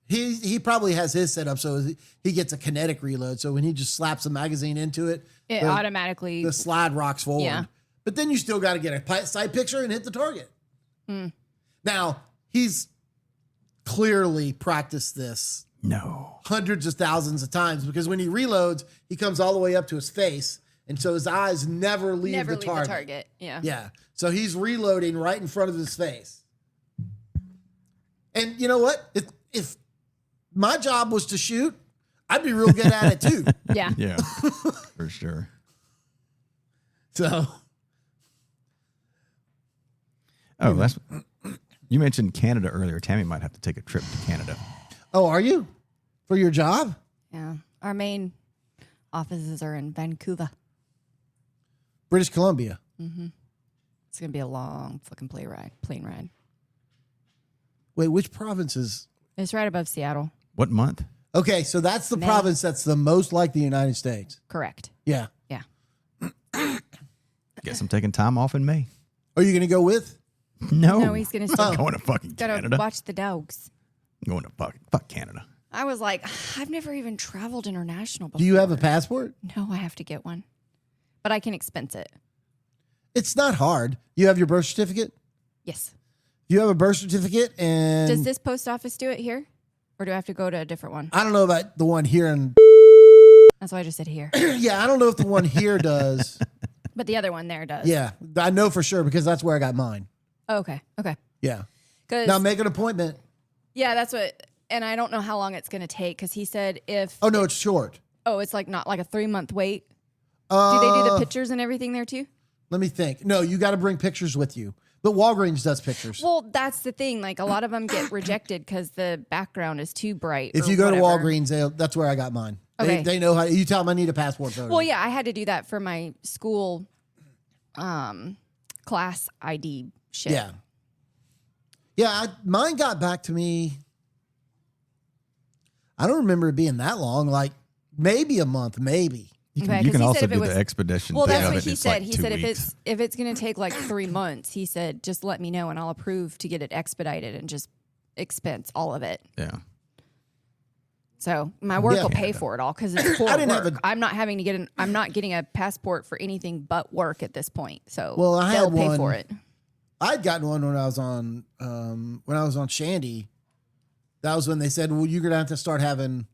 [SPEAKER 3] He probably has his set up so he gets a kinetic reload. So when he just slaps a magazine into it,
[SPEAKER 2] It automatically.
[SPEAKER 3] the slide rocks forward.
[SPEAKER 2] Yeah.
[SPEAKER 3] But then you still got to get a side picture and hit the target. Now, he's clearly practiced this
[SPEAKER 1] No.
[SPEAKER 3] hundreds of thousands of times because when he reloads, he comes all the way up to his face. And so his eyes never leave the target.
[SPEAKER 2] Yeah.
[SPEAKER 3] Yeah. So he's reloading right in front of his face. And you know what? If my job was to shoot, I'd be real good at it too.
[SPEAKER 2] Yeah.
[SPEAKER 1] Yeah. For sure.
[SPEAKER 3] So
[SPEAKER 1] Oh, that's. You mentioned Canada earlier. Tammy might have to take a trip to Canada.
[SPEAKER 3] oh, are you? For your job?
[SPEAKER 2] Yeah. Our main offices are in Vancouver.
[SPEAKER 3] British Columbia.
[SPEAKER 2] It's gonna be a long fucking plane ride.
[SPEAKER 3] Wait, which province is?
[SPEAKER 2] It's right above Seattle.
[SPEAKER 1] What month?
[SPEAKER 3] Okay, so that's the
[SPEAKER 2] May.
[SPEAKER 3] province that's the most like the United States.
[SPEAKER 2] Correct.
[SPEAKER 3] Yeah.
[SPEAKER 2] Yeah.
[SPEAKER 1] Guess I'm taking time off in May.
[SPEAKER 3] Are you going to go with?
[SPEAKER 1] No.
[SPEAKER 2] No, he's gonna still
[SPEAKER 1] I'm going to fucking
[SPEAKER 2] gotta
[SPEAKER 1] Canada.
[SPEAKER 2] watch the dogs.
[SPEAKER 1] I'm going to fuck Canada.
[SPEAKER 2] I was like, I've never even traveled international before.
[SPEAKER 3] Do you have a passport?
[SPEAKER 2] No, I have to get one, but I can expense it.
[SPEAKER 3] It's not hard. You have your birth certificate?
[SPEAKER 2] Yes.
[SPEAKER 3] You have a birth certificate and
[SPEAKER 2] Does this post office do it here, or do I have to go to a different one?
[SPEAKER 3] I don't know about the one here in
[SPEAKER 2] That's why I just said here,
[SPEAKER 3] yeah, I don't know if the one here does.
[SPEAKER 2] but the other one there does.
[SPEAKER 3] Yeah, I know for sure because that's where I got mine.
[SPEAKER 2] Oh, okay. Okay.
[SPEAKER 3] Yeah.
[SPEAKER 2] Because
[SPEAKER 3] Now make an appointment.
[SPEAKER 2] yeah, that's what. And I don't know how long it's going to take because he said if
[SPEAKER 3] Oh no, it's short.
[SPEAKER 2] it's like not like a 3-month wait. Do they do the pictures and everything there too?
[SPEAKER 3] Let me think. No, you got to bring pictures with you. But Walgreens does pictures.
[SPEAKER 2] Well, that's the thing. Like a lot of them get rejected because the background is too bright.
[SPEAKER 3] If
[SPEAKER 2] or
[SPEAKER 3] you go
[SPEAKER 2] whatever.
[SPEAKER 3] to Walgreens, that's where I got mine.
[SPEAKER 2] Okay.
[SPEAKER 3] They know how. You tell them I need a passport photo.
[SPEAKER 2] Well, yeah, I had to do that for my school class ID shit.
[SPEAKER 3] Yeah. Yeah, mine got back to me. I don't remember it being that long. Like maybe a month, maybe.
[SPEAKER 1] You can,
[SPEAKER 2] Okay,
[SPEAKER 1] you
[SPEAKER 2] 'cause
[SPEAKER 1] can
[SPEAKER 2] he
[SPEAKER 1] also
[SPEAKER 2] said if
[SPEAKER 1] do
[SPEAKER 2] it
[SPEAKER 1] the
[SPEAKER 2] was-
[SPEAKER 1] expedition.
[SPEAKER 2] Well,
[SPEAKER 1] thing
[SPEAKER 2] that's
[SPEAKER 1] of
[SPEAKER 2] what
[SPEAKER 1] it.
[SPEAKER 2] he
[SPEAKER 1] It's
[SPEAKER 2] said.
[SPEAKER 1] like
[SPEAKER 2] He
[SPEAKER 1] 2
[SPEAKER 2] said
[SPEAKER 1] weeks.
[SPEAKER 2] if it's going to take like 3 months, he said just let me know and I'll approve to get it expedited and just expense all of it.
[SPEAKER 1] Yeah.
[SPEAKER 2] So my work
[SPEAKER 3] Yeah.
[SPEAKER 2] will pay for it all because it's for
[SPEAKER 3] I didn't have
[SPEAKER 2] work.
[SPEAKER 3] a-
[SPEAKER 2] I'm not having to get I'm not getting a passport for anything but work at this point. So
[SPEAKER 3] Well, I
[SPEAKER 2] they'll
[SPEAKER 3] had
[SPEAKER 2] pay
[SPEAKER 3] one-
[SPEAKER 2] for it.
[SPEAKER 3] I'd gotten one when I was on Shandy. That was when they said, well, you're going to have to start having,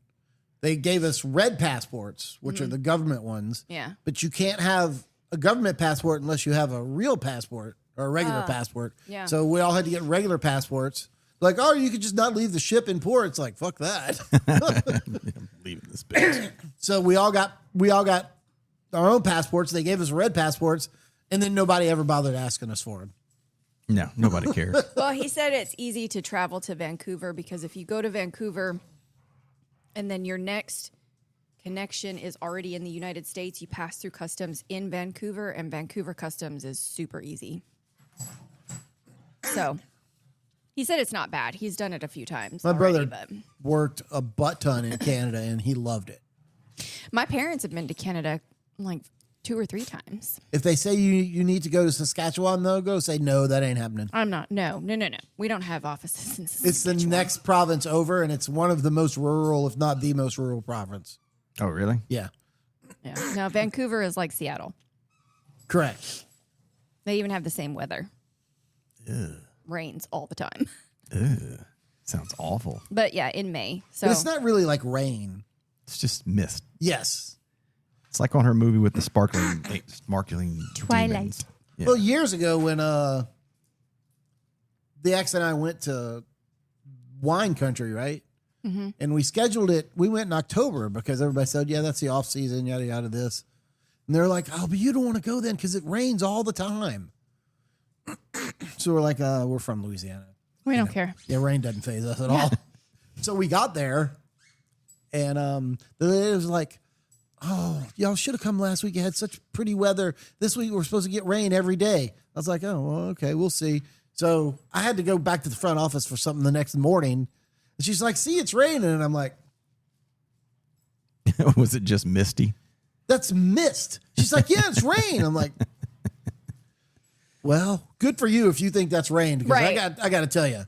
[SPEAKER 3] they gave us red passports, which are the government ones.
[SPEAKER 2] Yeah.
[SPEAKER 3] But you can't have a government passport unless you have a real passport or a regular passport.
[SPEAKER 2] yeah.
[SPEAKER 3] So we all had to get regular passports. Like, oh, you could just not leave the ship in port. It's like, fuck that.
[SPEAKER 1] I'm leaving this bitch.
[SPEAKER 3] So we all got our own passports. They gave us red passports, And then nobody ever bothered asking us for them.
[SPEAKER 1] No, nobody cares.
[SPEAKER 2] Well, he said it's easy to travel to Vancouver because if you go to Vancouver and then your next connection is already in the United States, you pass through customs in Vancouver, and Vancouver customs is super easy. So he said it's not bad. He's done it a few times.
[SPEAKER 3] My
[SPEAKER 2] already,
[SPEAKER 3] brother worked a butt ton in Canada, and he loved it.
[SPEAKER 2] my parents have been to Canada like 2 or 3 times.
[SPEAKER 3] If they say you need to go to Saskatchewan, though, go say, no, that ain't happening.
[SPEAKER 2] I'm not. No. We don't have offices in Saskatchewan.
[SPEAKER 3] It's the next province over, and it's one of the most rural, if not the most rural province.
[SPEAKER 1] Oh, really?
[SPEAKER 3] Yeah.
[SPEAKER 2] Yeah. No, Vancouver is like Seattle.
[SPEAKER 3] Correct.
[SPEAKER 2] They even have the same weather.
[SPEAKER 1] Ugh.
[SPEAKER 2] Rains all the time.
[SPEAKER 1] Ugh. Sounds awful.
[SPEAKER 2] But yeah, in May. So
[SPEAKER 3] But it's not really like rain.
[SPEAKER 1] It's just mist.
[SPEAKER 3] Yes.
[SPEAKER 1] It's like on her movie with the sparkling
[SPEAKER 2] Twilight.
[SPEAKER 1] demons. Yeah.
[SPEAKER 3] Well, years ago when the ex and I went to wine country, right? Mm-hmm. And we scheduled it. We went in October because everybody said, yeah, that's the off season, yada, yada, this. And they're like, oh, but you don't want to go then because it rains all the time. So we're like, we're from Louisiana.
[SPEAKER 2] we don't care.
[SPEAKER 3] Yeah, rain doesn't faze us at all. So we got there, and it was like, oh, y'all should have come last week. You had such pretty weather. This week we're supposed to get rain every day. I was like, oh, well, okay, we'll see. So I had to go back to the front office for something the next morning. And she's like, see, it's raining. And I'm like,
[SPEAKER 1] Was it just misty?
[SPEAKER 3] that's mist. She's like, yeah, it's rain. I'm like, well, good for you if you think that's rain. Because
[SPEAKER 2] Right.
[SPEAKER 3] I got to tell you,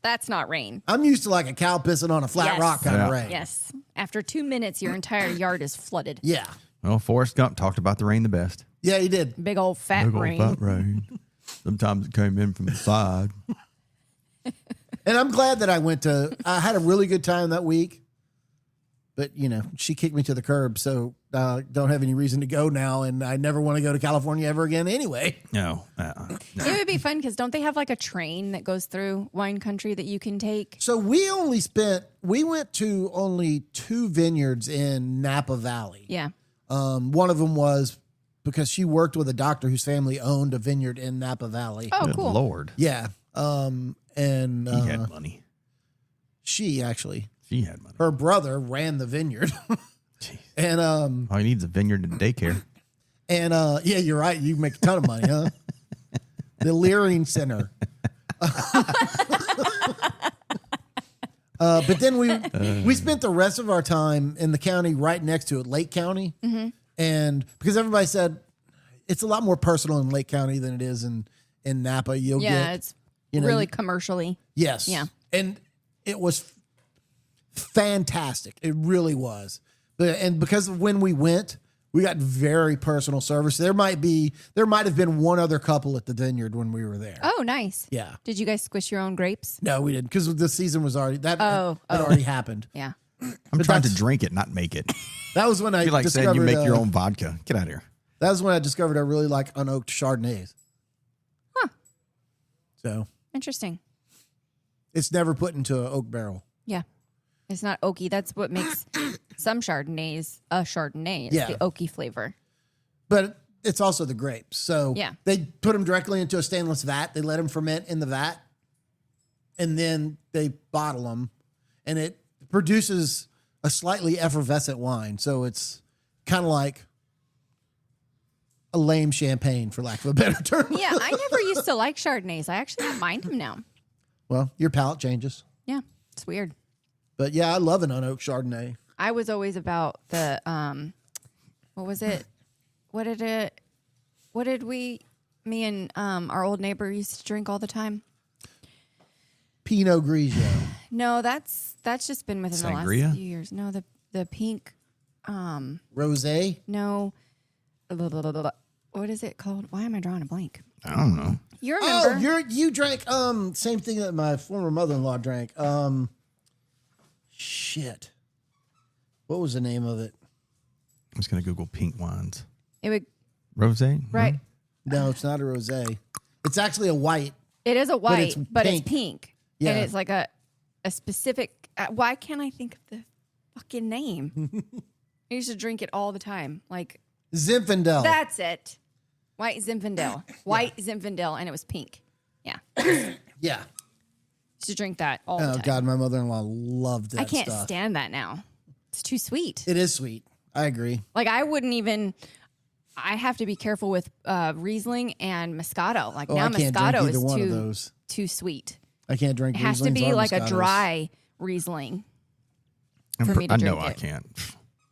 [SPEAKER 2] That's not rain.
[SPEAKER 3] I'm used to like a cow pissing on a flat
[SPEAKER 2] Yes.
[SPEAKER 3] rock kind
[SPEAKER 1] Yeah.
[SPEAKER 3] of rain.
[SPEAKER 2] Yes. After 2 minutes, your entire yard is flooded.
[SPEAKER 3] Yeah.
[SPEAKER 1] Well, Forrest Gump talked about the rain the best.
[SPEAKER 3] Yeah, he did.
[SPEAKER 2] Big old fat
[SPEAKER 1] Big old
[SPEAKER 2] rain.
[SPEAKER 1] fat rain. Sometimes it came in from the side.
[SPEAKER 3] And I'm glad that I had a really good time that week. But, she kicked me to the curb, so don't have any reason to go now, and I never want to go to California ever again anyway.
[SPEAKER 1] No.
[SPEAKER 2] It would be fun because don't they have like a train that goes through wine country that you can take?
[SPEAKER 3] So we went to only 2 vineyards in Napa Valley.
[SPEAKER 2] Yeah.
[SPEAKER 3] One of them was because she worked with a doctor whose family owned a vineyard in Napa Valley.
[SPEAKER 2] Oh,
[SPEAKER 1] Good
[SPEAKER 2] cool.
[SPEAKER 1] Lord.
[SPEAKER 3] Yeah. And
[SPEAKER 1] He had money.
[SPEAKER 3] she actually,
[SPEAKER 1] She had money.
[SPEAKER 3] her brother ran the vineyard.
[SPEAKER 1] Jeez.
[SPEAKER 3] And
[SPEAKER 1] All he needs is a vineyard and daycare.
[SPEAKER 3] And yeah, you're right. You make a ton of money, huh? The Leering Center. But then we spent the rest of our time in the county right next to it, Lake County. Mm-hmm. And because everybody said it's a lot more personal in Lake County than it is in Napa.
[SPEAKER 2] It's really commercially.
[SPEAKER 3] Yes.
[SPEAKER 2] Yeah.
[SPEAKER 3] And it was fantastic. It really was. And because of when we went, we got very personal service. There might have been one other couple at the vineyard when we were there.
[SPEAKER 2] Oh, nice.
[SPEAKER 3] Yeah.
[SPEAKER 2] Did you guys squish your own grapes?
[SPEAKER 3] No, we didn't, because the season was already had
[SPEAKER 2] Oh.
[SPEAKER 3] already happened.
[SPEAKER 2] Yeah.
[SPEAKER 1] I'm trying to drink it, not make it.
[SPEAKER 3] That was when I
[SPEAKER 1] I feel like
[SPEAKER 3] discovered
[SPEAKER 1] saying you make your own vodka. Get out of here.
[SPEAKER 3] That was when I discovered I really like unoaked Chardonnays.
[SPEAKER 2] Huh.
[SPEAKER 3] So
[SPEAKER 2] Interesting.
[SPEAKER 3] it's never put into an oak barrel.
[SPEAKER 2] Yeah. It's not oaky. That's what makes some Chardonnays a Chardonnay. It's
[SPEAKER 3] Yeah.
[SPEAKER 2] the oaky flavor.
[SPEAKER 3] But it's also the grapes. So
[SPEAKER 2] Yeah.
[SPEAKER 3] they put them directly into a stainless vat. They let them ferment in the vat, and then they bottle them, and it produces a slightly effervescent wine. So it's kind of like a lame champagne, for lack of a better term.
[SPEAKER 2] Yeah, I never used to like Chardonnays. I actually don't mind them now.
[SPEAKER 3] Well, your palate changes.
[SPEAKER 2] Yeah, it's weird.
[SPEAKER 3] But yeah, I love an unoaked Chardonnay.
[SPEAKER 2] I was always about the what was it? What did me and our old neighbor used to drink all the time?
[SPEAKER 3] Pinot Grigio.
[SPEAKER 2] No, that's just been within the
[SPEAKER 1] Sangria?
[SPEAKER 2] last few years. No, the pink
[SPEAKER 3] Rosé.
[SPEAKER 2] no. What is it called? Why am I drawing a blank?
[SPEAKER 1] I don't know.
[SPEAKER 2] You remember?
[SPEAKER 3] Oh, you drank same thing that my former mother-in-law drank. Shit. What was the name of it?
[SPEAKER 1] I'm just going to Google pink wines.
[SPEAKER 2] It would
[SPEAKER 1] Rosé?
[SPEAKER 2] right.
[SPEAKER 3] No, it's not a rosé. It's actually a white.
[SPEAKER 2] It is a white, but it's
[SPEAKER 3] pink.
[SPEAKER 2] pink.
[SPEAKER 3] Yeah.
[SPEAKER 2] And it's like a specific. Why can't I think of the fucking name? I used to drink it all the time. Like
[SPEAKER 3] Zinfandel.
[SPEAKER 2] that's it. White Zinfandel. White Zinfandel, and it was pink. Yeah.
[SPEAKER 3] Yeah.
[SPEAKER 2] To drink that all the
[SPEAKER 3] Oh
[SPEAKER 2] time.
[SPEAKER 3] God, my mother-in-law loved that
[SPEAKER 2] I can't
[SPEAKER 3] stuff.
[SPEAKER 2] stand that now. It's too sweet.
[SPEAKER 3] It is sweet. I agree.
[SPEAKER 2] Like I wouldn't even. I have to be careful with Riesling and Moscato. Like now
[SPEAKER 3] I can't drink
[SPEAKER 2] Moscato
[SPEAKER 3] either one of
[SPEAKER 2] is
[SPEAKER 3] those.
[SPEAKER 2] too sweet.
[SPEAKER 3] I can't drink.
[SPEAKER 2] It has to
[SPEAKER 3] Rieslings
[SPEAKER 2] be
[SPEAKER 3] or
[SPEAKER 2] like a
[SPEAKER 3] Moscatos.
[SPEAKER 2] dry Riesling for me to
[SPEAKER 1] I
[SPEAKER 2] drink
[SPEAKER 1] know
[SPEAKER 2] it.
[SPEAKER 1] I can't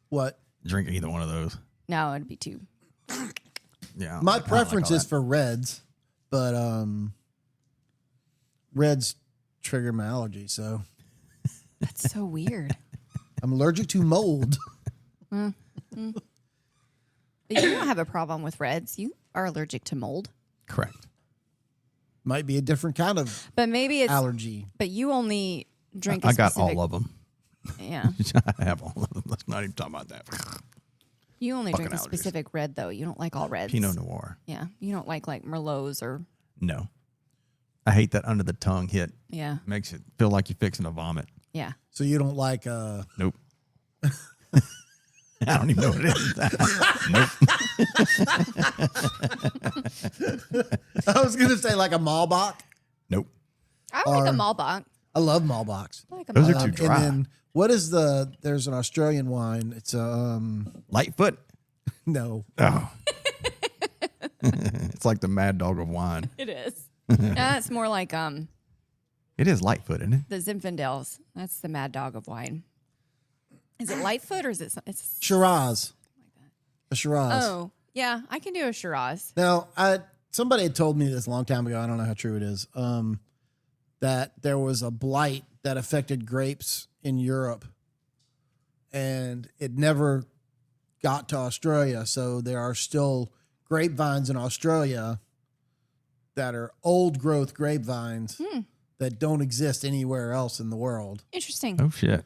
[SPEAKER 3] What?
[SPEAKER 1] drink either one of those.
[SPEAKER 2] No, it'd be too.
[SPEAKER 1] Yeah.
[SPEAKER 3] My
[SPEAKER 1] I don't
[SPEAKER 3] preference
[SPEAKER 1] all
[SPEAKER 3] is
[SPEAKER 1] that.
[SPEAKER 3] for reds, but reds trigger my allergy, so
[SPEAKER 2] That's so weird.
[SPEAKER 3] I'm allergic to mold.
[SPEAKER 2] But you don't have a problem with reds. You are allergic to mold.
[SPEAKER 1] Correct.
[SPEAKER 3] Might be a different kind of
[SPEAKER 2] But maybe it's.
[SPEAKER 3] allergy.
[SPEAKER 2] But you only drink.
[SPEAKER 1] I got all of them.
[SPEAKER 2] Yeah.
[SPEAKER 1] I have all of them. Let's not even talk about that.
[SPEAKER 2] You only drink a
[SPEAKER 1] Fucking allergies.
[SPEAKER 2] specific red though. You don't like all reds.
[SPEAKER 1] Pinot Noir.
[SPEAKER 2] Yeah. You don't like Merlots or.
[SPEAKER 1] No. I hate that under the tongue hit.
[SPEAKER 2] Yeah.
[SPEAKER 1] Makes it feel like you're fixing to vomit.
[SPEAKER 2] Yeah.
[SPEAKER 3] So you don't like
[SPEAKER 1] Nope. I don't even know what it is. Nope.
[SPEAKER 3] I was gonna say like a Malbec.
[SPEAKER 1] Nope.
[SPEAKER 2] I like a
[SPEAKER 3] Or-
[SPEAKER 2] Malbec.
[SPEAKER 3] I love Malbecs.
[SPEAKER 2] I like a
[SPEAKER 1] Those are
[SPEAKER 2] Malbec.
[SPEAKER 1] too dry.
[SPEAKER 3] And then what is there's an Australian wine. It's
[SPEAKER 1] Lightfoot.
[SPEAKER 3] no.
[SPEAKER 1] Oh. It's like the mad dog of wine.
[SPEAKER 2] It is. That's more like
[SPEAKER 1] It is Lightfoot, isn't it?
[SPEAKER 2] the Zinfandels. That's the mad dog of wine. Is it Lightfoot or is it? It's
[SPEAKER 3] Shiraz. A Shiraz.
[SPEAKER 2] Oh yeah, I can do a Shiraz.
[SPEAKER 3] Now, somebody had told me this a long time ago. I don't know how true it is. That there was a blight that affected grapes in Europe, and it never got to Australia. So there are still grapevines in Australia that are old growth grapevines that don't exist anywhere else in the world.
[SPEAKER 2] Interesting.
[SPEAKER 1] Oh shit.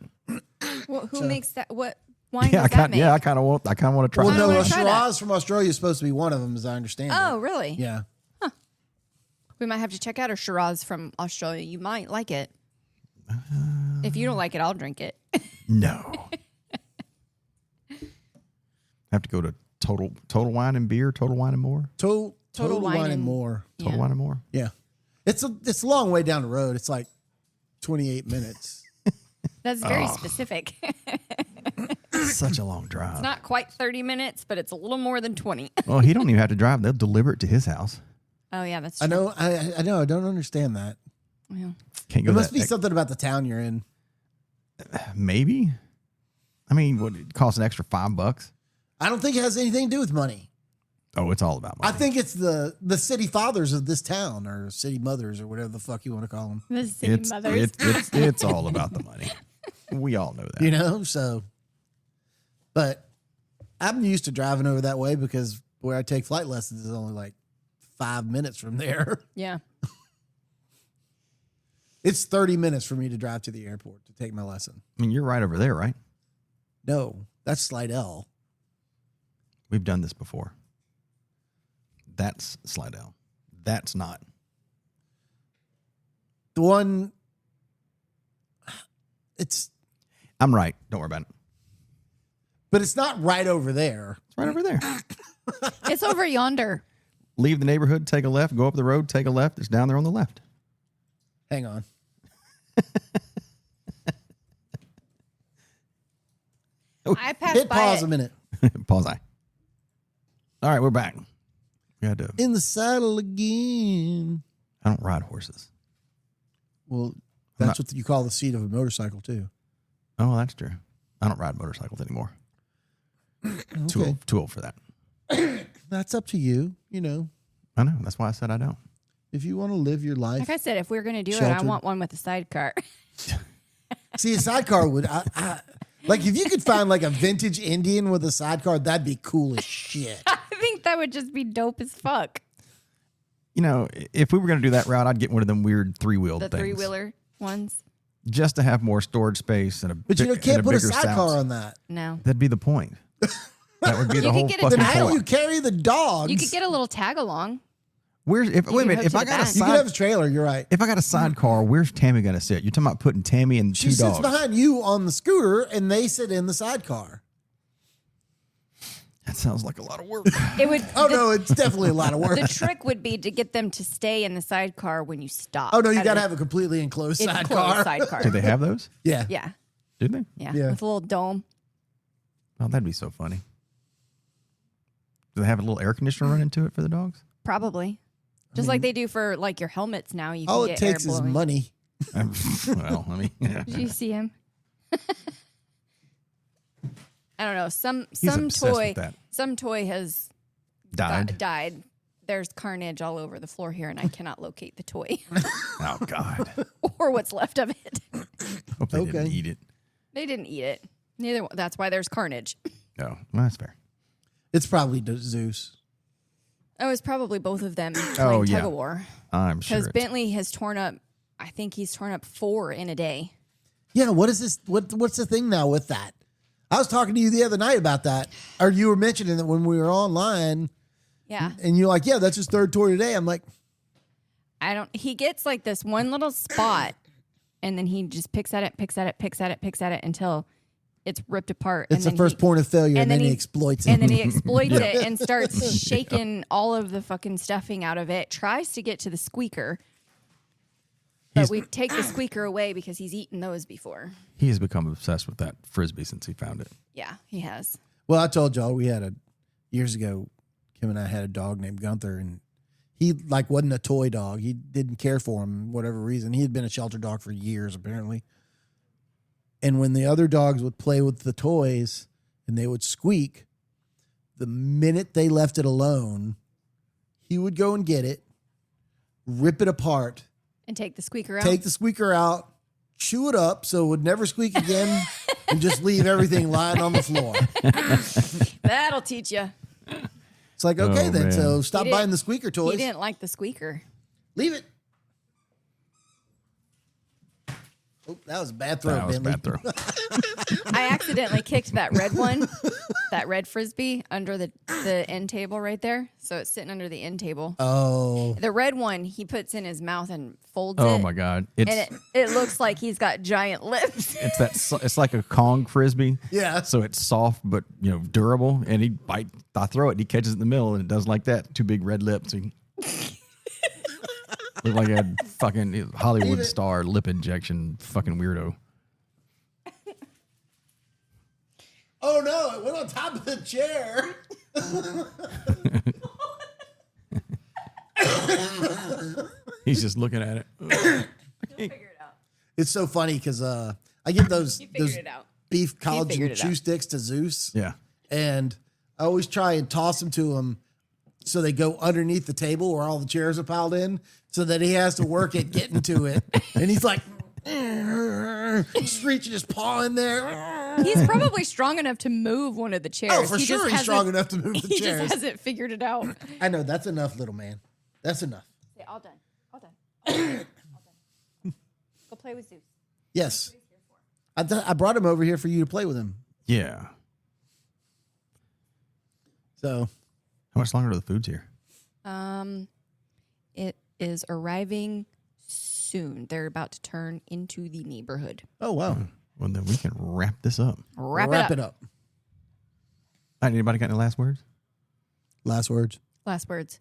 [SPEAKER 2] Well, who makes that? What wine
[SPEAKER 1] Yeah,
[SPEAKER 2] does that make?
[SPEAKER 1] I kind of want to try.
[SPEAKER 3] Well,
[SPEAKER 2] I
[SPEAKER 3] no,
[SPEAKER 2] wanna
[SPEAKER 3] a
[SPEAKER 2] try that.
[SPEAKER 3] Shiraz from Australia is supposed to be one of them, as I understand
[SPEAKER 2] Oh,
[SPEAKER 3] it.
[SPEAKER 2] really?
[SPEAKER 3] Yeah.
[SPEAKER 2] We might have to check out a Shiraz from Australia. You might like it. If you don't like it, I'll drink it.
[SPEAKER 1] No. Have to go to Total Wine and Beer, Total Wine and More,
[SPEAKER 3] Total
[SPEAKER 2] Wine
[SPEAKER 3] wine and
[SPEAKER 2] and-
[SPEAKER 3] more.
[SPEAKER 1] Total
[SPEAKER 2] Yeah.
[SPEAKER 1] Wine and More.
[SPEAKER 3] Yeah. It's a long way down the road. It's like 28 minutes.
[SPEAKER 2] That's very specific.
[SPEAKER 1] Such a long drive.
[SPEAKER 2] Not quite 30 minutes, but it's a little more than 20.
[SPEAKER 1] Well, he don't even have to drive. They'll deliver it to his house.
[SPEAKER 2] Oh yeah, that's
[SPEAKER 3] I
[SPEAKER 2] true.
[SPEAKER 3] know. I know. I don't understand that.
[SPEAKER 2] Yeah.
[SPEAKER 1] Can't go
[SPEAKER 3] There must
[SPEAKER 1] that
[SPEAKER 3] be something about the town you're in.
[SPEAKER 1] Maybe. I mean, what it costs an extra $5?
[SPEAKER 3] I don't think it has anything to do with money.
[SPEAKER 1] Oh, it's all about money.
[SPEAKER 3] I think it's the city fathers of this town, or city mothers, or whatever the fuck you want to call them.
[SPEAKER 2] The city mothers.
[SPEAKER 1] It's all about the money. We all know that.
[SPEAKER 3] You know. So, but I'm used to driving over that way because where I take flight lessons is only like 5 minutes from there.
[SPEAKER 2] Yeah.
[SPEAKER 3] It's 30 minutes for me to drive to the airport to take my lesson.
[SPEAKER 1] I mean, you're right over there, right?
[SPEAKER 3] No, that's Slidell.
[SPEAKER 1] We've done this before. That's Slidell. That's not.
[SPEAKER 3] The one, it's,
[SPEAKER 1] I'm right. Don't worry about it.
[SPEAKER 3] but it's not right over there.
[SPEAKER 1] It's right over there.
[SPEAKER 2] It's over yonder.
[SPEAKER 1] Leave the neighborhood, take a left, go up the road, take a left. It's down there on the left.
[SPEAKER 3] Hang on.
[SPEAKER 2] I passed
[SPEAKER 3] Hit
[SPEAKER 2] by
[SPEAKER 3] pause
[SPEAKER 2] it.
[SPEAKER 3] a minute.
[SPEAKER 1] Pause I. All right, we're back. We had to.
[SPEAKER 3] In the saddle again.
[SPEAKER 1] I don't ride horses.
[SPEAKER 3] Well, that's what you call the seat of a motorcycle, too.
[SPEAKER 1] Oh, that's true. I don't ride motorcycles anymore. Too old for that.
[SPEAKER 3] That's up to you. You know,
[SPEAKER 1] I know. That's why I said I don't.
[SPEAKER 3] if you want to live your life.
[SPEAKER 2] Like I said, if we're going to do it,
[SPEAKER 3] Sheltered.
[SPEAKER 2] I want one with a sidecar.
[SPEAKER 3] See, a sidecar would, like if you could find like a vintage Indian with a sidecar, that'd be cool as shit.
[SPEAKER 2] I think that would just be dope as fuck.
[SPEAKER 1] You know, if we were going to do that route, I'd get one of them weird three-wheeled
[SPEAKER 2] The
[SPEAKER 1] things.
[SPEAKER 2] three-wheeler ones.
[SPEAKER 1] Just to have more storage space and a
[SPEAKER 3] But you
[SPEAKER 1] and
[SPEAKER 3] can't put a
[SPEAKER 1] bigger
[SPEAKER 3] sidecar
[SPEAKER 1] sound.
[SPEAKER 3] on that.
[SPEAKER 2] No.
[SPEAKER 1] That'd be the point. That would be the
[SPEAKER 2] You could
[SPEAKER 1] whole
[SPEAKER 2] get it
[SPEAKER 1] fucking
[SPEAKER 3] Then how do you
[SPEAKER 1] point.
[SPEAKER 3] carry the dogs?
[SPEAKER 2] You could get a little tag along.
[SPEAKER 1] Where's if wait a
[SPEAKER 2] can
[SPEAKER 1] minute?
[SPEAKER 2] hook
[SPEAKER 1] If
[SPEAKER 2] to
[SPEAKER 1] I
[SPEAKER 2] the
[SPEAKER 1] got a
[SPEAKER 2] back.
[SPEAKER 3] You could
[SPEAKER 1] side,
[SPEAKER 3] have a trailer. You're right.
[SPEAKER 1] if I got a sidecar, where's Tammy going to sit? You're talking about putting Tammy and
[SPEAKER 3] She
[SPEAKER 1] two
[SPEAKER 3] sits
[SPEAKER 1] dogs.
[SPEAKER 3] behind you on the scooter, and they sit in the sidecar.
[SPEAKER 1] That sounds like a lot of work.
[SPEAKER 2] It would.
[SPEAKER 3] Oh, no, it's definitely a lot of work.
[SPEAKER 2] The trick would be to get them to stay in the sidecar when you stop.
[SPEAKER 3] Oh, no, you got to have a completely enclosed sidecar.
[SPEAKER 2] Sidecar.
[SPEAKER 1] Do they have those?
[SPEAKER 3] Yeah.
[SPEAKER 2] Yeah.
[SPEAKER 1] Do they?
[SPEAKER 2] Yeah.
[SPEAKER 3] Yeah.
[SPEAKER 2] With a little dome.
[SPEAKER 1] Oh, that'd be so funny. Do they have a little air conditioner run into it for the dogs?
[SPEAKER 2] Probably. Just like they do for like your helmets now. You
[SPEAKER 3] All
[SPEAKER 2] can
[SPEAKER 3] it
[SPEAKER 2] get
[SPEAKER 3] takes
[SPEAKER 2] air
[SPEAKER 3] is
[SPEAKER 2] blowing.
[SPEAKER 3] money.
[SPEAKER 1] Well, I mean,
[SPEAKER 2] Did you see him? I don't know. Some
[SPEAKER 1] obsessed
[SPEAKER 2] toy
[SPEAKER 1] with that.
[SPEAKER 2] some toy has
[SPEAKER 1] died.
[SPEAKER 2] died. There's carnage all over the floor here, and I cannot locate the toy
[SPEAKER 1] Oh God.
[SPEAKER 2] or what's left of it.
[SPEAKER 1] Hope they
[SPEAKER 3] Okay.
[SPEAKER 1] didn't eat it.
[SPEAKER 2] They didn't eat it. Neither one. That's why there's carnage.
[SPEAKER 1] No, well, that's fair.
[SPEAKER 3] It's probably Zeus.
[SPEAKER 2] Oh, it's probably both of them
[SPEAKER 1] Oh,
[SPEAKER 2] playing
[SPEAKER 1] yeah.
[SPEAKER 2] tug of war.
[SPEAKER 1] I'm sure.
[SPEAKER 2] Because
[SPEAKER 1] it's-
[SPEAKER 2] Bentley has torn up. I think he's torn up 4 in a day.
[SPEAKER 3] Yeah, what is this? What's the thing now with that? I was talking to you the other night about that. Or you were mentioning that when we were online,
[SPEAKER 2] Yeah.
[SPEAKER 3] and you're like, yeah, that's his third toy today. I'm like,
[SPEAKER 2] He gets like this one little spot, and then he just picks at it until it's ripped apart.
[SPEAKER 3] it's
[SPEAKER 2] and
[SPEAKER 3] the
[SPEAKER 2] then
[SPEAKER 3] first point of failure, and then he
[SPEAKER 2] he-
[SPEAKER 3] exploits it.
[SPEAKER 2] And then he exploits it and starts shaking all of the fucking stuffing out of it. Tries to get to the squeaker, but we take the squeaker away because he's eaten those before.
[SPEAKER 1] He has become obsessed with that Frisbee since he found it.
[SPEAKER 2] Yeah, he has.
[SPEAKER 3] Well, I told y'all years ago, Kim and I had a dog named Gunther, and he like wasn't a toy dog. He didn't care for him, whatever reason. He had been a shelter dog for years, apparently. And when the other dogs would play with the toys and they would squeak, the minute they left it alone, he would go and get it, rip it apart,
[SPEAKER 2] And take the squeaker out.
[SPEAKER 3] take the squeaker out, chew it up so it would never squeak again, and just leave everything lying on the floor.
[SPEAKER 2] That'll teach you.
[SPEAKER 3] It's like, okay,
[SPEAKER 1] Oh,
[SPEAKER 3] then,
[SPEAKER 1] man.
[SPEAKER 3] so stop
[SPEAKER 2] He
[SPEAKER 3] buying
[SPEAKER 2] didn't-
[SPEAKER 3] the squeaker
[SPEAKER 2] He
[SPEAKER 3] toys.
[SPEAKER 2] didn't like the squeaker.
[SPEAKER 3] Leave it. Oh, that was a bad throw,
[SPEAKER 1] That was a
[SPEAKER 3] Bentley.
[SPEAKER 1] bad throw.
[SPEAKER 2] I accidentally kicked that red one, that red Frisbee, under the end table right there. So it's sitting under the end table.
[SPEAKER 3] Oh,
[SPEAKER 2] The red one he puts in his mouth and folds it.
[SPEAKER 1] Oh my God! It's
[SPEAKER 2] And it looks like he's got giant lips.
[SPEAKER 1] it's like a Kong Frisbee.
[SPEAKER 3] yeah.
[SPEAKER 1] So it's soft but durable, and I throw it, and he catches it in the middle, and it does like that. 2 big red lips. He look like a fucking Hollywood
[SPEAKER 3] Leave it.
[SPEAKER 1] star lip injection fucking weirdo.
[SPEAKER 3] Oh no, it went on top of the chair.
[SPEAKER 1] He's just looking at it.
[SPEAKER 2] Figure it out.
[SPEAKER 3] It's so funny because I give those
[SPEAKER 2] He figured
[SPEAKER 3] those
[SPEAKER 2] it out.
[SPEAKER 3] beef collagen
[SPEAKER 2] figured it
[SPEAKER 3] chew
[SPEAKER 2] out.
[SPEAKER 3] sticks to Zeus,
[SPEAKER 1] Yeah.
[SPEAKER 3] and I always try and toss them to him so they go underneath the table where all the chairs are piled in, so that he has to work at getting to it, and he's like screeching his paw in there.
[SPEAKER 2] He's probably strong enough to move one of the chairs.
[SPEAKER 3] Oh, for
[SPEAKER 2] He just
[SPEAKER 3] sure, he's strong
[SPEAKER 2] hasn't-
[SPEAKER 3] enough to move the
[SPEAKER 2] He
[SPEAKER 3] chairs.
[SPEAKER 2] just hasn't figured it out.
[SPEAKER 3] I know, that's enough, little man. That's enough.
[SPEAKER 2] Say, all done. All done. All done. Go play with Zeus.
[SPEAKER 3] Yes. I brought him over here for you to play with him.
[SPEAKER 1] Yeah.
[SPEAKER 3] So
[SPEAKER 1] How much longer do the food's here?
[SPEAKER 2] It is arriving soon. They're about to turn into the neighborhood.
[SPEAKER 3] oh wow.
[SPEAKER 1] Well, then we can wrap this up.
[SPEAKER 2] Wrap it up.
[SPEAKER 1] All right, anybody got any last words?
[SPEAKER 3] Last words.
[SPEAKER 2] Last words.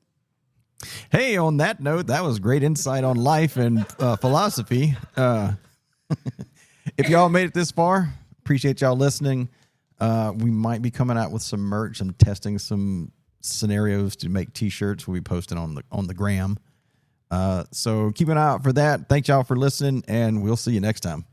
[SPEAKER 1] Hey, on that note, that was great insight on life and philosophy. If y'all made it this far, appreciate y'all listening. We might be coming out with some merch. I'm testing some scenarios to make T-shirts. We'll be posting on the gram. So keep an eye out for that. Thank y'all for listening, and we'll see you next time.